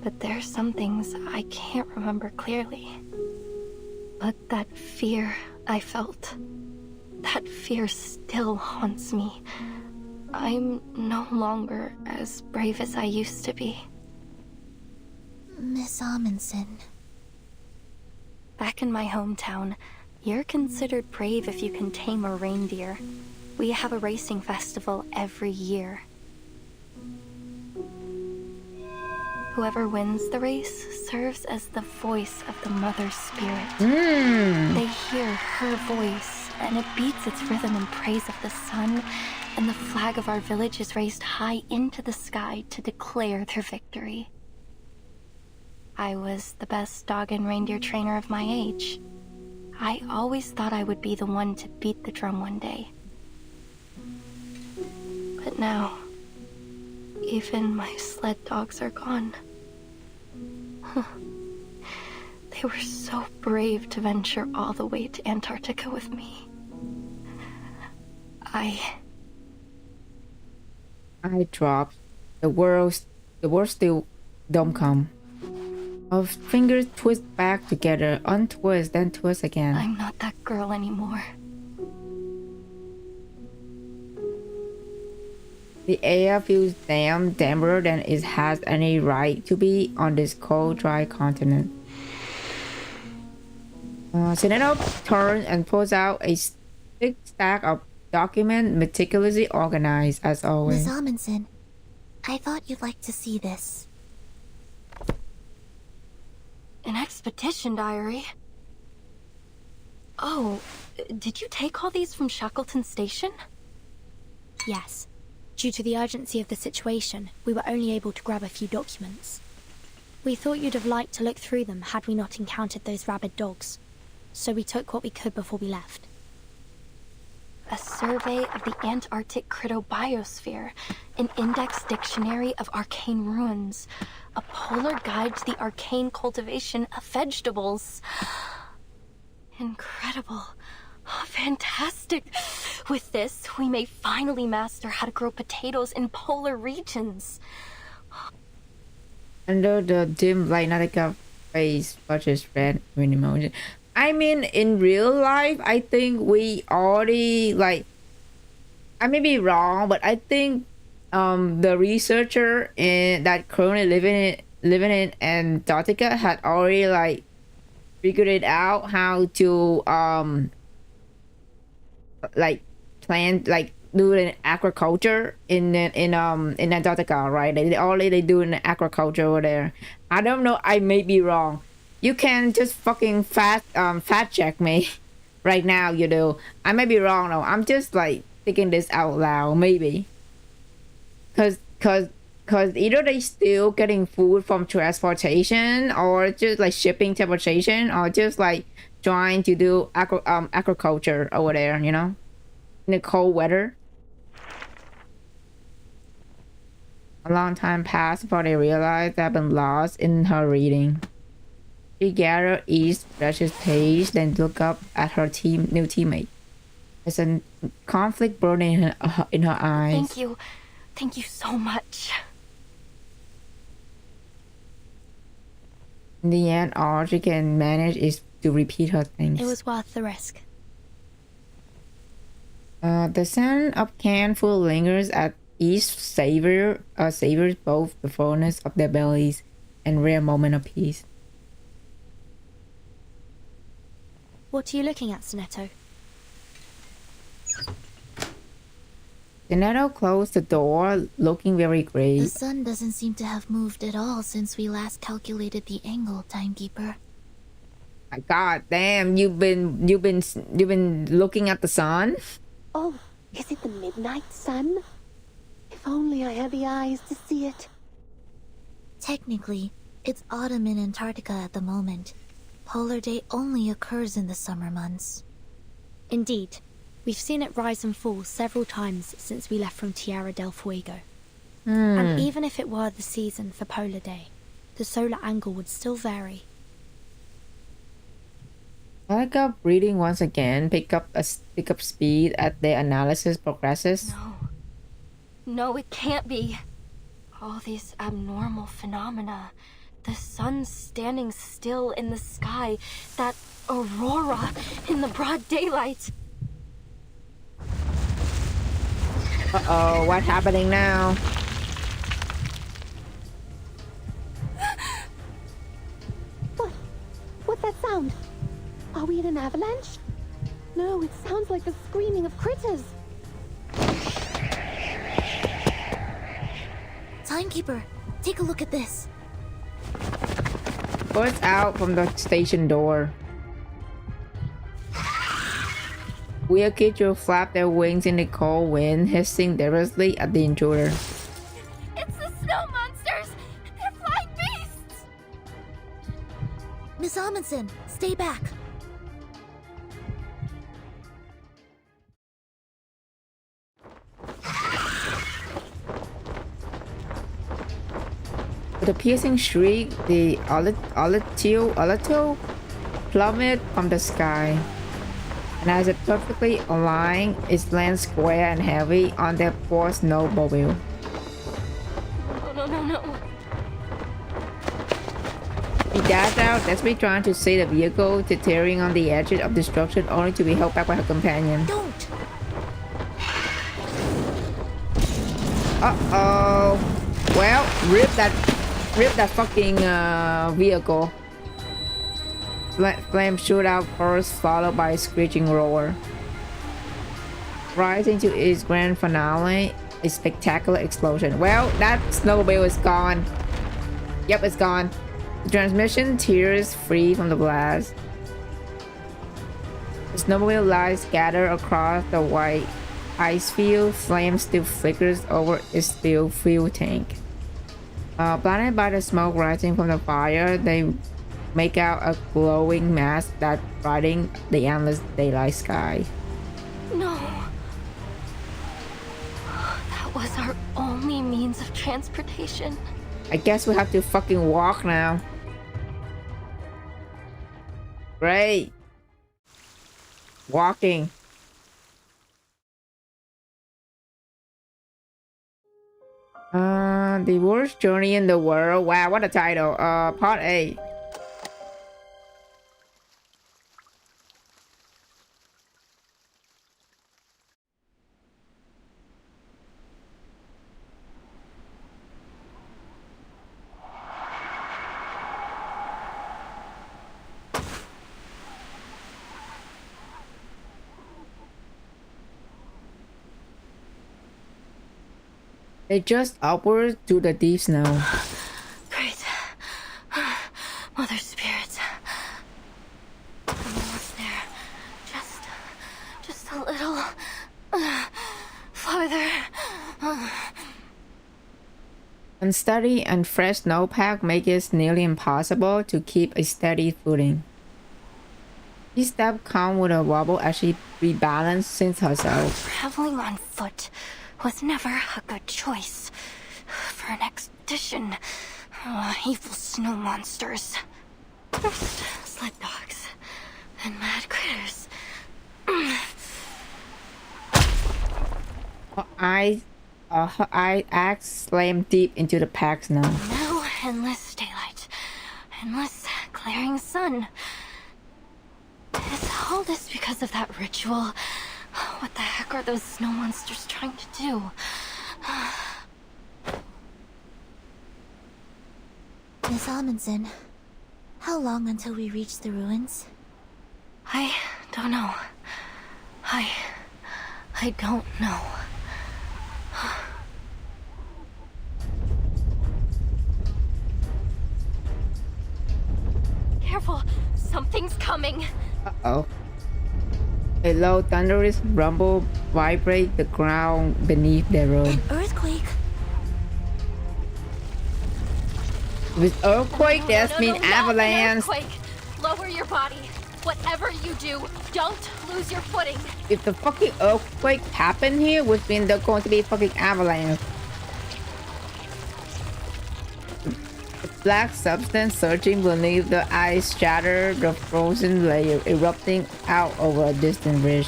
but there's some things I can't remember clearly. But that fear I felt, that fear still haunts me. I'm no longer as brave as I used to be.
Miss Amundsen.
Back in my hometown, you're considered brave if you can tame a reindeer. We have a racing festival every year. Whoever wins the race serves as the voice of the Mother Spirit. They hear her voice, and it beats its rhythm in praise of the sun, and the flag of our village is raised high into the sky to declare their victory. I was the best dog and reindeer trainer of my age. I always thought I would be the one to beat the drum one day. But now, even my sled dogs are gone. They were so brave to venture all the way to Antarctica with me. I
dropped. The world still don't come. Our fingers twist back together, untwist, then twist again.
I'm not that girl anymore.
The air feels damper than it has any right to be on this cold, dry continent. Senator turns and pulls out a thick stack of documents meticulously organized as always.
Miss Amundsen, I thought you'd like to see this.
An expedition diary? Oh, did you take all these from Shackleton Station?
Yes. Due to the urgency of the situation, we were only able to grab a few documents. We thought you'd have liked to look through them had we not encountered those rabid dogs. So we took what we could before we left.
A survey of the Antarctic cryptobiosphere, an index dictionary of arcane ruins, a polar guide to the arcane cultivation of vegetables. Incredible. Oh, fantastic. With this, we may finally master how to grow potatoes in polar regions.
Under the dim light, Nautica face flushes red with emotion. I mean, in real life, I think we already, like, I may be wrong, but I think the researcher that currently living in Antarctica had already, like, figured it out how to like plant, like do an agriculture in Antarctica, right? They do an agriculture over there. I don't know, I may be wrong. You can just fucking fact check me right now, you do. I may be wrong though. I'm just like thinking this out loud, maybe. Cause either they still getting food from transportation, or just like shipping transportation, or just like trying to do agriculture over there, you know, in the cold weather. A long time passed before they realized they've been lost in her reading. She gathered each precious page, then looked up at her new teammate. There's a conflict burning in her eyes.
Thank you so much.
In the end, all she can manage is to repeat her things.
It was worth the risk.
The scent of canned food lingers at each savors both the fullness of their bellies and rare moment of peace.
What are you looking at, Sonetto?
Sonetto closed the door, looking very grave.
The sun doesn't seem to have moved at all since we last calculated the angle, Timekeeper.
God damn, you've been looking at the sun?
Oh, is it the midnight sun? If only I had the eyes to see it.
Technically, it's autumn in Antarctica at the moment. Polar day only occurs in the summer months.
Indeed. We've seen it rise and fall several times since we left from Tierra del Fuego. And even if it were the season for polar day, the solar angle would still vary.
Back up reading once again, pick up speed as the analysis progresses.
No, it can't be. All these abnormal phenomena. The sun standing still in the sky. That aurora in the broad daylight.
Uh-oh, what's happening now?
What's that sound? Are we in an avalanche? No, it sounds like the screaming of critters.
Timekeeper, take a look at this.
Burst out from the station door. Weird creatures flap their wings in the cold wind, hissing deliciously at the intruder.
It's the snow monsters! They're flying beasts!
Miss Amundsen, stay back.
With a piercing shriek, the Alito plummeted from the sky. And as it perfectly aligned, it lands square and heavy on their poor snowmobile.
No.
She dashed out, desperately trying to save the vehicle, teetering on the edge of destruction, only to be held back by her companion.
Don't!
Uh-oh. Well, rip that fucking vehicle. Flame shoot out first, followed by a screeching roar. Rising to its grand finale, a spectacular explosion. Well, that snowmobile is gone. Yep, it's gone. The transmission tears free from the blast. The snowmobile lies scattered across the white ice field. Flame still flickers over its steel fuel tank. Blinded by the smoke rising from the fire, they make out a glowing mass that brightening the endless daylight sky.
No. That was our only means of transportation.
I guess we have to fucking walk now. Great. Walking. The worst journey in the world. Wow, what a title. Part 8. They just upwards to the deep snow.
Great. Mother Spirit. I'm almost there. Just a little farther.
Unsteady and fresh snowpack make it nearly impossible to keep a steady footing. Each step comes with a wobble as she rebalances herself.
Traveling on foot was never a good choice for an expedition. Evil snow monsters. First, sled dogs, then mad critters.
Her axe slammed deep into the pack snow.
Now, endless daylight, endless glaring sun. Is all this because of that ritual? What the heck are those snow monsters trying to do?
Miss Amundsen, how long until we reach the ruins?
I don't know. I don't know. Careful! Something's coming!
Uh-oh. A low thunderous rumble vibrates the ground beneath their road.
An earthquake?
With earthquake, that means avalanche.
Earthquake. Lower your body. Whatever you do, don't lose your footing.
If the fucking earthquake happened here, which means there's going to be fucking avalanche. The black substance surging beneath the ice shattered the frozen layer, erupting out over a distant ridge.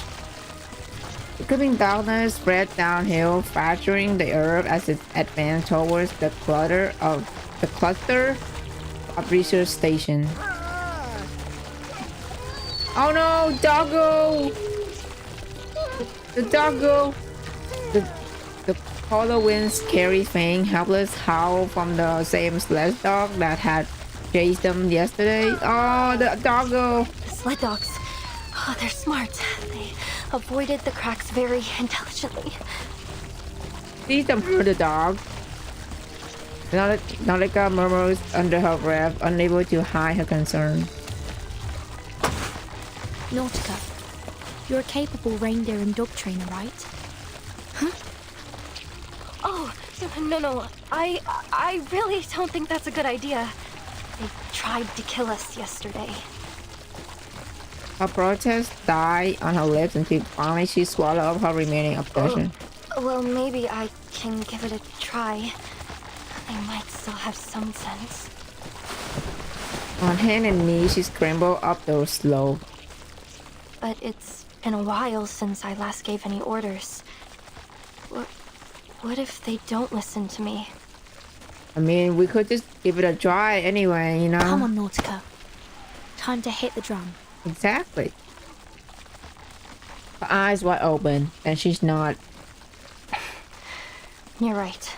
The creeping darkness spread downhill, fracturing the earth as it advanced towards the cluster of research station. Oh no, doggo! The doggo! The polar winds carry faint, helpless howl from the same sled dog that had chased them yesterday. Oh, the doggo!
The sled dogs. Oh, they're smart. They avoided the cracks very intelligently.
See them hurt the dog. Nalika murmurs under her breath, unable to hide her concern.
Nautica, you're a capable reindeer and dog trainer, right?
Huh? Oh, no. I really don't think that's a good idea. They tried to kill us yesterday.
Her protest died on her lips until finally she swallowed up her remaining obsession.
Well, maybe I can give it a try. They might still have some sense.
On hand and knees, she scrambled up the slope.
But it's been a while since I last gave any orders. What if they don't listen to me?
I mean, we could just give it a try anyway, you know?
Come on, Nautica. Time to hit the drum.
Exactly. Her eyes wide open, and she's not.
You're right.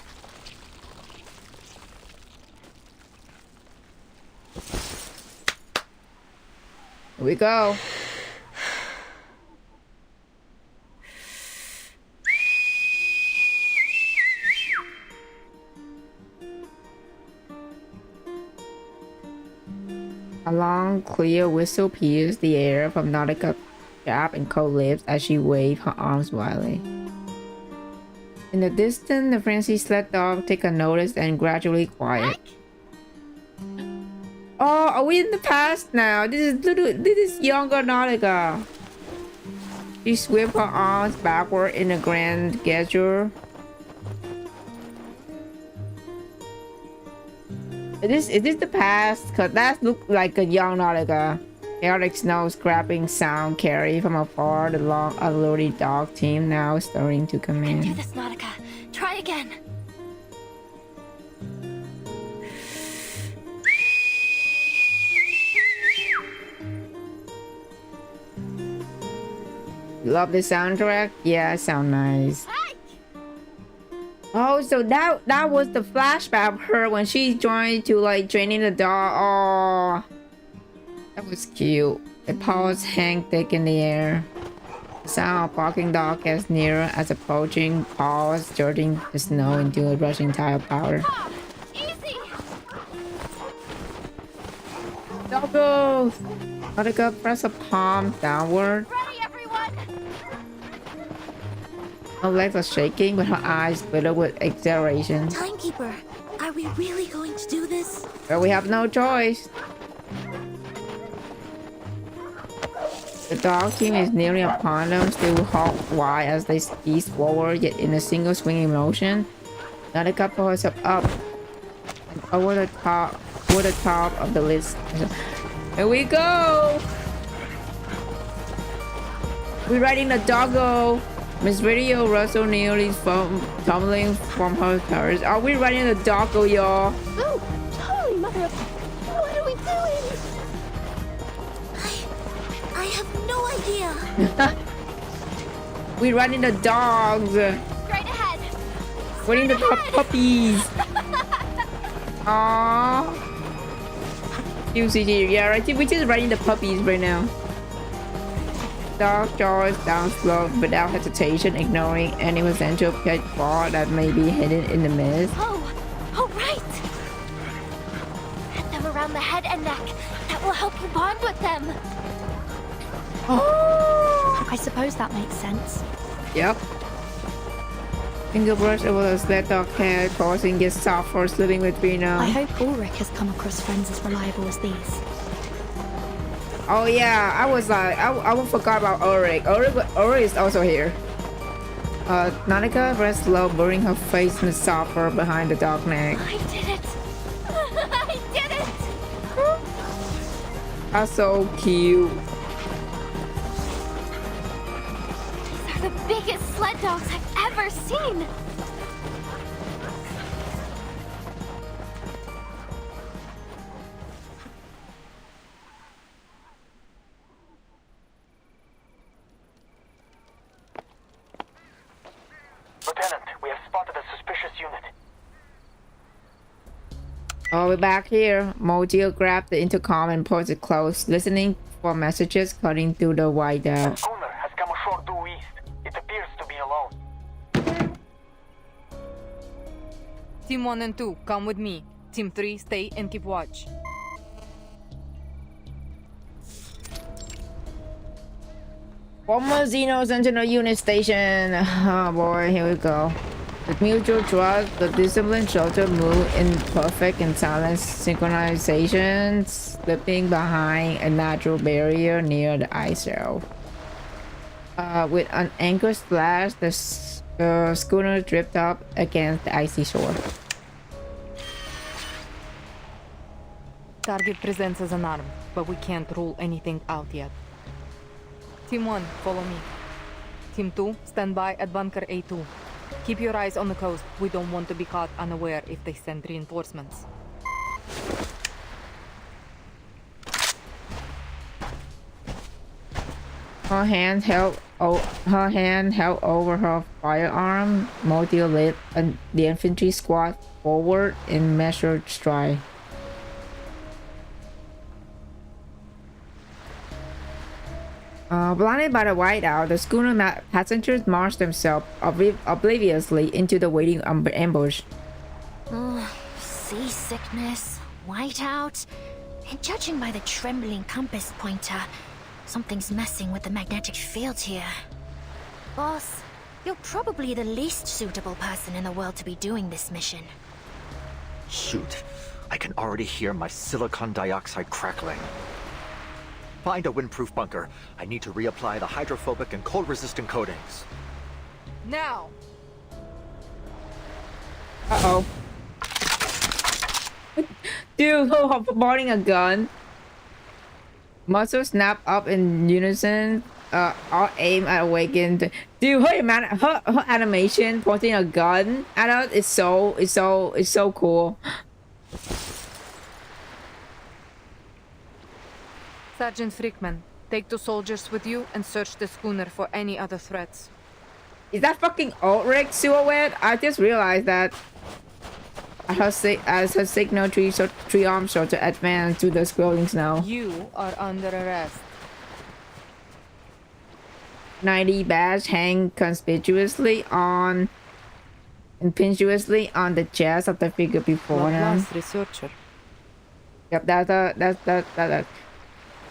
Here we go. A long, clear whistle pierced the air from Nautica's sharp and cold lips as she waved her arms wildly. In the distance, the frenzied sled dog took a notice and gradually quiet. Oh, are we in the past now? This is younger Nautica. She swept her arms backward in a grand gesture. Is this the past? Cause that looked like a young Nautica. Chaotic snow scraping sound carried from afar. The long, unloaded dog team now starting to come in.
Do this, Nautica. Try again.
Love the soundtrack? Yeah, sound nice. Oh, so that was the flashback of her when she joined to like training the dog. Oh, that was cute. The paws hang thick in the air. The sound of barking dog gets nearer as approaching paws dirting the snow into a rushing tide of power.
Easy.
Doggo! Nautica press a palm downward.
Ready, everyone.
Her legs are shaking, but her eyes glitter with exhilaration.
Timekeeper, are we really going to do this?
Well, we have no choice. The dog team is nearly upon them, still hawk wide as they ease forward, yet in a single swinging motion. Nautica pulls herself up and over the top of the list. Here we go! We're riding the doggo! Miss Video Russell nearly tumbling from her carriage. Are we riding the doggo, y'all?
Oh, holy mother of... What are we doing?
I have no idea.
We're riding the dogs.
Straight ahead.
Riding the puppies. Aww. Yeah, right. We're just riding the puppies right now. Dog jaws down slope without hesitation, ignoring any potential pitfall that may be hidden in the mist.
Oh, right. Get them around the head and neck. That will help you bond with them.
Oh!
I suppose that makes sense.
Yep. Finger brush over the sled dog hair, causing it suffer, slipping between them.
I hope Ulrich has come across friends as reliable as these.
Oh yeah, I was like, I forgot about Ulrich. Ulrich is also here. Nautica rests low, burying her face in the soft fur behind the dog neck.
I did it. I did it.
That's so cute.
These are the biggest sled dogs I've ever seen.
Lieutenant, we have spotted a suspicious unit.
Oh, we're back here. Mojio grabbed the intercom and pulls it close, listening for messages cutting through the whiteout.
An owner has come ashore due east. It appears to be alone.
Team 1 and 2, come with me. Team 3, stay and keep watch.
Former Xeno Sentinel unit station. Oh boy, here we go. With mutual trust, the disciplined soldier moved in perfect and silent synchronization, slipping behind a natural barrier near the ice shelf. With an anchor splash, the schooner dripped up against the icy shore.
Target presents as an arm, but we can't rule anything out yet. Team 1, follow me. Team 2, stand by at bunker A2. Keep your eyes on the coast. We don't want to be caught unaware if they send reinforcements.
Her hand held over her firearm. Modi led the infantry squad forward in measured stride. Blinded by the whiteout, the schooner passengers marched themselves obliviously into the waiting ambush.
Oh, seasickness, whiteout, and judging by the trembling compass pointer, something's messing with the magnetic field here. Boss, you're probably the least suitable person in the world to be doing this mission.
Shoot, I can already hear my silicon dioxide crackling. Find a windproof bunker. I need to reapply the hydrophobic and cold-resistant coatings.
Now!
Uh-oh. Dude, boarding a gun. Muscles snap up in unison. All aim at awakened. Dude, her animation pointing a gun at us is so cool.
Sergeant Frickman, take 2 soldiers with you and search the schooner for any other threats.
Is that fucking Ulrich silhouette? I just realized that. As her signal, three armed soldiers advance to the buildings now.
You are under arrest.
90 badge hang conspicuously on the chest of the figure before them.
Researcher.
Yep, that's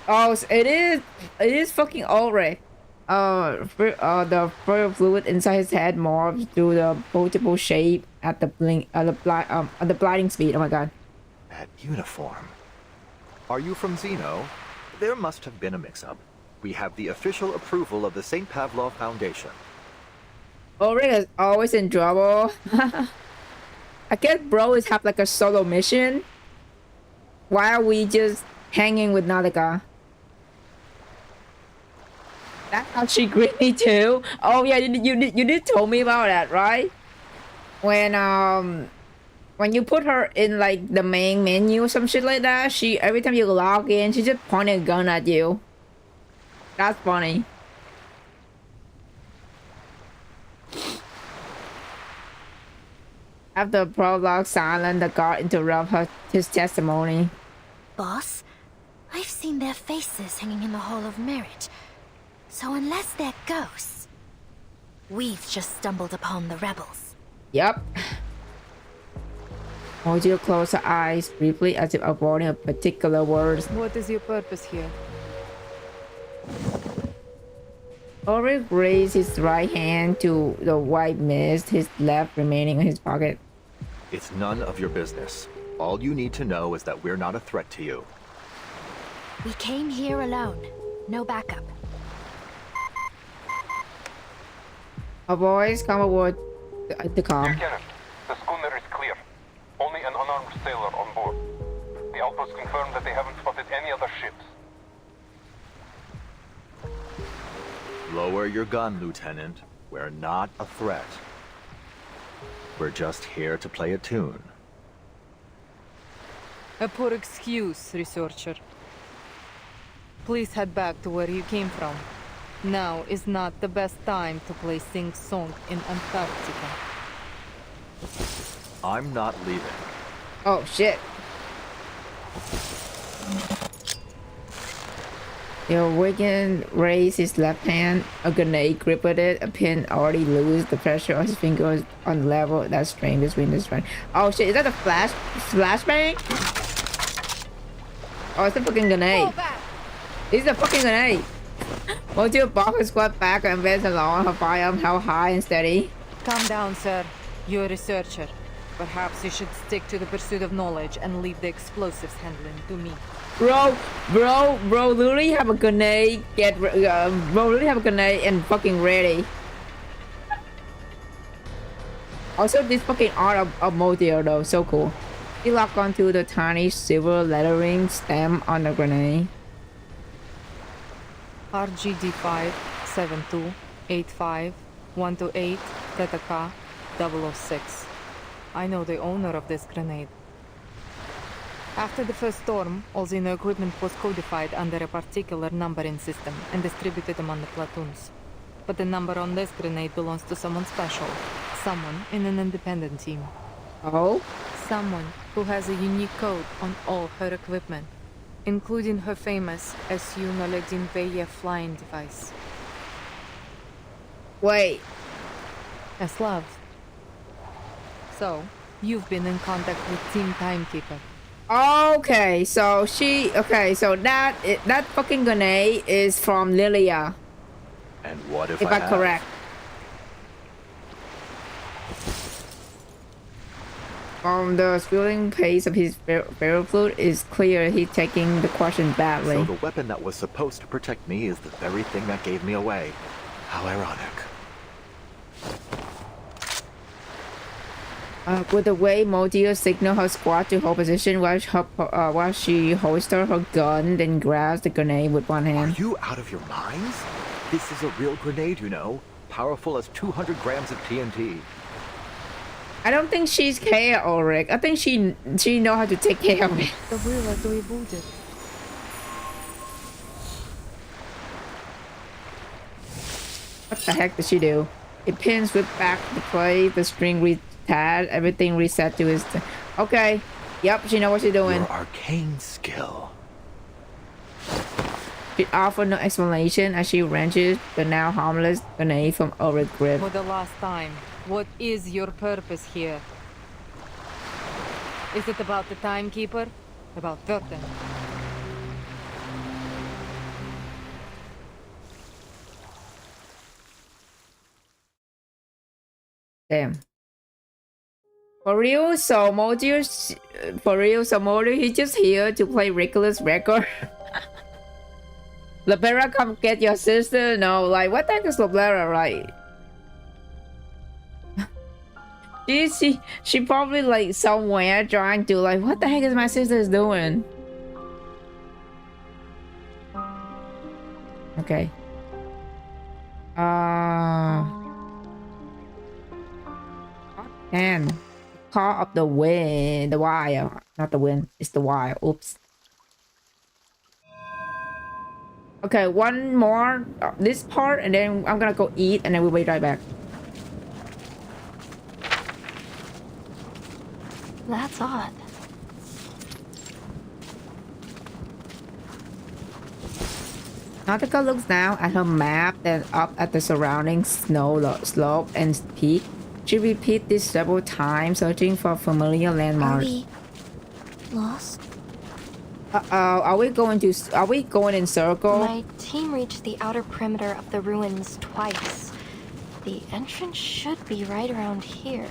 oh, it is fucking Ulrich. The fluid inside his head morphs through the multiple shape at the blinding speed. Oh my god.
That uniform. Are you from Xeno? There must have been a mix-up. We have the official approval of the St. Pavlov Foundation.
Ulrich is always in trouble. I guess bro is have like a solo mission. Why are we just hanging with Nadaka? That's how she greeted me too. Oh yeah, you did tell me about that, right? When you put her in like the main menu or some shit like that, she every time you log in, she just pointing a gun at you. That's funny. After prologue silent, the guard interrupts his testimony.
Boss, I've seen their faces hanging in the Hall of Merit. So unless they're ghosts, we've just stumbled upon the rebels.
Yep. Mojo closed her eyes briefly as if avoiding a particular word.
What is your purpose here?
Ulrich raised his right hand to the white mist, his left remaining in his pocket.
It's none of your business. All you need to know is that we're not a threat to you.
We came here alone. No backup.
A voice come aboard the comm.
Lieutenant, the schooner is clear. Only an unarmed sailor on board. The outpost confirmed that they haven't spotted any other ships.
Lower your gun, Lieutenant. We're not a threat. We're just here to play a tune.
A poor excuse, researcher. Please head back to where you came from. Now is not the best time to play sing-song in Antarctica.
I'm not leaving.
Oh, shit. The awakened raised his left hand. A grenade gripped it. A pin already loose. The pressure of his fingers on level that strain between the strain. Oh shit, is that a flashbang? Oh, it's a fucking grenade. It's a fucking grenade. Mojo box her squad back and went along. Her firearm held high and steady.
Calm down, sir. You're a researcher. Perhaps you should stick to the pursuit of knowledge and leave the explosives handling to me.
Bro, literally have a grenade. Bro, literally have a grenade and fucking ready. Also, this fucking art of Modio though, so cool. He locked onto the tiny silver lettering stem on the grenade.
RGD5 72 85 128 Theta K 006. I know the owner of this grenade. After the first storm, all Xeno equipment was codified under a particular numbering system and distributed among the platoons. But the number on this grenade belongs to someone special. Someone in an independent team.
Oh?
Someone who has a unique code on all her equipment, including her famous SU Noledin Veyev flying device.
Wait.
Eslav. So, you've been in contact with Team Timekeeper.
Okay, so that fucking grenade is from Lilia.
And what if
I'm correct? The spilling pace of his barrel fluid is clear. He's taking the question badly.
So the weapon that was supposed to protect me is the very thing that gave me away. How ironic.
With the way Modia signaled her squad to hold position while she holstered her gun, then grabs the grenade with one hand.
Are you out of your minds? This is a real grenade, you know. Powerful as 200 grams of TNT.
I don't think she's care, Ulrich. I think she know how to take care of it.
The wheeler to avoid it.
What the heck did she do? It pins whip back to play, the string retad, everything reset to his... Okay. Yep, she know what she's doing.
Your arcane skill.
She offered no explanation as she wrenches the now harmless grenade from Ulrich's grip.
For the last time, what is your purpose here? Is it about the Timekeeper? About Verten?
Damn. For real, so Modir, he's just here to play Ridiculous record. Libera, come get your sister? No, like, what the heck is Libera, right? She probably, like, somewhere trying to, like, what the heck is my sister doing? Okay. And call up the wind, the wire, not the wind, it's the wire. Oops. Okay, one more this part, and then I'm gonna go eat, and then we'll be right back.
That's odd.
Nautica looks down at her map, then up at the surrounding snow slope and peak. She repeats this several times, searching for familiar landmarks.
Are we lost?
Are we going in circle?
My team reached the outer perimeter of the ruins twice. The entrance should be right around here.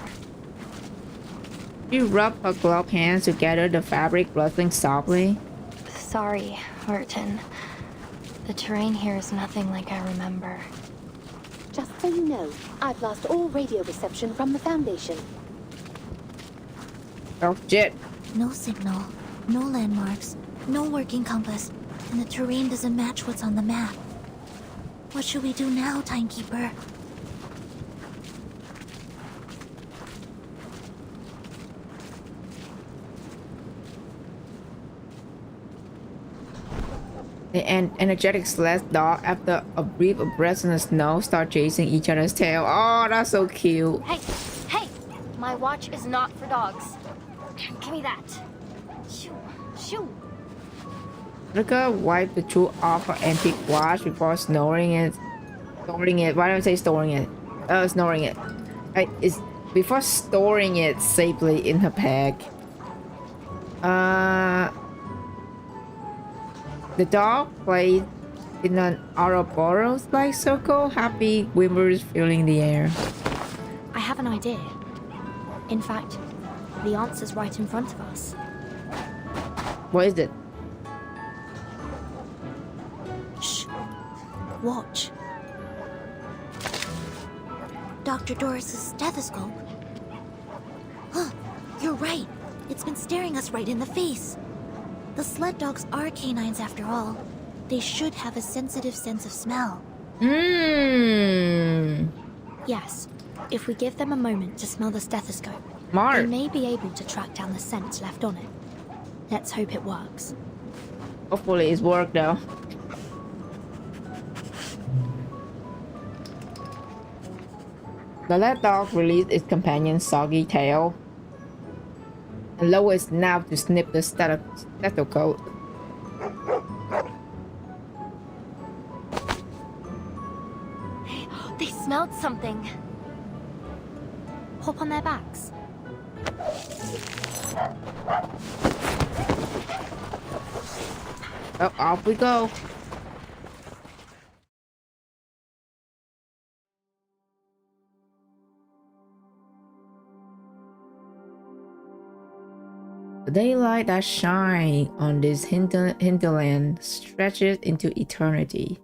She rubbed her gloved hands together, the fabric rustling softly.
Sorry, Verten. The terrain here is nothing like I remember.
Just so you know, I've lost all radio reception from the Foundation.
Oh, shit.
No signal, no landmarks, no working compass, and the terrain doesn't match what's on the map. What should we do now, Timekeeper?
The energetic slash dog, after a brief abreast in the snow, start chasing each other's tail. Oh, that's so cute.
Hey! Hey! My watch is not for dogs. Give me that. Shoo! Shoo!
Rika wiped the chew off her antique watch before snoring it. Storing it. Why don't I say storing it? Snoring it. It's before storing it safely in her bag. The dog played in an Ouroboros-like circle, happy whimpers filling the air.
I have an idea. In fact, the answer's right in front of us.
What is it?
Shh. Watch. Dr. Doris's stethoscope. Huh, you're right. It's been staring us right in the face. The sled dogs are canines after all. They should have a sensitive sense of smell.
Yes, if we give them a moment to smell the stethoscope, they may be able to track down the scent left on it. Let's hope it works.
Hopefully it's worked though. The lead dog released its companion's soggy tail and lowered its snout to sniff the stethoscope.
They smelled something. Hop on their backs.
Oh, off we go. The daylight that shines on this hinterland stretches into eternity.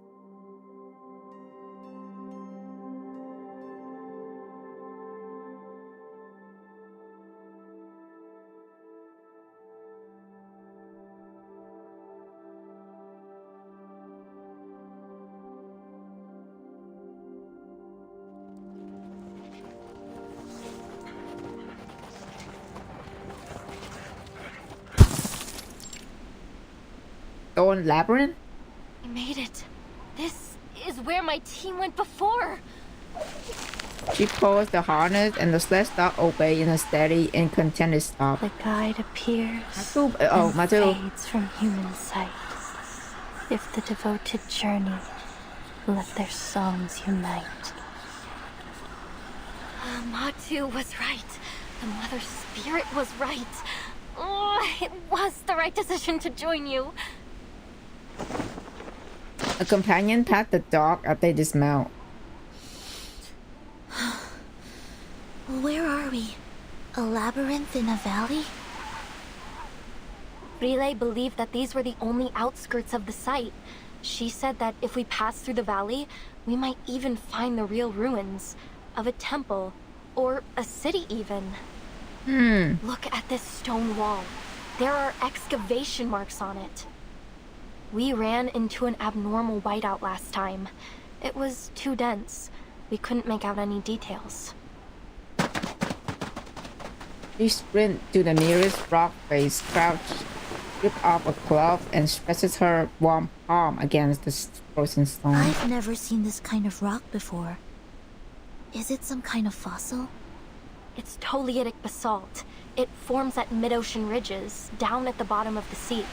Thorn Labyrinth?
We made it. This is where my team went before.
She pulls the harness and the sled dog obey in a steady and contented stop.
The guide appears
and
fades from human sight. If the devoted journey, let their songs unite. Matu was right. The Mother Spirit was right. Oh, it was the right decision to join you.
A companion pats the dog as they dismount.
Where are we? A labyrinth in a valley?
Relay believed that these were the only outskirts of the site. She said that if we pass through the valley, we might even find the real ruins of a temple or a city even. Look at this stone wall. There are excavation marks on it. We ran into an abnormal whiteout last time. It was too dense. We couldn't make out any details.
She sprints to the nearest rock face, crouches, rips off a glove, and stretches her warm palm against the frozen stone.
I've never seen this kind of rock before. Is it some kind of fossil?
It's Toliitic basalt. It forms at mid-ocean ridges, down at the bottom of the sea.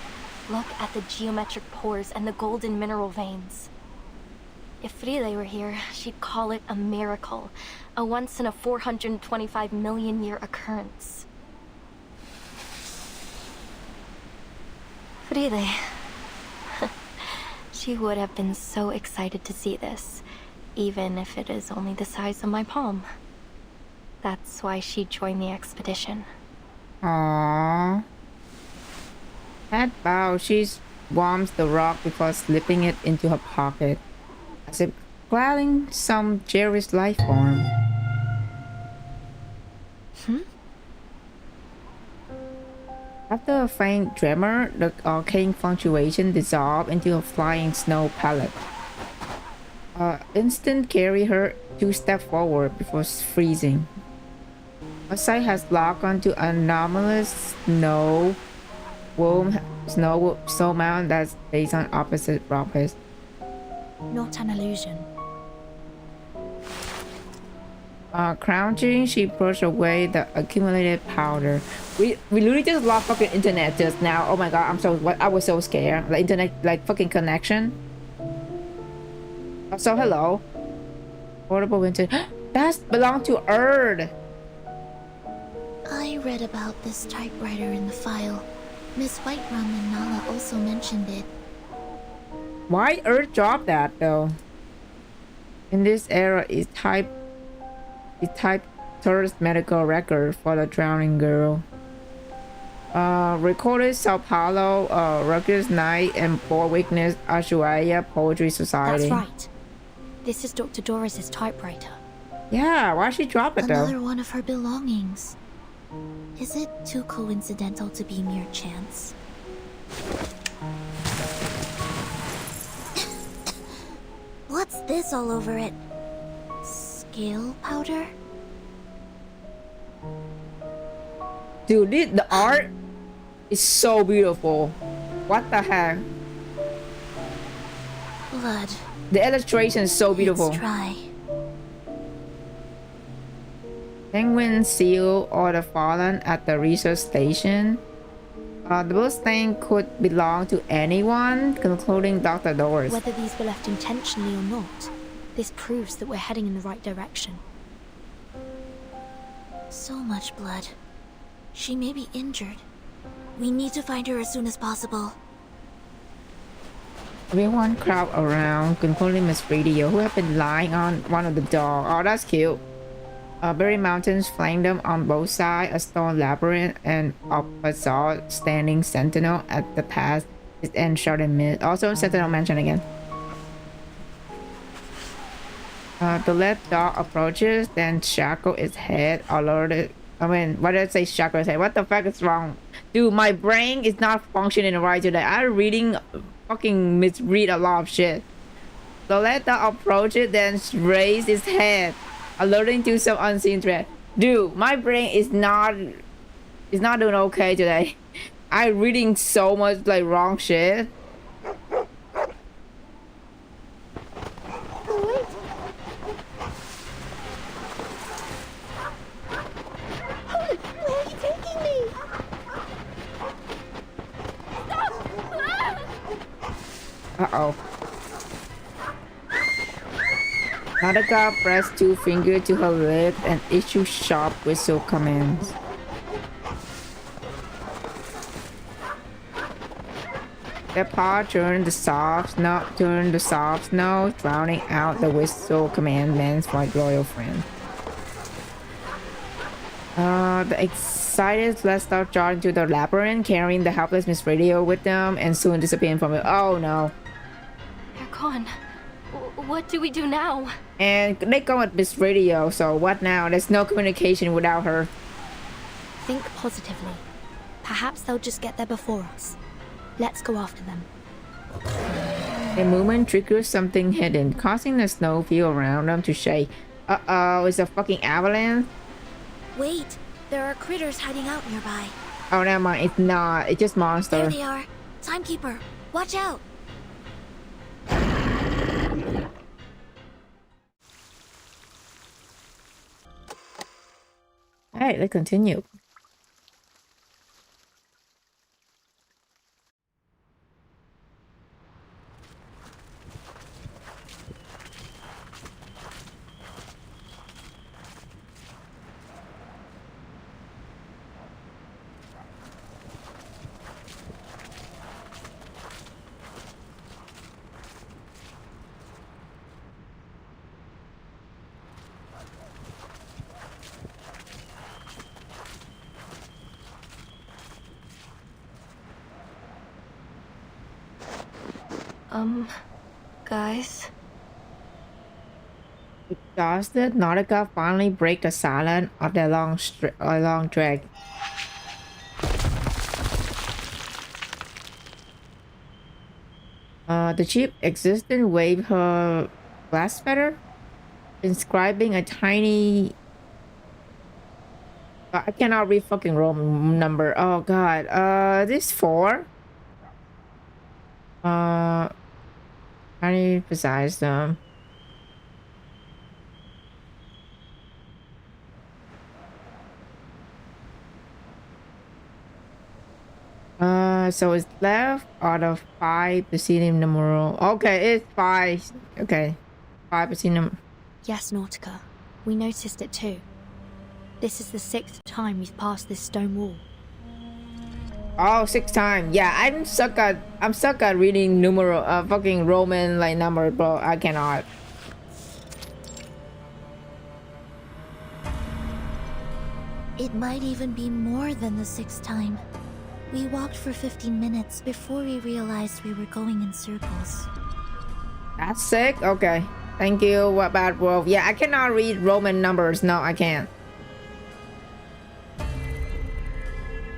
Look at the geometric pores and the golden mineral veins. If Frile were here, she'd call it a miracle. A once in a 425 million year occurrence. Frile. She would have been so excited to see this, even if it is only the size of my palm. That's why she joined the expedition.
Aww. At bow, she warms the rock before slipping it into her pocket, as if glading some cherished life form. After a faint tremor, the arcane fluctuation dissolved into a flying snow pellet. Instant carry her 2 steps forward before freezing. Her sight has locked onto anomalous snow mountain that's based on opposite rockets.
Not an illusion.
Crouching, she pushed away the accumulated powder. We literally just lost fucking internet just now. Oh my god, I was so scared. The internet, like, fucking connection. So hello. Portable winter. That belonged to Earth.
I read about this typewriter in the file. Miss Whiterum and Nala also mentioned it.
Why Earth dropped that though? In this era, it typed tourist medical record for the drowning girl. Recorded Sao Paulo, Rutgers Night, and Poor Weakness Ushuaia Poetry Society.
That's right. This is Dr. Doris's typewriter.
Yeah, why she drop it though?
Another one of her belongings. Is it too coincidental to be mere chance? What's this all over it? Scale powder?
Dude, the art is so beautiful. What the heck?
Blood.
The illustration is so beautiful.
Let's try.
Penguin seal or the fallen at the research station. The blue stain could belong to anyone, including Dr. Doris.
Whether these were left intentionally or not, this proves that we're heading in the right direction.
So much blood. She may be injured. We need to find her as soon as possible.
Everyone crowd around, including Miss Radio, who have been lying on one of the dogs. Oh, that's cute. Berry mountains flank them on both sides, a stone labyrinth, and a basalt standing sentinel at the path is end shot in mid. Also, sentinel mentioned again. The left dog approaches, then shackle its head, alerted. I mean, why did I say shackle its head? What the fuck is wrong? Dude, my brain is not functioning right today. I'm reading, fucking misread a lot of shit. The left dog approaches, then raise its head, alerting to some unseen threat. Dude, my brain is not doing okay today. I'm reading so much like wrong shit.
Where are you taking me?
Uh-oh. Nadaka pressed 2 fingers to her lips and issued sharp whistle commands. The paw turned the soft snow, drowning out the whistle commandments for my royal friend. The excited let's start charging to the labyrinth, carrying the helpless Miss Radio with them, and soon disappearing from it. Oh no.
They're gone. What do we do now?
And they go with Miss Radio, so what now? There's no communication without her.
Think positively. Perhaps they'll just get there before us. Let's go after them.
The movement triggers something hidden, causing the snowfield around them to shake. Uh-oh, it's a fucking avalanche?
Wait, there are critters hiding out nearby.
Oh, never mind, it's not. It's just monster.
There they are. Timekeeper, watch out.
Alright, let's continue.
Guys?
Exhausted, Nautica finally break the silence of their long drag. The chief existence waved her glass feather, inscribing a tiny... I cannot read fucking Roman number. Oh god. This 4? Tiny precise them. So it's left out of 5 preceding numeral. Okay, it's 5. Okay, 5 preceding.
Yes, Nautica. We noticed it too. This is the 6th time we've passed this stone wall.
Oh, 6 times. Yeah, I'm stuck at reading numeral, fucking Roman like number, bro. I cannot.
It might even be more than the 6th time. We walked for 15 minutes before we realized we were going in circles.
That's sick? Okay. Thank you. What about Wolf? Yeah, I cannot read Roman numbers. No, I can't.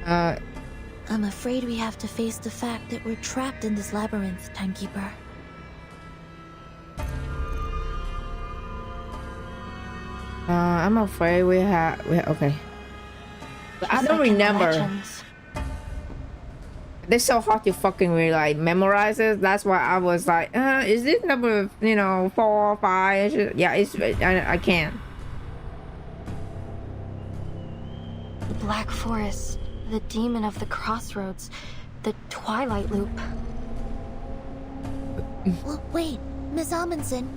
I'm afraid we have to face the fact that we're trapped in this labyrinth, Timekeeper.
I'm afraid we have. Okay. I don't remember.
Legends.
They're so hard to fucking really like memorize it. That's why I was like, is this number, 4 or 5? Yeah, I can't.
The Black Forest, the Demon of the Crossroads, the Twilight Loop.
Well, wait, Miss Amundsen.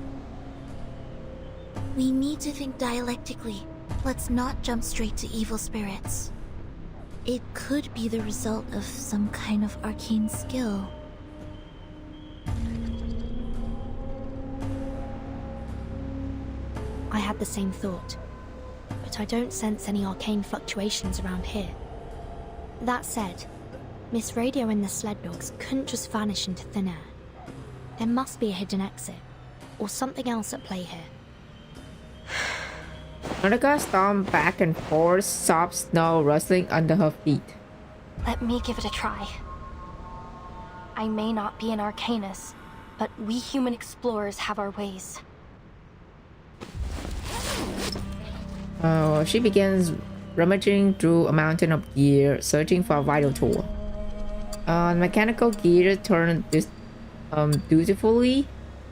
We need to think dialectically. Let's not jump straight to evil spirits. It could be the result of some kind of arcane skill.
I had the same thought, but I don't sense any arcane fluctuations around here. That said, Miss Radio and the sled dogs couldn't just vanish into thin air. There must be a hidden exit, or something else at play here.
Monica stomped back and forth, soft snow rustling under her feet.
Let me give it a try. I may not be an Arcanist, but we human explorers have our ways.
She begins rummaging through a mountain of gear, searching for a vital tool. Mechanical gear turned dutifully,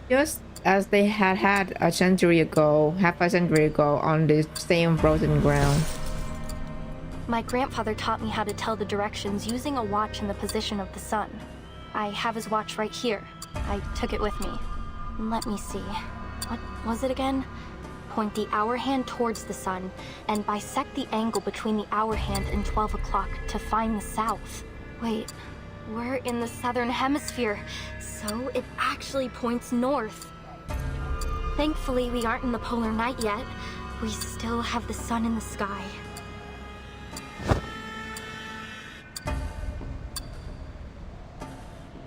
just as they had half a century ago on the same frozen ground.
My grandfather taught me how to tell the directions using a watch in the position of the sun. I have his watch right here. I took it with me. Let me see. What was it again? Point the hour hand towards the sun and bisect the angle between the hour hand and 12 o'clock to find the south. Wait, we're in the southern hemisphere, so it actually points north. Thankfully, we aren't in the polar night yet. We still have the sun in the sky.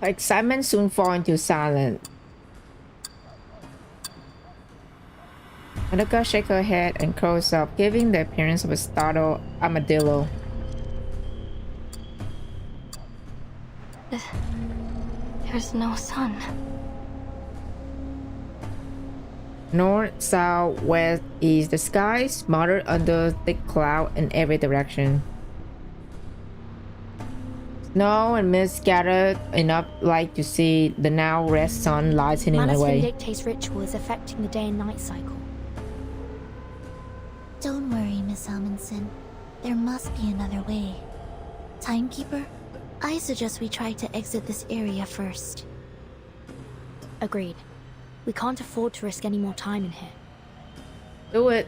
Her excitement soon falls into silence. Monica shakes her head and curls up, giving the appearance of a startled armadillo.
There's no sun.
North, south, west, east. The sky is smothered under thick cloud in every direction. Snow and mist scattered enough light to see the now red sun lightening away.
Manus Vindicta's ritual is affecting the day and night cycle.
Don't worry, Miss Amundsen. There must be another way. Timekeeper, I suggest we try to exit this area first.
Agreed. We can't afford to risk any more time in here.
Do it.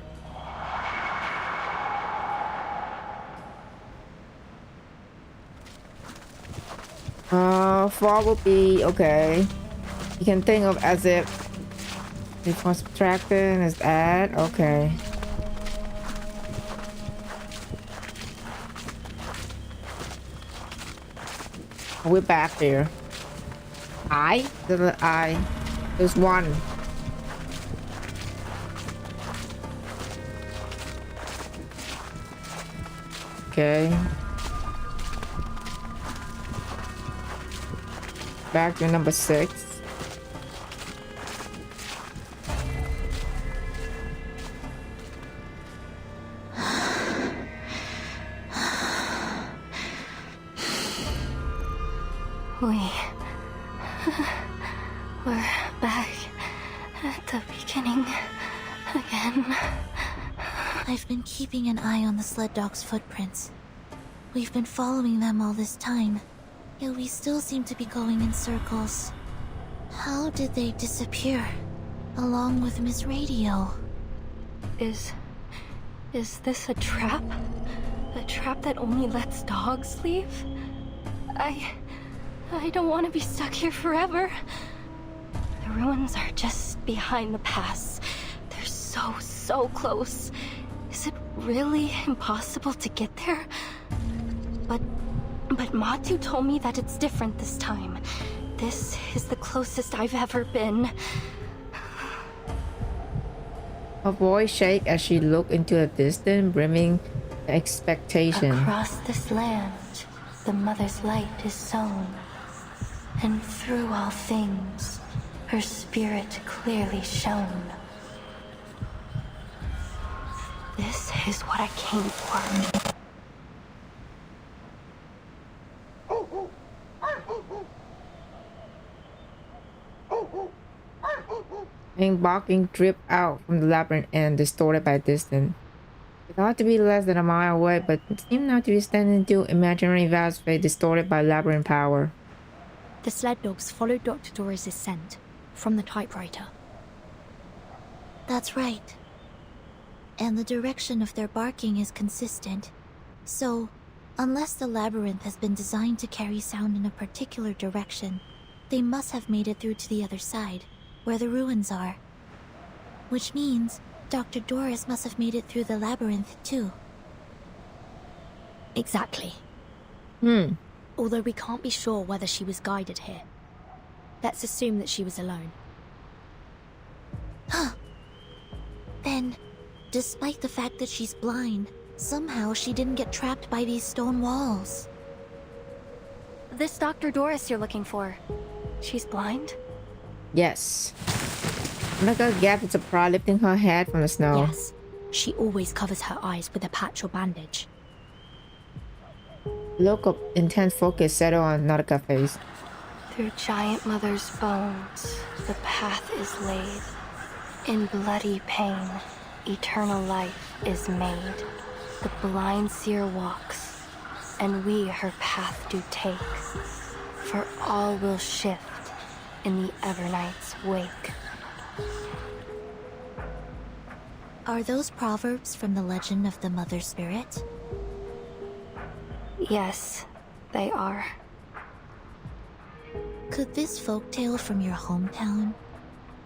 Fall will be okay. You can think of as if before subtracting is add. Okay. We're back there. There's one. Okay. Back to number 6.
We're back at the beginning again.
I've been keeping an eye on the sled dog's footprints. We've been following them all this time, yet we still seem to be going in circles. How did they disappear, along with Miss Radio?
Is this a trap? A trap that only lets dogs leave? I don't want to be stuck here forever. The ruins are just behind the pass. They're so close. Is it really impossible to get there? But Matu told me that it's different this time. This is the closest I've ever been.
Her voice shakes as she looks into the distance, brimming expectation.
Across this land,
the Mother's light is sown, and through all things, her spirit clearly shone. This is what I came for.
Barking drip out from the labyrinth and distorted by distance. It ought to be less than a mile away, but it seemed not to be standing still, imaginary vast space distorted by labyrinth power.
The sled dogs followed Dr. Doris' scent from the typewriter.
That's right. And the direction of their barking is consistent. So, unless the labyrinth has been designed to carry sound in a particular direction, they must have made it through to the other side, where the ruins are. Which means Dr. Doris must have made it through the labyrinth too.
Exactly. Although we can't be sure whether she was guided here. Let's assume that she was alone.
Then, despite the fact that she's blind, somehow she didn't get trapped by these stone walls.
This Dr. Doris you're looking for, she's blind?
Yes. Look at Gap is surprised lifting her head from the snow.
Yes. She always covers her eyes with a patch or bandage.
Look of intense focus settled on Nautica's face.
Through Giant Mother's bones, the path is laid. In bloody pain, eternal life is made. The blind seer walks, and we her path do take. For all will shift in the Evernight's wake.
Are those proverbs from the legend of the Mother Spirit?
Yes, they are.
Could this folktale from your hometown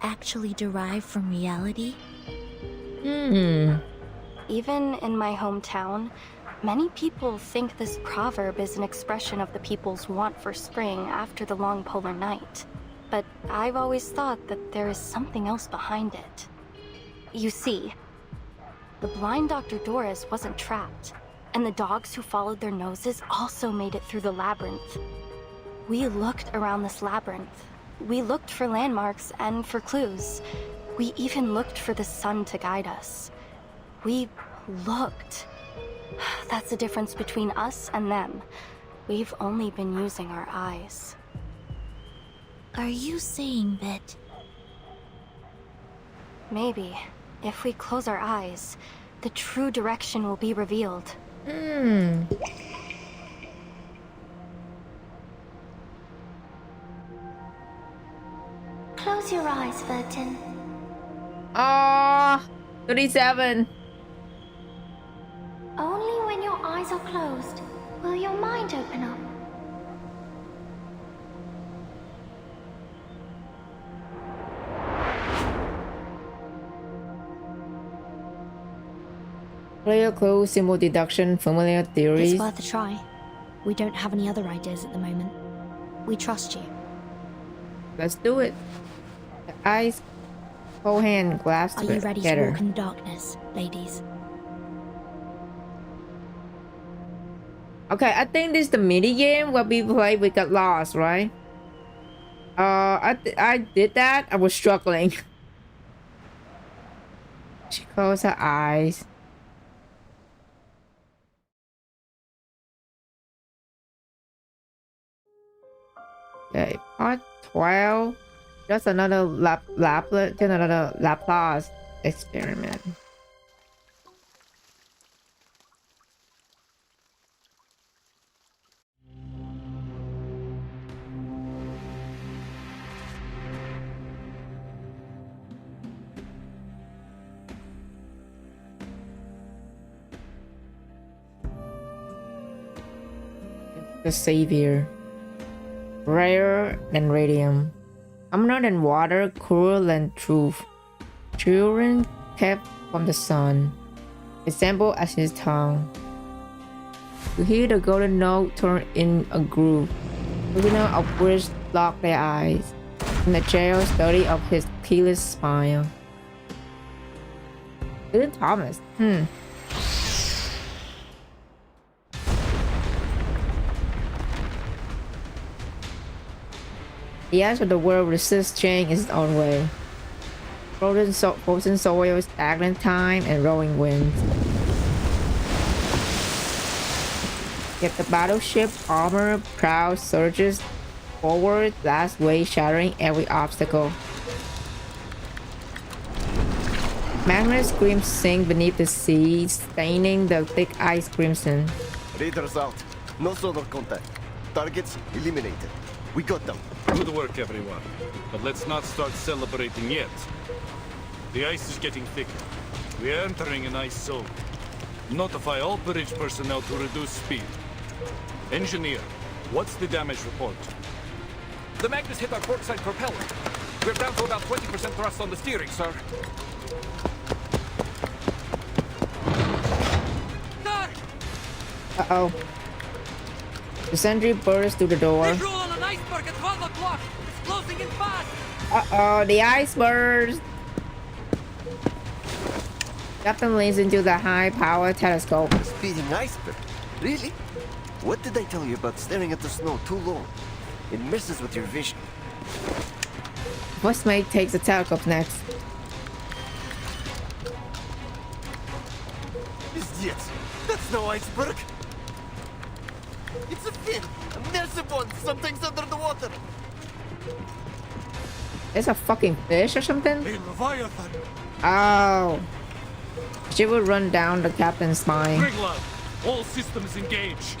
actually derive from reality?
Even in my hometown, many people think this proverb is an expression of the people's want for spring after the long polar night. But I've always thought that there is something else behind it. You see, the blind Dr. Doris wasn't trapped, and the dogs who followed their noses also made it through the labyrinth. We looked around this labyrinth. We looked for landmarks and for clues. We even looked for the sun to guide us. We looked. That's the difference between us and them. We've only been using our eyes.
Are you saying that...
Maybe, if we close our eyes, the true direction will be revealed.
Close your eyes, Vertin.
37.
Only when your eyes are closed will your mind open up.
Player clue, symbol deduction, familiar theories.
It's worth a try. We don't have any other ideas at the moment. We trust you.
Let's do it. The eyes, whole hand, glass
Are you ready
together.
to walk in the darkness, ladies?
Okay, I think this is the mini game where we play. We got lost, right? I did that. I was struggling. She closed her eyes. Okay, part 12. Just another Laplace experiment. The savior. Rare than radium. Commoner than water, cruel than truth. Children kept from the sun. Assembled as his tongue. To hear the golden note turn in a groove. Luminous of which locked their eyes. In the jail study of his keyless smile. Good Thomas. The edge of the world resists change in its own way. Frozen soil, stagnant time, and rolling winds. Yet the battleship armor proud surges forward, last wave shattering every obstacle. Magma screams sing beneath the sea, staining the thick ice crimson.
Raiders out. No solar contact. Targets eliminated. We got them.
Good work, everyone. But let's not start celebrating yet. The ice is getting thicker. We are entering an ice zone. Notify all bridge personnel to reduce speed. Engineer, what's the damage report?
The Magnus hit our port side propeller. We're down to about 20% thrust on the steering, sir.
Uh-oh. The sentry bursts through the door.
on an iceberg at 12 o'clock. It's closing in fast.
Uh-oh, the ice burst. Captain leans into the high-power telescope.
A speeding iceberg? Really? What did I tell you about staring at the snow too long? It messes with your vision.
Westmate takes the telescope next.
Idiots! That's no iceberg! It's a fin! A massive one! Something's under the water!
It's a fucking fish or something?
A Leviathan!
Oh. She will run down the captain's spine.
Triglav, all systems engage.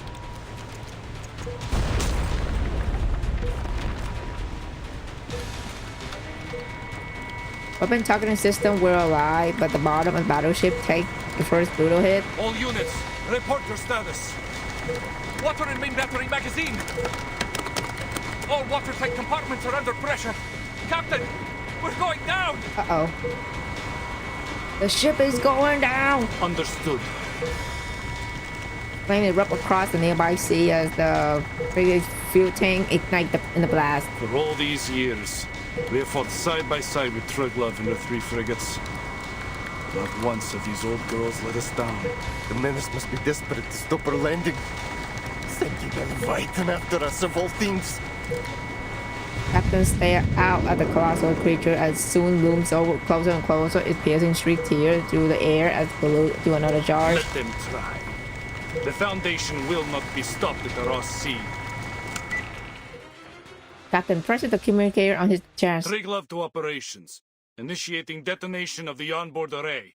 Weapon targeting system were alive, but the bottom of the battleship take the first brutal hit.
All units, report your status. Water in main battery magazine. All watertight compartments are under pressure. Captain, we're going down.
Uh-oh. The ship is going down.
Understood.
Flame erupt across the nearby sea as the frigate fuel tank ignite in the blast.
For all these years, we have fought side by side with Triglav and the 3 frigates. Not once have these old girls let us down.
The menace must be desperate to stop our landing. Sending a Leviathan after us of all things.
Captain stare out at the colossal creature as soon looms over closer and closer, its piercing shriek tears through the air as below to another charge.
Let them try. The Foundation will not be stopped at the Ross Sea.
Captain presses the communicator on his chest.
Triglav to operations. Initiating detonation of the onboard array.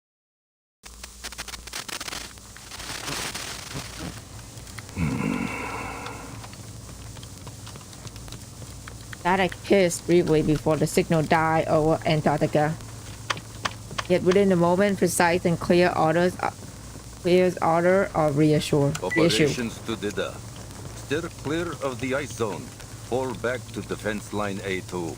Static hissed briefly before the signal died over Antarctica. Yet within a moment, precise and clear orders are reassured.
Operations to Dida. Steer clear of the ice zone. Fall back to defense line A2.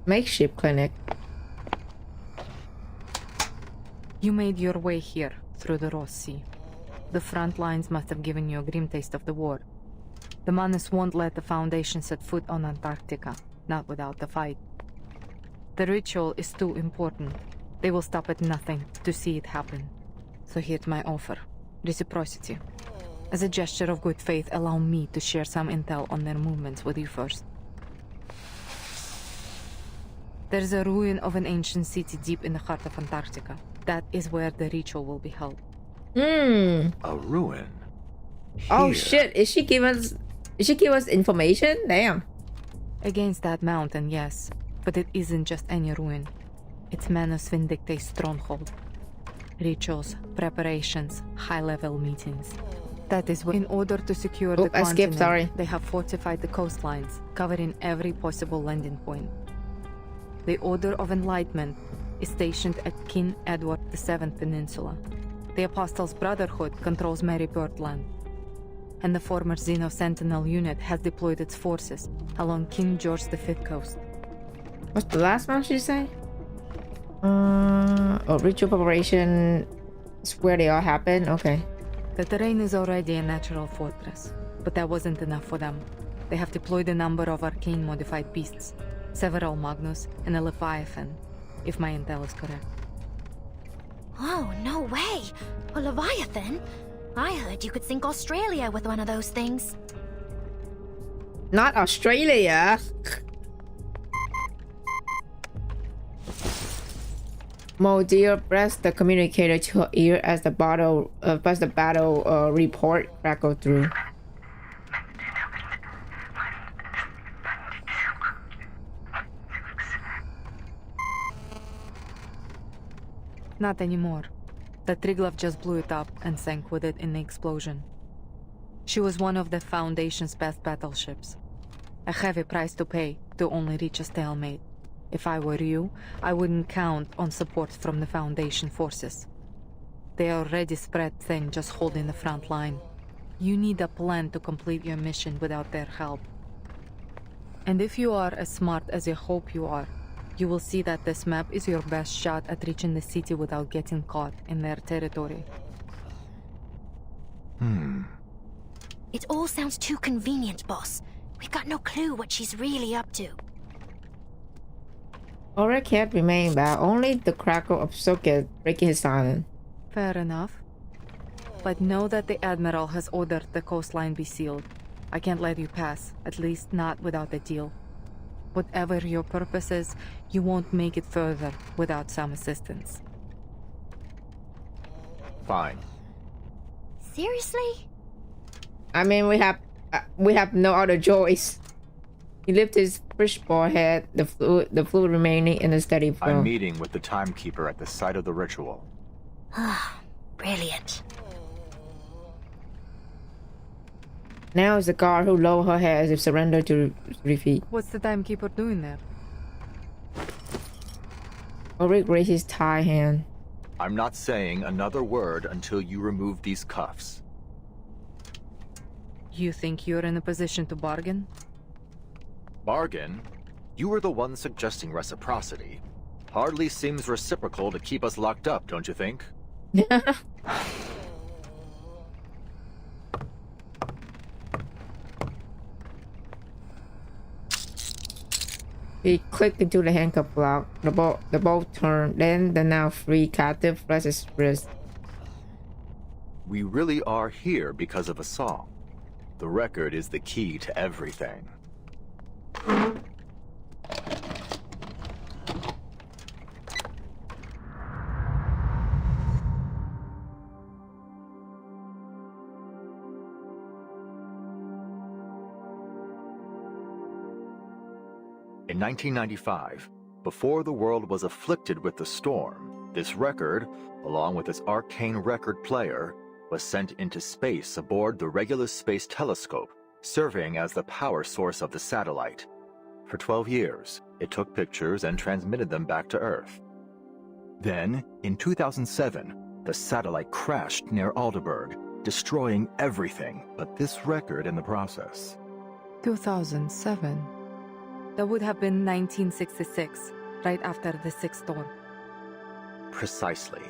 Makeshift clinic.
You made your way here, through the Ross Sea. The front lines must have given you a grim taste of the war. The Manus won't let the Foundation set foot on Antarctica, not without the fight. The ritual is too important. They will stop at nothing to see it happen. So here's my offer. Reciprocity. As a gesture of good faith, allow me to share some intel on their movements with you first. There's a ruin of an ancient city deep in the heart of Antarctica. That is where the ritual will be held.
A ruin?
Oh shit, is she give us information? Damn.
Against that mountain, yes. But it isn't just any ruin. It's Manus Vindictae's stronghold. Rituals, preparations, high-level meetings. That is what, in order to secure the continent, they have fortified the coastlines, covering every possible landing point. The Order of Enlightenment is stationed at King Edward VII Peninsula. The Apostles' Brotherhood controls Mary Birdland. And the former Xeno Sentinel unit has deployed its forces along King George V coast.
What's the last one she say? Ritual preparation is where they all happen? Okay.
The terrain is already a natural fortress, but that wasn't enough for them. They have deployed a number of arcane modified beasts. several Magnus, and a Leviathan, if my intel is correct.
Oh, no way! A Leviathan? I heard you could sink Australia with one of those things.
Not Australia. Mo dear pressed the communicator to her ear as the battle report crackled through.
Not anymore. The Triglav just blew it up and sank with it in the explosion. She was one of the Foundation's best battleships. A heavy price to pay to only reach a stalemate. If I were you, I wouldn't count on support from the Foundation forces. They are already spread thin, just holding the front line. You need a plan to complete your mission without their help. And if you are as smart as you hope you are, you will see that this map is your best shot at reaching the city without getting caught in their territory.
It all sounds too convenient, boss. We've got no clue what she's really up to.
Aura can't remain back. Only the crackle of Socket breaking his silence.
Fair enough. But know that the Admiral has ordered the coastline be sealed. I can't let you pass, at least not without a deal. Whatever your purpose is, you won't make it further without some assistance.
Fine.
Seriously?
I mean, we have no other choice. He lifted his fishbowl head, the fluid remaining in a steady flow.
I'm meeting with the timekeeper at the site of the ritual.
Ah, brilliant.
Now it's the guard who lowered her head as if surrender to defeat.
What's the timekeeper doing there?
Ulrich raised his tie hand.
I'm not saying another word until you remove these cuffs.
You think you're in a position to bargain?
Bargain? You were the one suggesting reciprocity. Hardly seems reciprocal to keep us locked up, don't you think?
He clicked into the handcuff lock. The bolt turned. Then the now free captive pressed his wrist.
We really are here because of a song. The record is the key to everything. In 1995, before the world was afflicted with the storm, this record, along with its arcane record player, was sent into space aboard the Regulus Space Telescope, serving as the power source of the satellite. For 12 years, it took pictures and transmitted them back to Earth. Then, in 2007, the satellite crashed near Aldeburgh, destroying everything but this record in the process.
2007. That would have been 1966, right after the Sixth Storm.
Precisely.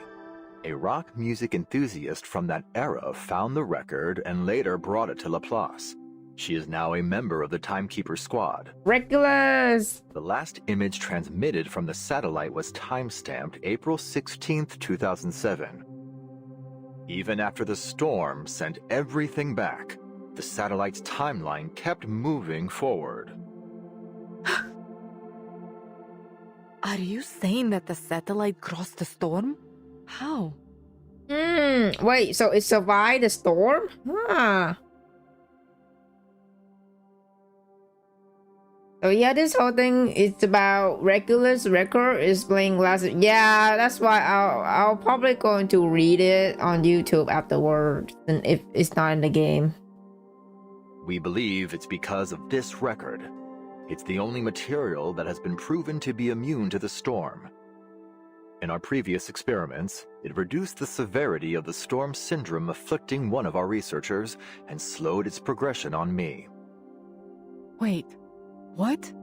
A rock music enthusiast from that era found the record and later brought it to Laplace. She is now a member of the Timekeeper Squad.
Regulus!
The last image transmitted from the satellite was time-stamped April 16th, 2007. Even after the storm sent everything back, the satellite's timeline kept moving forward.
Are you saying that the satellite crossed the storm? How?
Wait, so it survived the storm? So yeah, this whole thing is about Regulus record is playing last. Yeah, that's why I'll probably going to read it on YouTube afterwards, and if it's not in the game.
We believe it's because of this record. It's the only material that has been proven to be immune to the storm. In our previous experiments, it reduced the severity of the storm syndrome afflicting one of our researchers and slowed its progression on me.
Wait, what?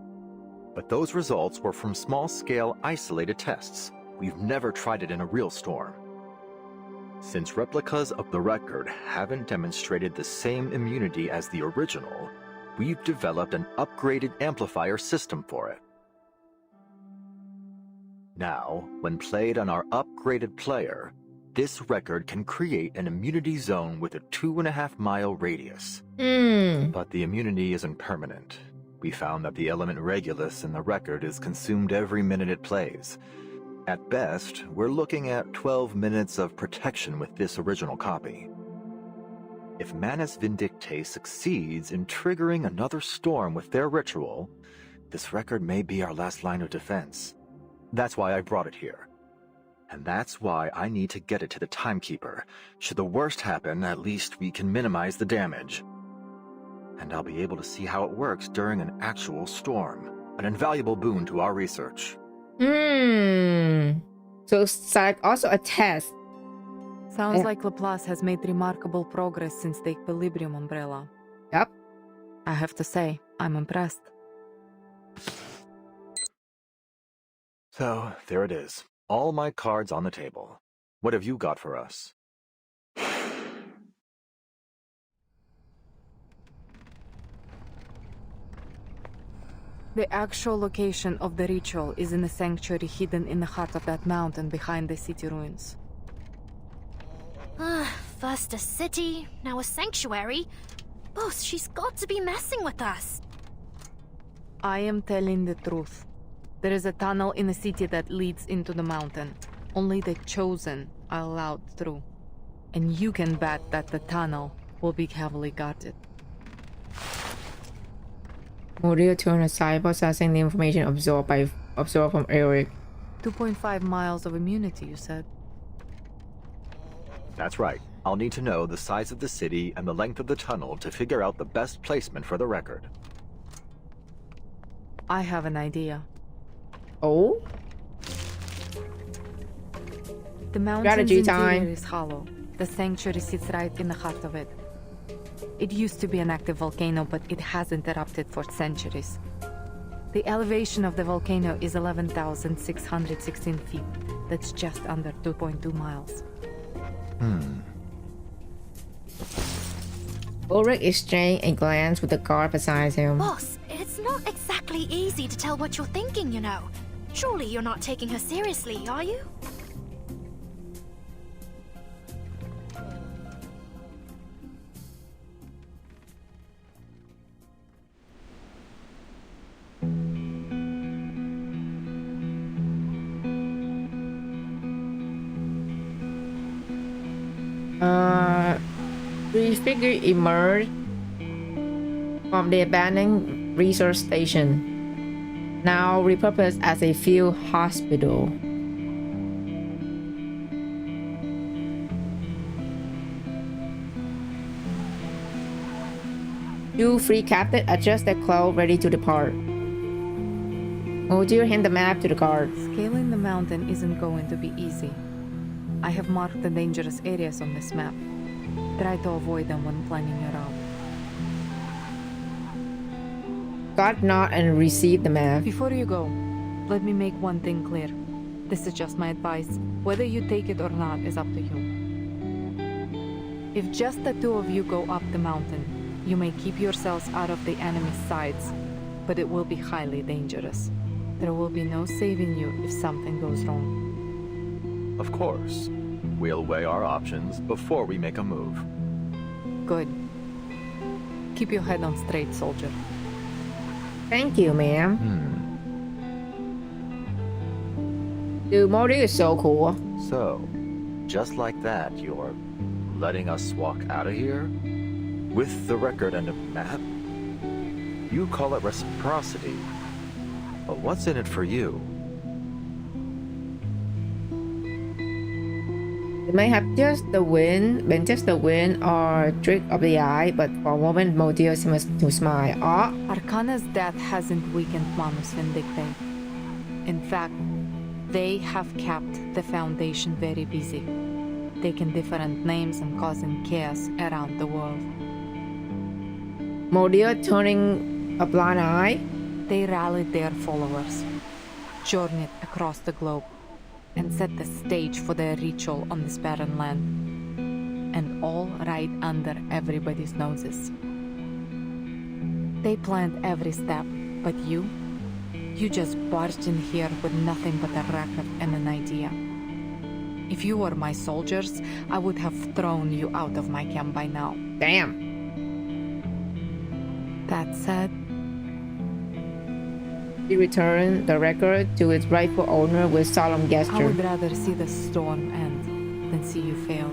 But those results were from small-scale isolated tests. We've never tried it in a real storm. Since replicas of the record haven't demonstrated the same immunity as the original, we've developed an upgraded amplifier system for it. Now, when played on our upgraded player, this record can create an immunity zone with a 2.5-mile radius. But the immunity isn't permanent. We found that the element Regulus in the record is consumed every minute it plays. At best, we're looking at 12 minutes of protection with this original copy. If Manus Vindictae succeeds in triggering another storm with their ritual, this record may be our last line of defense. That's why I brought it here. And that's why I need to get it to the Timekeeper. Should the worst happen, at least we can minimize the damage. And I'll be able to see how it works during an actual storm. An invaluable boon to our research.
So it's like also a test.
Sounds like Laplace has made remarkable progress since the Equilibrium umbrella.
Yep.
I have to say, I'm impressed.
So, there it is. All my cards on the table. What have you got for us?
The actual location of the ritual is in a sanctuary hidden in the heart of that mountain behind the city ruins.
First a city, now a sanctuary. Boss, she's got to be messing with us.
I am telling the truth. There is a tunnel in the city that leads into the mountain. Only the chosen are allowed through. And you can bet that the tunnel will be heavily guarded.
Modio turned aside, processing the information absorbed from Eric.
2.5 miles of immunity, you said?
That's right. I'll need to know the size of the city and the length of the tunnel to figure out the best placement for the record.
I have an idea.
Oh?
The mountain's interior is hollow. The sanctuary sits right in the heart of it. It used to be an active volcano, but it hasn't erupted for centuries. The elevation of the volcano is 11,616 feet. That's just under 2.2 miles.
Ulrich exchanged a glance with the guard beside him.
Boss, it's not exactly easy to tell what you're thinking, you know. Surely you're not taking her seriously, are you?
Three figures emerged from the abandoned research station, now repurposed as a field hospital. You free captain adjust their clothes ready to depart. Modir hand the map to the guard.
Scaling the mountain isn't going to be easy. I have marked the dangerous areas on this map. Try to avoid them when planning your route.
God nod and receive the map.
Before you go, let me make one thing clear. This is just my advice. Whether you take it or not is up to you. If just the two of you go up the mountain, you may keep yourselves out of the enemy's sides, but it will be highly dangerous. There will be no saving you if something goes wrong.
Of course. We'll weigh our options before we make a move.
Good. Keep your head on straight, soldier.
Thank you, ma'am. Dude, Modi is so cool.
So, just like that, you're letting us walk out of here? With the record and a map? You call it reciprocity. But what's in it for you?
It may have been just the wind or trick of the eye, but for a moment Modio seems to smile.
Arcana's death hasn't weakened Manus Vindictae. In fact, they have kept the Foundation very busy, taking different names and causing chaos around the world.
Modio turning a blind eye?
They rallied their followers, journeyed across the globe, and set the stage for their ritual on this barren land. And all right under everybody's noses. They planned every step, but you You just barged in here with nothing but a record and an idea. If you were my soldiers, I would have thrown you out of my camp by now.
Damn.
That said,
he returned the record to its rightful owner with solemn gesture.
I would rather see the storm end than see you fail.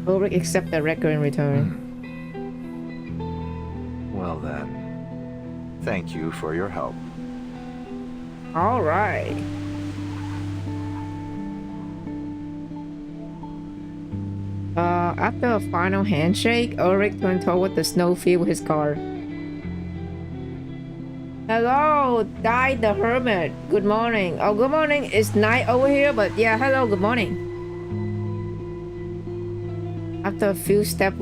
Ulrich accepted the record in return.
Well then, thank you for your help.
All right. After a final handshake, Ulrich turned toward the snowfield with his car. Hello, Guy the Hermit. Good morning. Oh, good morning. It's night over here, but yeah, hello, good morning. After a few steps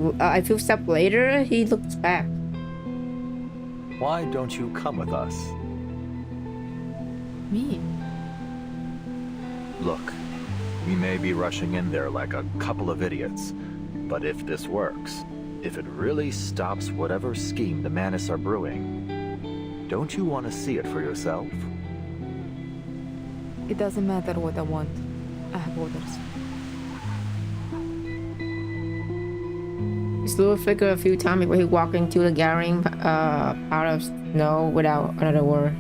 later, he looks back.
Why don't you come with us?
Me?
Look, we may be rushing in there like a couple of idiots, but if this works, if it really stops whatever scheme the Manus are brewing, don't you want to see it for yourself?
It doesn't matter what I want. I have orders.
He slew a flicker a few times before he walked into the gathering pile of snow without another word.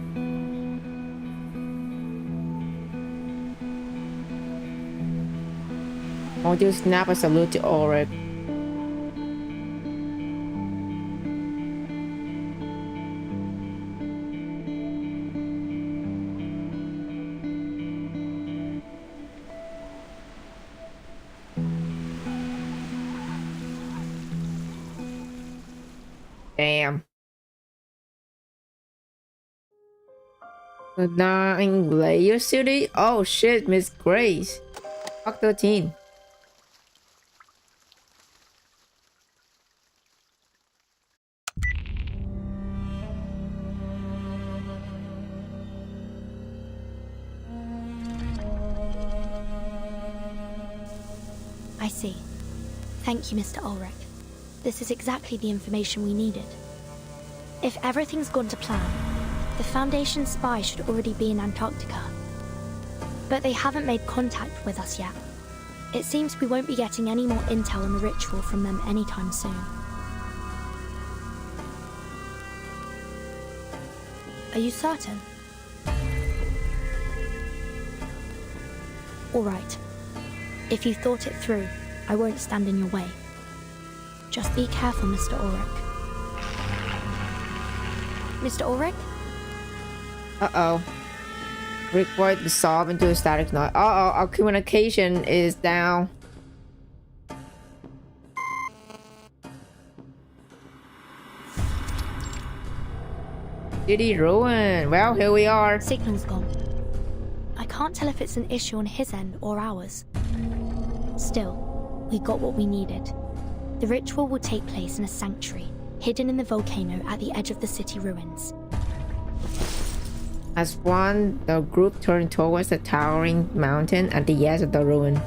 Won't you snap a salute to Ulrich? Damn. The 9-layer city? Oh shit, Miss Grace. Fuck 13.
I see. Thank you, Mr. Ulrich. This is exactly the information we needed. If everything's gone to plan, the Foundation spy should already be in Antarctica. But they haven't made contact with us yet. It seems we won't be getting any more intel on the ritual from them anytime soon. Are you certain? All right. If you thought it through, I won't stand in your way. Just be careful, Mr. Ulrich. Mr. Ulrich?
Uh-oh. Rick White dissolved into a static knot. Uh-oh, our communication is down. City ruin. Well, here we are.
Signal's gone. I can't tell if it's an issue on his end or ours. Still, we got what we needed. The ritual will take place in a sanctuary, hidden in the volcano at the edge of the city ruins.
As one, the group turned towards the towering mountain at the edge of the ruin.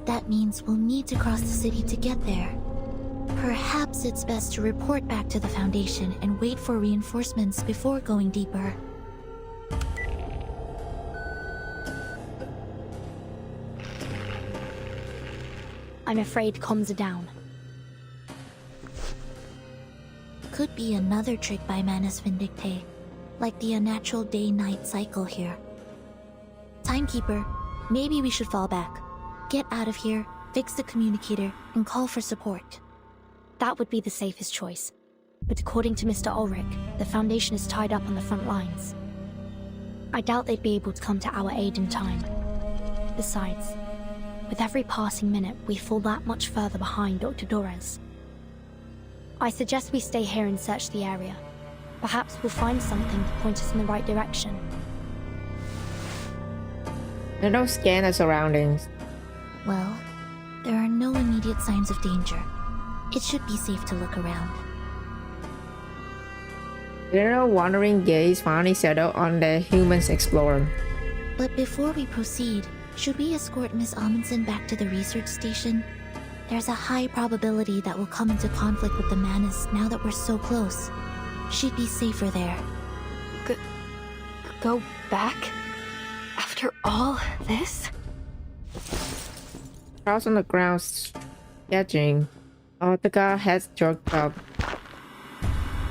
That means we'll need to cross the city to get there. Perhaps it's best to report back to the Foundation and wait for reinforcements before going deeper.
I'm afraid comms are down.
Could be another trick by Manus Vindicte, like the unnatural day-night cycle here. Timekeeper, maybe we should fall back. Get out of here, fix the communicator, and call for support.
That would be the safest choice. But according to Mr. Ulrich, the Foundation is tied up on the front lines. I doubt they'd be able to come to our aid in time. Besides, with every passing minute, we fall that much further behind Dr. Dorez. I suggest we stay here and search the area. Perhaps we'll find something to point us in the right direction.
Don't scan the surroundings.
Well, there are no immediate signs of danger. It should be safe to look around.
Their wandering gaze finally settled on the humans explorer.
But before we proceed, should we escort Miss Amundsen back to the research station? There's a high probability that we'll come into conflict with the Manus now that we're so close. She'd be safer there.
go back? After all this?
Charles on the ground sketching. Otaka has jerked up.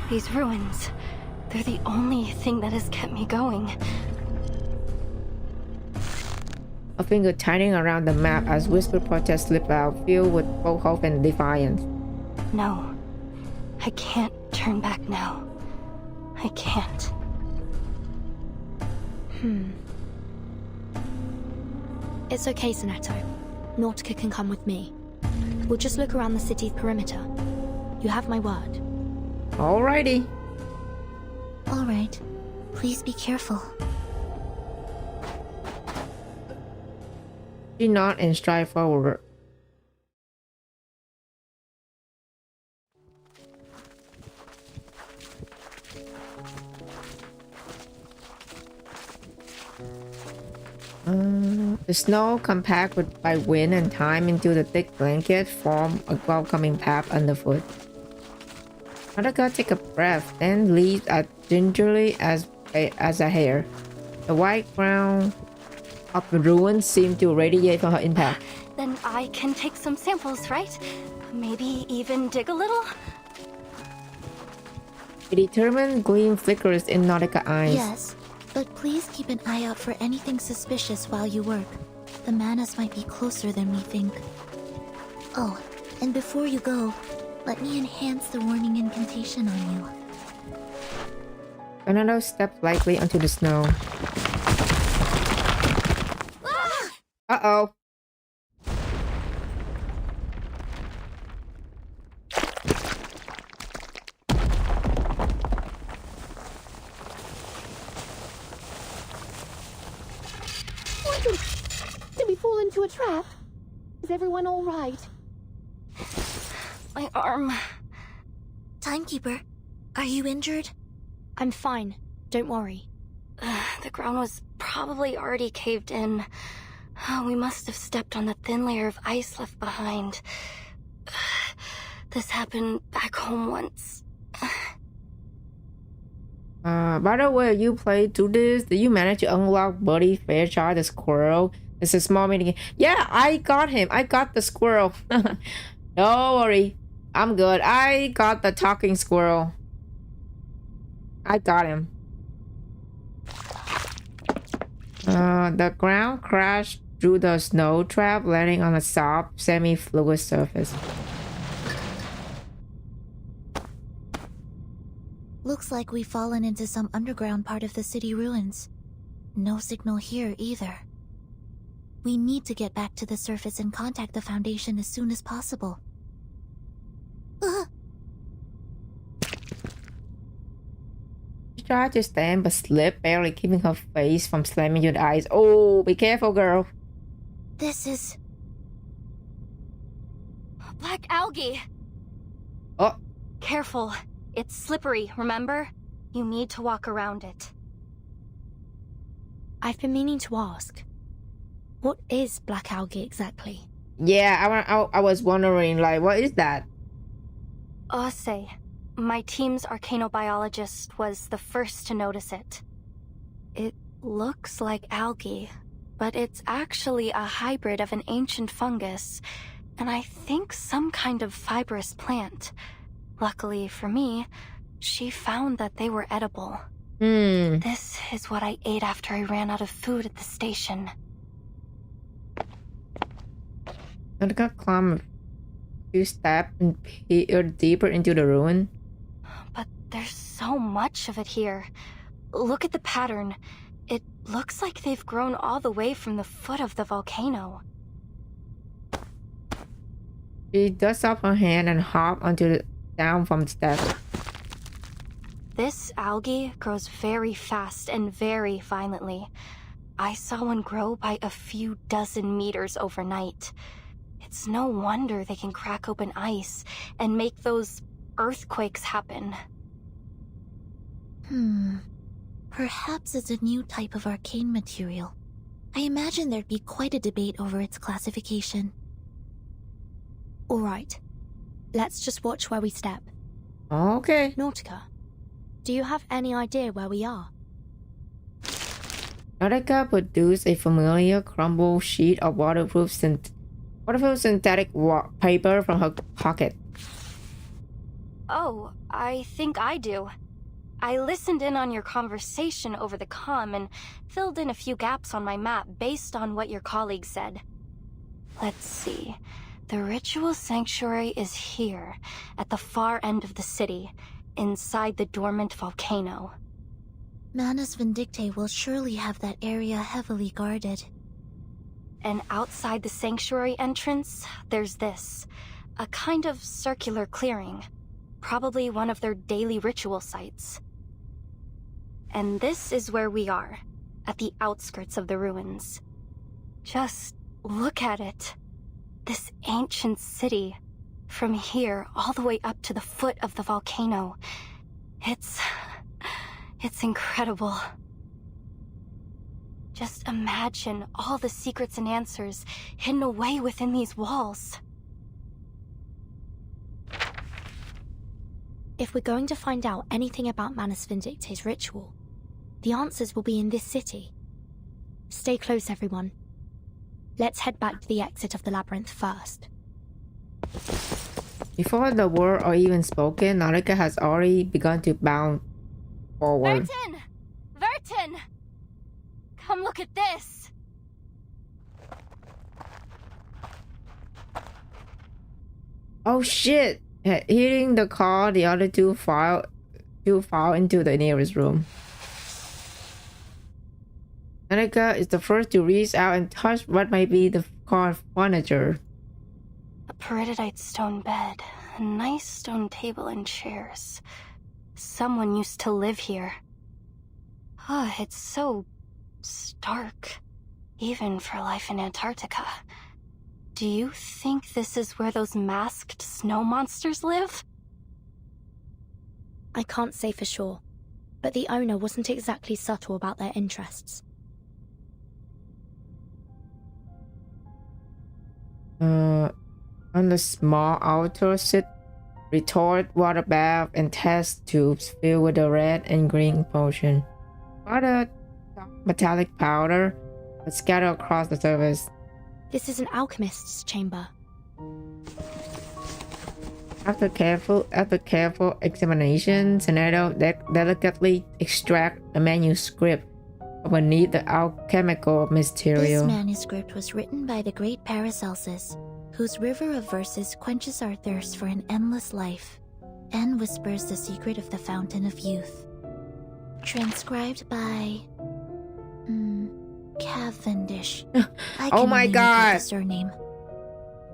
These ruins, they're the only thing that has kept me going.
A finger tightening around the map as whispered protests slip out, filled with both hope and defiance.
No, I can't turn back now. I can't.
It's okay, Soneto. Nautica can come with me. We'll just look around the city's perimeter. You have my word.
Alrighty.
Alright. Please be careful.
She nod and stride forward. The snow, compacted by wind and time into the thick blanket, form a welcoming path underfoot. Otaka takes a breath, then leaps as gingerly as a hare. The white ground of the ruins seemed to radiate from her impact.
Then I can take some samples, right? Maybe even dig a little?
A determined gleam flickers in Nautika's eyes.
Yes, but please keep an eye out for anything suspicious while you work. The manas might be closer than we think. Oh, and before you go, let me enhance the warning incantation on you.
Fernando stepped lightly onto the snow. Uh-oh.
Did we fall into a trap? Is everyone all right?
My arm.
Timekeeper, are you injured?
I'm fine. Don't worry.
The ground was probably already caved in. We must have stepped on the thin layer of ice left behind. This happened back home once.
By the way, you played through this? Did you manage to unlock Buddy Fairchild the squirrel? It's a small meeting. Yeah, I got him. I got the squirrel. Don't worry. I'm good. I got the talking squirrel. I got him. The ground crashed through the snow trap, landing on a soft, semi-fluid surface.
Looks like we've fallen into some underground part of the city ruins. No signal here either. We need to get back to the surface and contact the Foundation as soon as possible.
She tried to stand but slipped, barely keeping her face from slamming into the ice. Oh, be careful, girl.
This is...
Black algae!
Oh.
Careful. It's slippery, remember? You need to walk around it.
I've been meaning to ask. What is black algae exactly?
Yeah, I was wondering, like, what is that?
Ose, my team's arcanobiologist, was the first to notice it. It looks like algae, but it's actually a hybrid of an ancient fungus, and I think some kind of fibrous plant. Luckily for me, she found that they were edible. This is what I ate after I ran out of food at the station.
I got climbed a few steps and peered deeper into the ruin.
But there's so much of it here. Look at the pattern. It looks like they've grown all the way from the foot of the volcano.
She dusts off her hand and hopped down from the steps.
This algae grows very fast and very violently. I saw one grow by a few dozen meters overnight. It's no wonder they can crack open ice and make those earthquakes happen.
Perhaps it's a new type of arcane material. I imagine there'd be quite a debate over its classification.
Alright. Let's just watch where we step.
Okay.
Nautica, do you have any idea where we are?
Nautica produced a familiar crumble sheet of waterproof synthetic paper from her pocket.
Oh, I think I do. I listened in on your conversation over the comm and filled in a few gaps on my map based on what your colleague said. Let's see. The ritual sanctuary is here, at the far end of the city, inside the dormant volcano.
Manus Vindictae will surely have that area heavily guarded.
And outside the sanctuary entrance, there's this. A kind of circular clearing. Probably one of their daily ritual sites. And this is where we are, at the outskirts of the ruins. Just look at it. This ancient city. From here, all the way up to the foot of the volcano. It's incredible. Just imagine all the secrets and answers hidden away within these walls.
If we're going to find out anything about Manus Vindictae's ritual, the answers will be in this city. Stay close, everyone. Let's head back to the exit of the labyrinth first.
Before the word are even spoken, Nautica has already begun to bound forward.
Vertin! Vertin! Come look at this!
Oh shit! Hitting the car, the other two file into the nearest room. Nautica is the first to reach out and touch what might be the car furniture.
A peridotite stone bed, a nice stone table and chairs. Someone used to live here. Ah, it's so stark, even for life in Antarctica. Do you think this is where those masked snow monsters live?
I can't say for sure, but the owner wasn't exactly subtle about their interests.
On the small altar sit retort, water bath, and test tubes filled with the red and green potion. Water metallic powder was scattered across the surface.
This is an alchemist's chamber.
After careful examination, Senato delicately extract a manuscript beneath the alchemical material.
This manuscript was written by the great Paracelsus, whose river of verses quenches our thirst for an endless life, and whispers the secret of the fountain of youth. Transcribed by... Cavendish.
Oh my god!
The surname.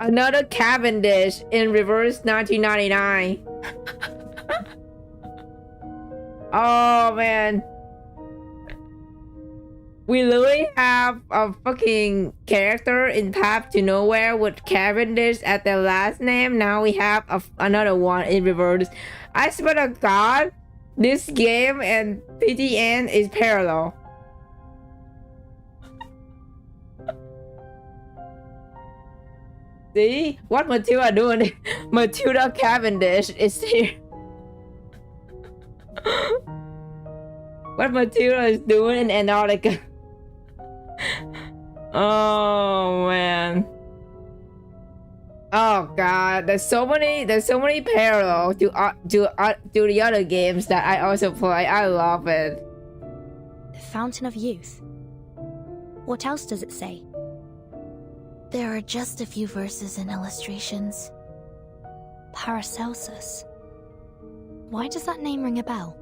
Another Cavendish in reverse 1999. Oh man. We literally have a fucking character in Path to Nowhere with Cavendish at their last name. Now we have another one in reverse. I swear to God, this game and PTN is parallel. See? What Matilda doing? Matilda Cavendish is here. What Matilda is doing in Antarctica. Oh man. Oh god, there's so many parallels to the other games that I also play. I love it.
The Fountain of Youth. What else does it say?
There are just a few verses and illustrations.
Paracelsus. Why does that name ring a bell?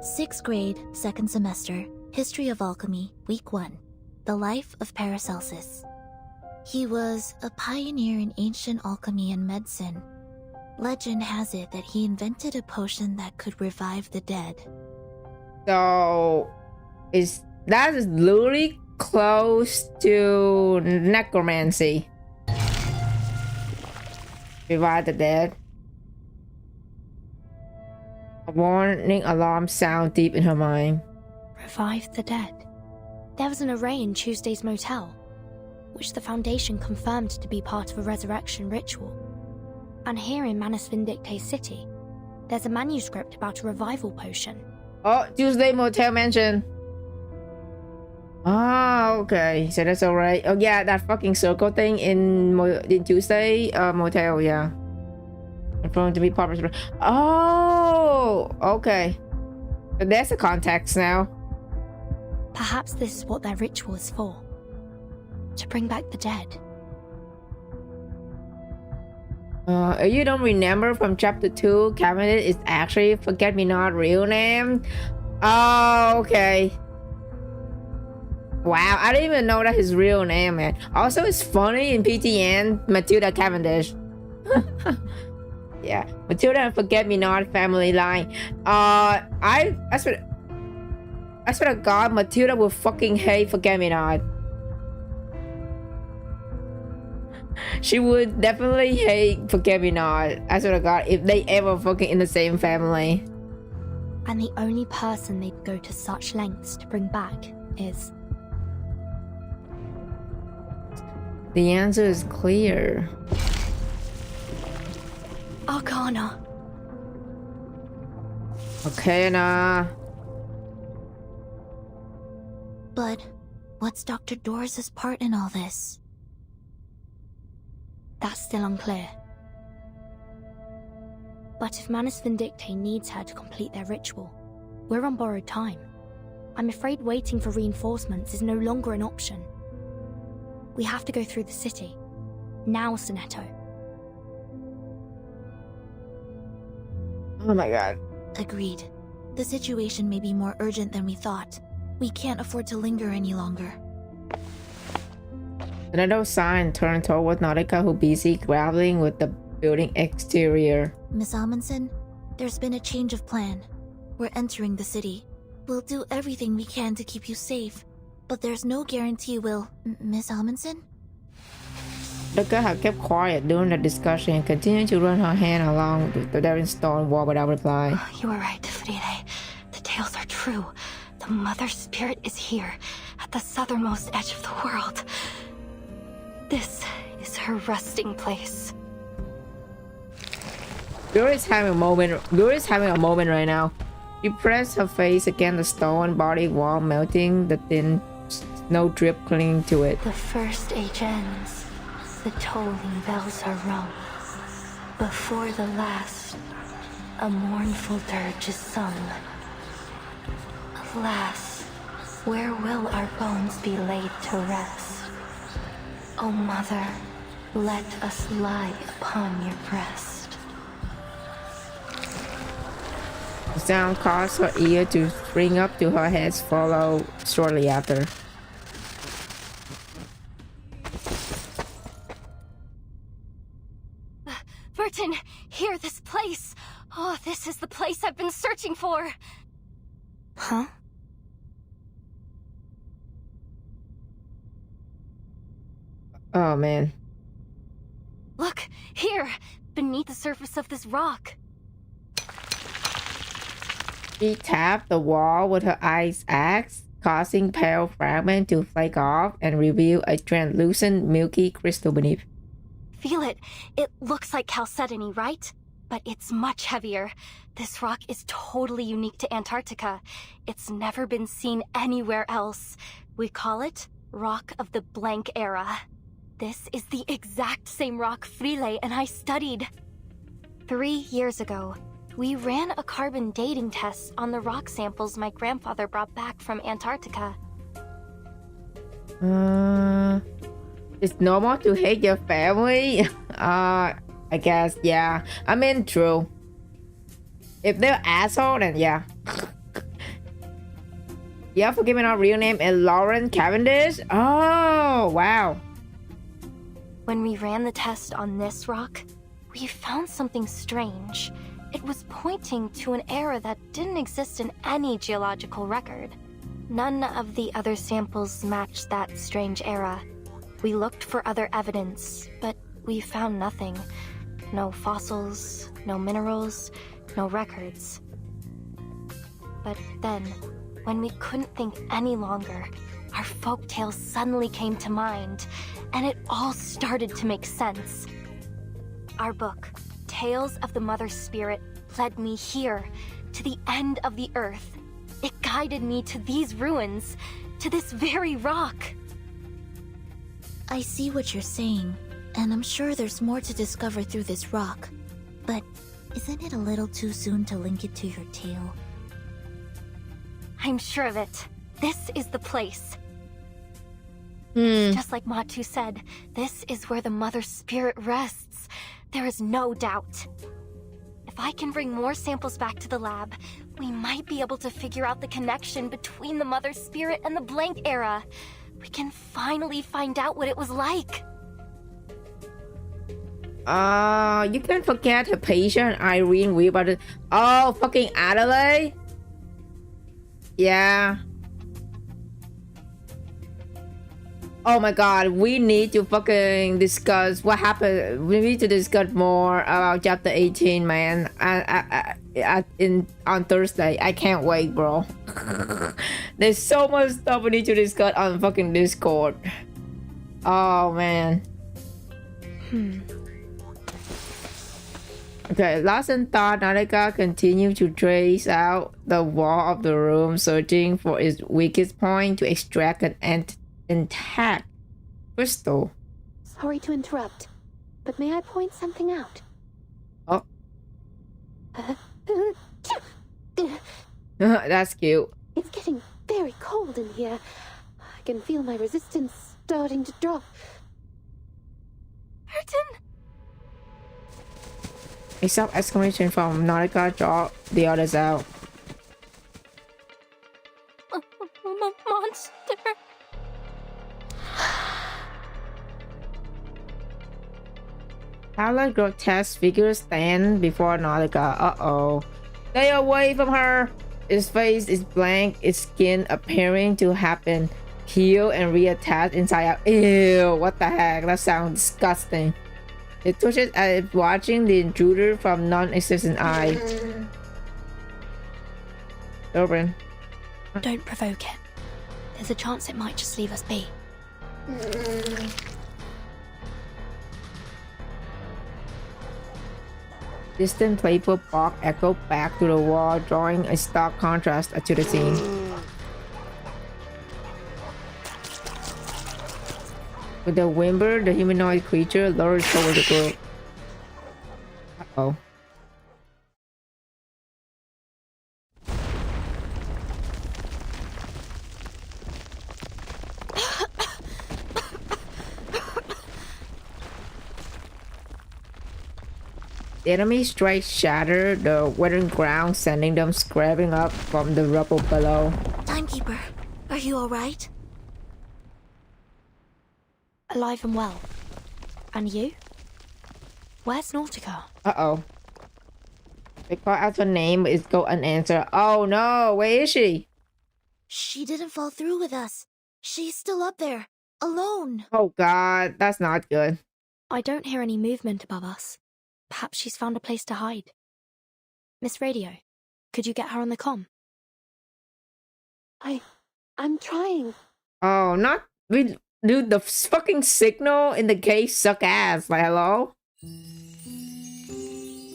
6th grade, 2nd semester, History of Alchemy, Week 1. The Life of Paracelsus. He was a pioneer in ancient alchemy and medicine. Legend has it that he invented a potion that could revive the dead.
So, that is literally close to necromancy. Revive the dead. A warning alarm sound deep in her mind.
Revive the dead. There was an array in Tuesday's motel, which the Foundation confirmed to be part of a resurrection ritual. And here in Manus Vindictae City, there's a manuscript about a revival potion.
Oh, Tuesday Motel Mansion. Oh, okay. So that's alright. Oh yeah, that fucking circle thing in Tuesday Motel, yeah. Confirmed to be popular. Oh, okay. So there's a context now.
Perhaps this is what their ritual is for. To bring back the dead.
You don't remember from chapter 2, Cabinet is actually Forget-Me-Not real name? Oh, okay. Wow, I didn't even know that his real name, man. Also, it's funny in PTN, Matilda Cavendish. Yeah, Matilda and Forget-Me-Not family line. I swear to God, Matilda will fucking hate Forget-Me-Not. She would definitely hate Forget-Me-Not. I swear to God, if they ever fucking in the same family.
And the only person they'd go to such lengths to bring back is...
The answer is clear.
Arcana.
Okay, nah.
But what's Dr. Doris's part in all this?
That's still unclear. But if Manus Vindictae needs her to complete their ritual, we're on borrowed time. I'm afraid waiting for reinforcements is no longer an option. We have to go through the city. Now, Sonetto.
Oh my God.
Agreed. The situation may be more urgent than we thought. We can't afford to linger any longer.
Another sign turned toward Nautica, who busy grappling with the building exterior.
Miss Amundsen, there's been a change of plan. We're entering the city. We'll do everything we can to keep you safe, but there's no guarantee we'll... Miss Amundsen?
Nautica had kept quiet during the discussion and continued to run her hand along the Darren stone wall without reply.
You were right, Friede. The tales are true. The Mother Spirit is here, at the southernmost edge of the world. This is her resting place.
Yuri's having a moment. Yuri's having a moment right now. She pressed her face against the stone body wall, melting the thin snow drip clinging to it.
The first age ends. The tolling bells are rung. Before the last, a mournful dirge is sung. Alas, where will our bones be laid to rest? O Mother, let us lie upon your breast.
The sound caused her ear to spring up to her head, followed shortly after.
Burton, here, this place. Oh, this is the place I've been searching for.
Huh?
Oh man.
Look, here, beneath the surface of this rock.
She tapped the wall with her ice axe, causing pale fragments to flake off and reveal a translucent, milky crystal beneath.
Feel it. It looks like chalcedony, right? But it's much heavier. This rock is totally unique to Antarctica. It's never been seen anywhere else. We call it Rock of the Blank Era. This is the exact same rock Friede and I studied. 3 years ago, we ran a carbon dating test on the rock samples my grandfather brought back from Antarctica.
It's normal to hate your family? I guess, yeah. I mean, true. If they're asshole, then yeah. Yeah, forgive me, not real name is Lauren Cavendish? Oh, wow.
When we ran the test on this rock, we found something strange. It was pointing to an era that didn't exist in any geological record. None of the other samples matched that strange era. We looked for other evidence, but we found nothing. No fossils, no minerals, no records. But then, when we couldn't think any longer, our folktales suddenly came to mind, and it all started to make sense. Our book, Tales of the Mother Spirit, led me here, to the end of the earth, guided me to these ruins, to this very rock.
I see what you're saying, and I'm sure there's more to discover through this rock. But isn't it a little too soon to link it to your tale?
I'm sure of it. This is the place. It's just like Matu said, this is where the Mother Spirit rests. There is no doubt. If I can bring more samples back to the lab, we might be able to figure out the connection between the Mother Spirit and the Blank Era. We can finally find out what it was like.
You can't forget her patient, Irene Weaver. Oh, fucking Adelaide? Yeah. Oh my god, we need to fucking discuss what happened. We need to discuss more about chapter 18, man. On Thursday. I can't wait, bro. There's so much stuff we need to discuss on fucking Discord. Oh man. Okay, Lawson thought Naraka continued to trace out the wall of the room, searching for its weakest point to extract an intact crystal.
Sorry to interrupt, but may I point something out?
Oh. That's cute.
It's getting very cold in here. I can feel my resistance starting to drop.
Burton!
A soft exclamation from Naraka draw the others out.
Monster!
How grotesque figures stand before Naraka. Uh-oh. Stay away from her! Its face is blank, its skin appearing to have been healed and reattached inside out. Ew, what the heck? That sounds disgusting. It twitches as if watching the intruder from non-existent eye. Dobrin.
Don't provoke it. There's a chance it might just leave us be.
Distant playful bark echoed back to the wall, drawing a stark contrast to the scene. With a whimper, the humanoid creature lurched toward the group. Uh-oh. The enemy strikes shattered the weathered ground, sending them scraping up from the rubble below.
Timekeeper, are you alright?
Alive and well. And you? Where's Nautica?
Uh-oh. They call out her name, is go unanswered. Oh no, where is she?
She didn't fall through with us. She's still up there, alone.
Oh god, that's not good.
I don't hear any movement above us. Perhaps she's found a place to hide. Miss Radio, could you get her on the comm?
I'm trying.
Oh, not... Dude, the fucking signal in the case suck ass. Like, hello?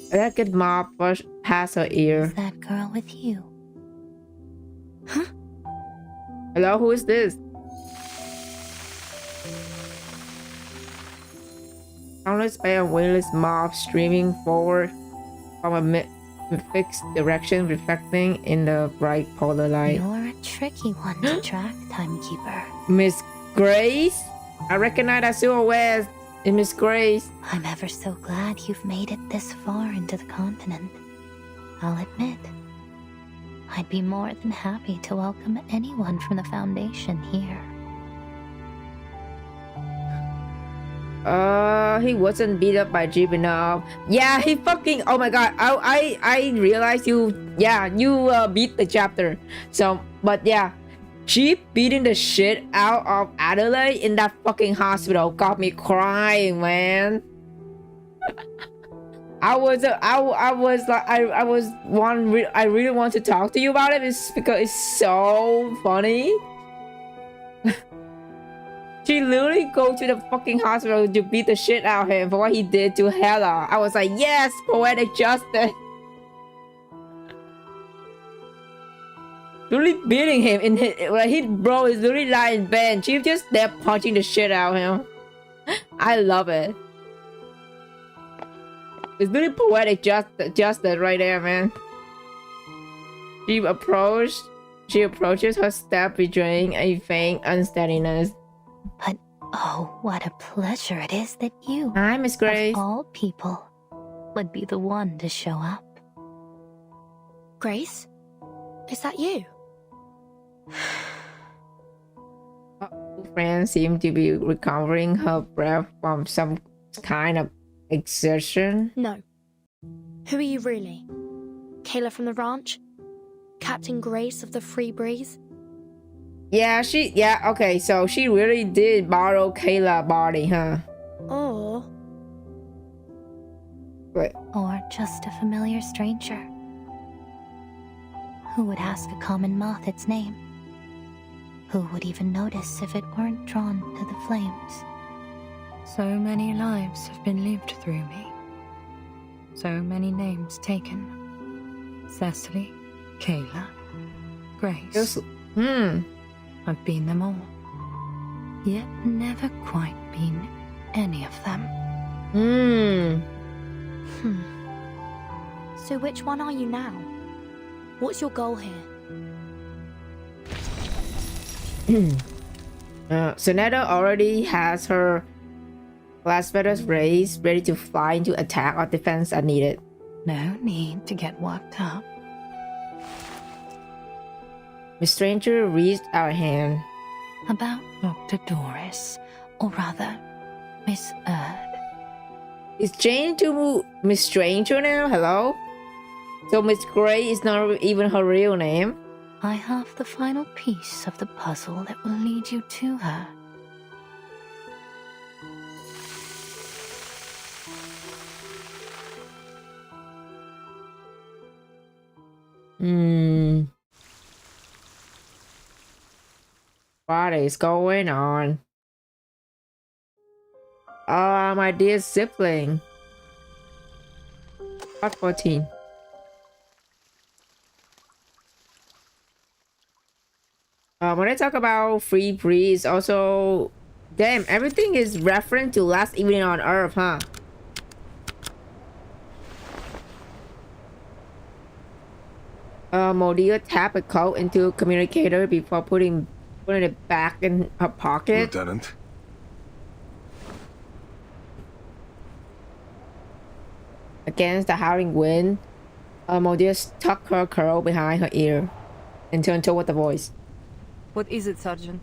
That good mob brushed past her ear.
Is that girl with you?
Huh? Hello, who is this? Countless by a wingless mob streaming forward from a fixed direction, reflecting in the bright polar light.
You're a tricky one to track, Timekeeper.
Miss Grace? I recognize that silhouette in Miss Grace.
I'm ever so glad you've made it this far into the continent. I'll admit, I'd be more than happy to welcome anyone from the Foundation here.
He wasn't beat up by Jeep enough. Yeah, he fucking... Oh my god, I realized you... Yeah, you beat the chapter. So, but yeah. Jeep beating the shit out of Adelaide in that fucking hospital got me crying, man. I really want to talk to you about it. It's because it's so funny. She literally go to the fucking hospital to beat the shit out of him for what he did to Hela. I was like, yes, poetic justice. literally beating him in his, like his bro is literally lying in bed. She's just there punching the shit out of him. I love it. It's really poetic justice right there, man. She approaches her step, betraying a faint unsteadiness.
But oh, what a pleasure it is that you,
hi, Miss Grace,
of all people, would be the one to show up.
Grace? Is that you?
Friend seemed to be recovering her breath from some kind of exertion.
No. Who are you really? Kayla from the ranch? Captain Grace of the Free Breeze?
Yeah, okay, so she really did borrow Kayla's body, huh?
Or...
What?
Or just a familiar stranger. Who would ask a common moth its name? Who would even notice if it weren't drawn to the flames?
So many lives have been lived through me. So many names taken. Cecily, Kayla, Grace. I've been them all. Yet never quite been any of them.
So which one are you now? What's your goal here?
Sonetta already has her glass feathers raised, ready to fly into attack or defense as needed.
No need to get worked up.
Miss Stranger reached our hand.
About Dr. Doris, or rather, Miss Erd.
Is Jane to Miss Stranger now? Hello? So Miss Gray is not even her real name?
I have the final piece of the puzzle that will lead you to her.
What is going on? Ah, my dear sibling. Part 14. When I talk about Free Breeze, also... Damn, everything is referent to Last Evening on Earth, huh? Modia tapped a code into a communicator before putting it back in her pocket.
Lieutenant.
Against the howling wind, Modia stuck her curl behind her ear and turned toward the voice.
What is it, Sergeant?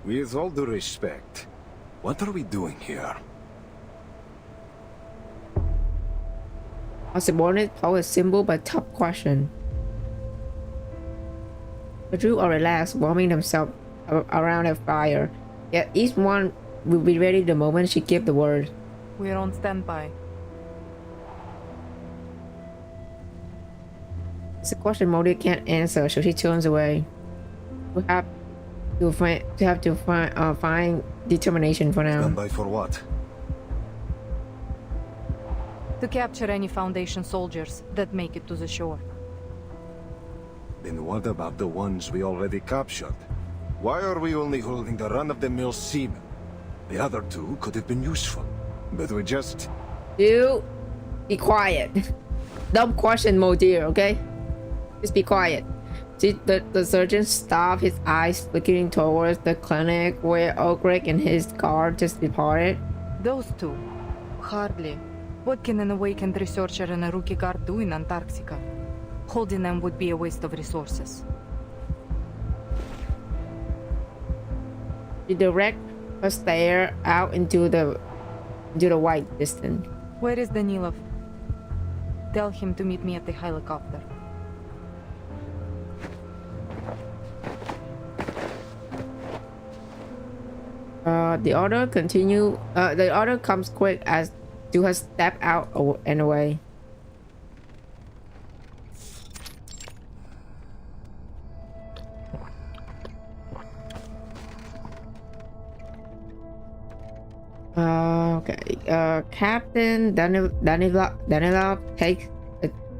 With all due respect, what are we doing here?
Our subordinate posed a simple but tough question. The crew are relaxed, warming themselves around a fire. Yet each one will be ready the moment she gives the word.
We're on standby.
It's a question Modia can't answer, so she turns away. We have to find determination for now.
Standby for what?
To capture any Foundation soldiers that make it to the shore.
Then what about the ones we already captured? Why are we only holding the run-of-the-mill seamen? The other two could have been useful, but we just...
You be quiet. Don't question Modir, okay? Just be quiet. See, the surgeon stopped, his eyes flickering towards the clinic where Ogric and his guard just departed.
Those two? Hardly. What can an awakened researcher and a rookie guard do in Antarctica? Holding them would be a waste of resources.
She directs her stare out into the white distance.
Where is Danilov? Tell him to meet me at the helicopter.
The order comes quick as to her step out and away. Okay. Captain Danilov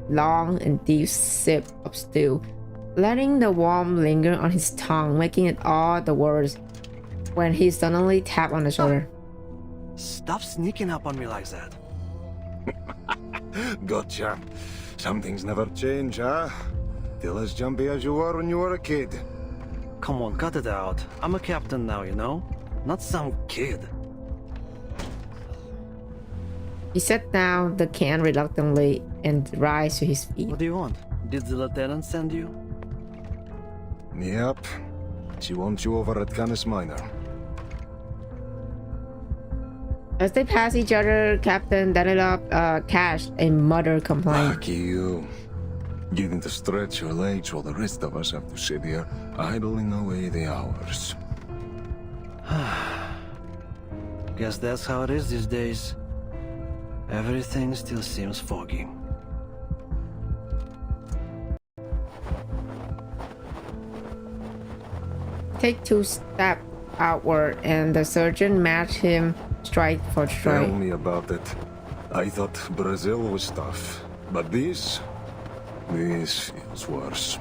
long and deep sip of stew, letting the warmth linger on his tongue, making it all the worse when he suddenly tapped on the shoulder.
Stop sneaking up on me like that.
Gotcha. Some things never change, huh? Still as jumpy as you were when you were a kid.
Come on, cut it out. I'm a captain now, you know? Not some kid.
He set down the can reluctantly and rose to his feet.
What do you want? Did the lieutenant send you?
Yep. She wants you over at Canis Minor.
As they pass each other, Captain Danilov cashed a muttered complaint.
Lucky you. Getting to stretch your legs while the rest of us have to sit here idling away the hours.
Guess that's how it is these days. Everything still seems foggy.
Take 2 steps outward, and the surgeon matched him strike for strike.
Tell me about it. I thought Brazil was tough, but this feels worse.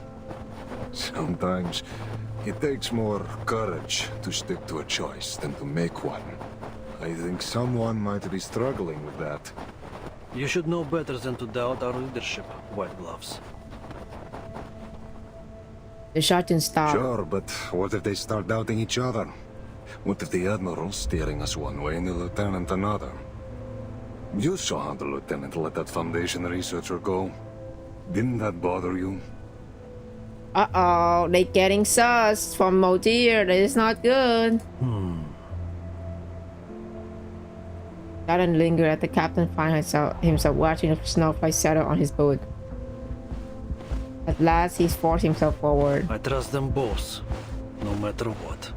Sometimes it takes more courage to stick to a choice than to make one. I think someone might be struggling with that.
You should know better than to doubt our leadership, White Gloves.
The sergeant stopped.
Sure, but what if they start doubting each other? What if the Admiral's steering us one way and the Lieutenant another? You saw how the Lieutenant let that Foundation researcher go. Didn't that bother you?
Uh-oh, they getting sus from Modier. That is not good. Darren lingered as the captain found himself watching the snowflake settle on his boot. At last, he forced himself forward.
I trust them both, no matter what.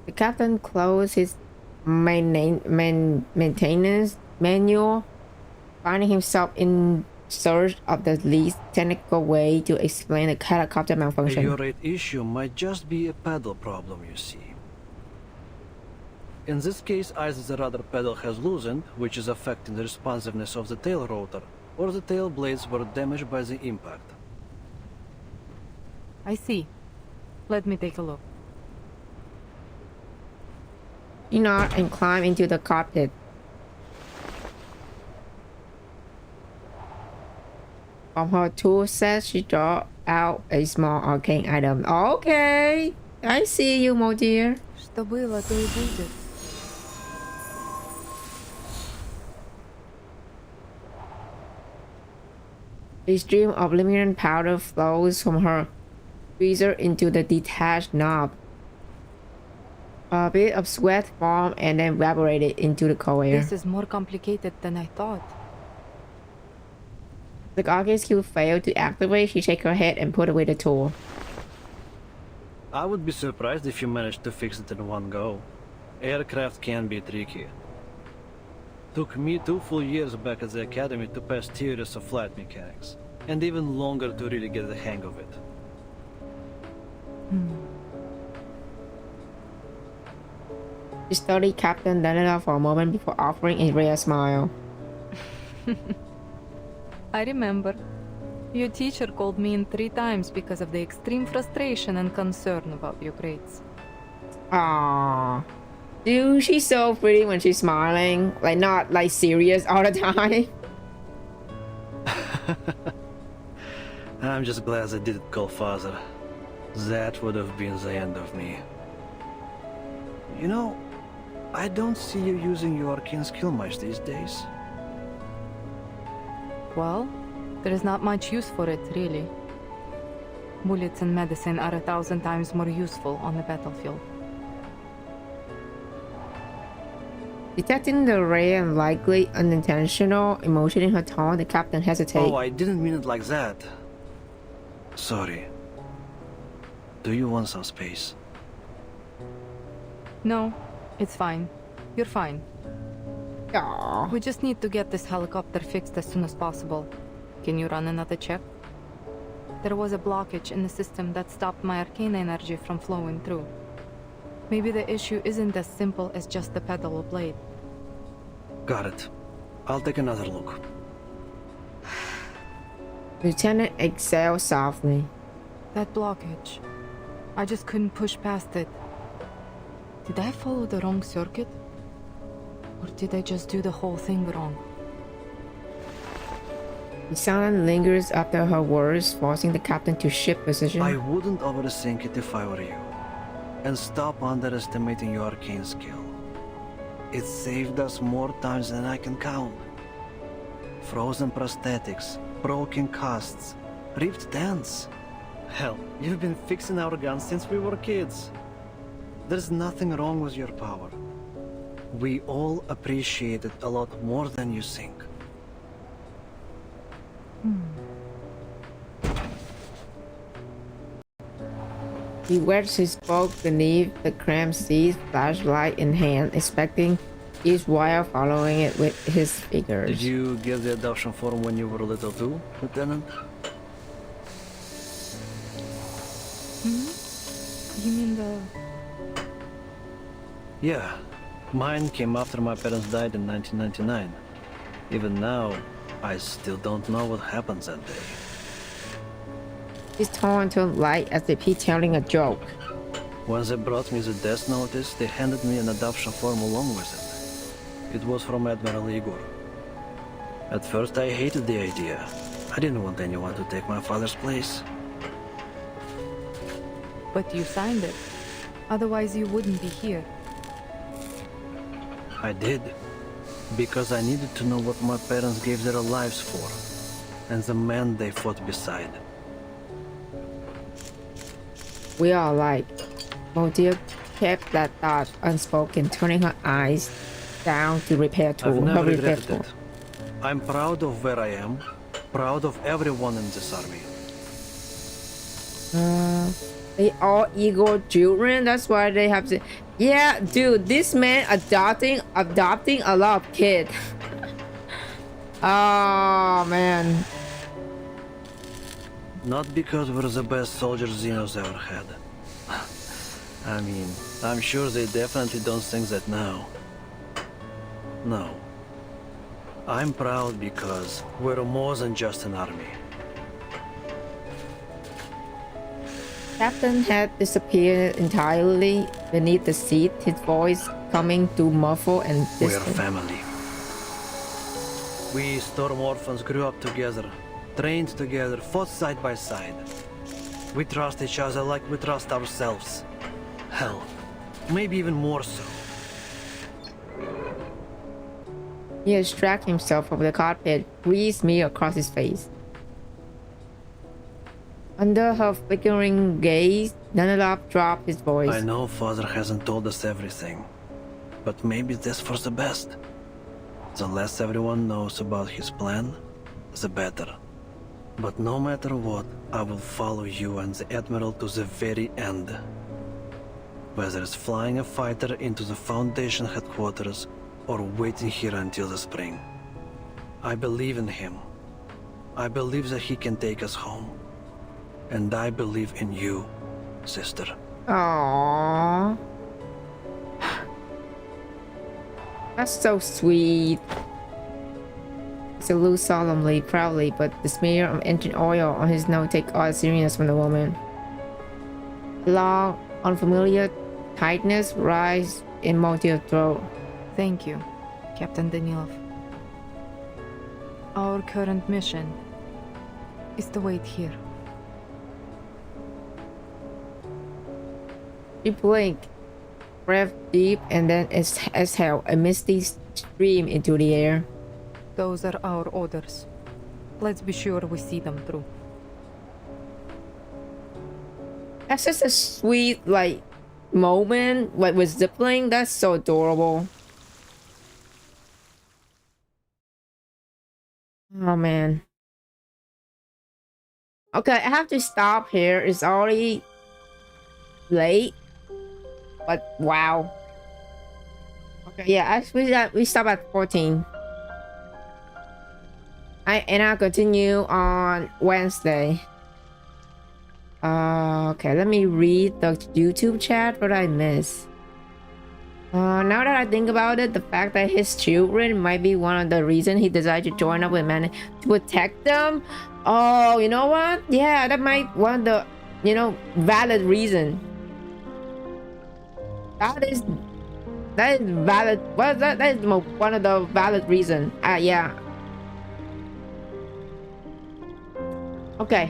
The captain closed his maintenance manual, finding himself in search of the least technical way to explain the helicopter malfunction.
Your rate issue might just be a pedal problem, you see. In this case, either the rudder pedal has loosened, which is affecting the responsiveness of the tail rotor, or the tail blades were damaged by the impact.
I see. Let me take a look.
She nodded and climbed into the cockpit. From her tool set, she drew out a small arcane item. Okay, I see you, my dear.
Что было, то и будет.
A stream of luminant powder flows from her freezer into the detached knob. A bit of sweat formed and then evaporated into the cold air.
This is more complicated than I thought.
The August cube failed to activate. She shook her head and put away the tool.
I would be surprised if you managed to fix it in one go. Aircraft can be tricky. Took me 2 full years back at the academy to pass theories of flight mechanics, and even longer to really get the hang of it.
She studied Captain Danila for a moment before offering a rare smile.
I remember. Your teacher called me in 3 times because of the extreme frustration and concern about your grades.
Aww. Dude, she's so pretty when she's smiling. Like, not like serious all the time.
I'm just glad I didn't call father. That would have been the end of me. You know, I don't see you using your arcane skill much these days.
Well, there is not much use for it, really. Bullets and medicine are 1,000 times more useful on the battlefield.
Detecting the rare and likely unintentional emotion in her tone, the captain hesitated.
Oh, I didn't mean it like that. Sorry. Do you want some space?
No, it's fine. You're fine.
Aww.
We just need to get this helicopter fixed as soon as possible. Can you run another check? There was a blockage in the system that stopped my arcane energy from flowing through. Maybe the issue isn't as simple as just the pedal or blade.
Got it. I'll take another look.
Lieutenant exhaled softly.
That blockage. I just couldn't push past it. Did I follow the wrong circuit? Or did I just do the whole thing wrong?
The silence lingers after her words, forcing the captain to shift position.
I wouldn't overthink it if I were you. And stop underestimating your arcane skill. It saved us more times than I can count. Frozen prosthetics, broken casts, ripped dents. Hell, you've been fixing our guns since we were kids. There's nothing wrong with your power. We all appreciate it a lot more than you think.
He wedged his bulk beneath the cramped seat, flashlight in hand, expecting each wire following it with his fingers.
Did you get the adoption form when you were little too, Lieutenant?
You mean the...
Yeah. Mine came after my parents died in 1999. Even now, I still don't know what happened that day.
His tone turned light as if he telling a joke.
When they brought me the death notice, they handed me an adoption form along with it. It was from Admiral Igor. At first I hated the idea. I didn't want anyone to take my father's place.
But you signed it. Otherwise you wouldn't be here.
I did. Because I needed to know what my parents gave their lives for. And the man they fought beside.
We all like. Motil kept that thought unspoken, turning her eyes down to repair tool.
I've never regretted it. I'm proud of where I am. Proud of everyone in this army.
They all ego children. That's why they have to. Yeah, dude, this man adopting a lot of kids. Oh man.
Not because we're the best soldiers Xenos ever had. I mean, I'm sure they definitely don't think that now. No. I'm proud because we're more than just an army.
Captain had disappeared entirely beneath the seat, his voice coming through muffled and distant.
We're family. We Storm Orphans grew up together, trained together, fought side by side. We trust each other like we trust ourselves. Hell, maybe even more so.
He extracted himself from the carpet, breathed smear across his face. Under her flickering gaze, Danilov dropped his voice.
I know Father hasn't told us everything, but maybe that's for the best. The less everyone knows about his plan, the better. But no matter what, I will follow you and the Admiral to the very end. Whether it's flying a fighter into the Foundation headquarters or waiting here until the spring. I believe in him. I believe that he can take us home. And I believe in you, sister.
Aww. That's so sweet. He salutes solemnly, proudly, but the smear of engine oil on his nose takes all the seriousness from the woman. Long, unfamiliar tightness rise in Motil's throat.
Thank you, Captain Danilov. Our current mission is to wait here.
She blinked, breathed deep, and then exhaled, a misty stream into the air.
Those are our orders. Let's be sure we see them through.
That's just a sweet, like, moment, like with zipping. That's so adorable. Oh man. Okay, I have to stop here. It's already late. But wow. Okay, yeah, we stop at 14. I'll continue on Wednesday. Okay, let me read the YouTube chat. What I miss? Now that I think about it, the fact that his children might be one of the reasons he decided to join up with men to protect them. Oh, you know what? Yeah, that might one of the, you know, valid reason. That is valid. Well, that is one of the valid reason. Yeah. Okay.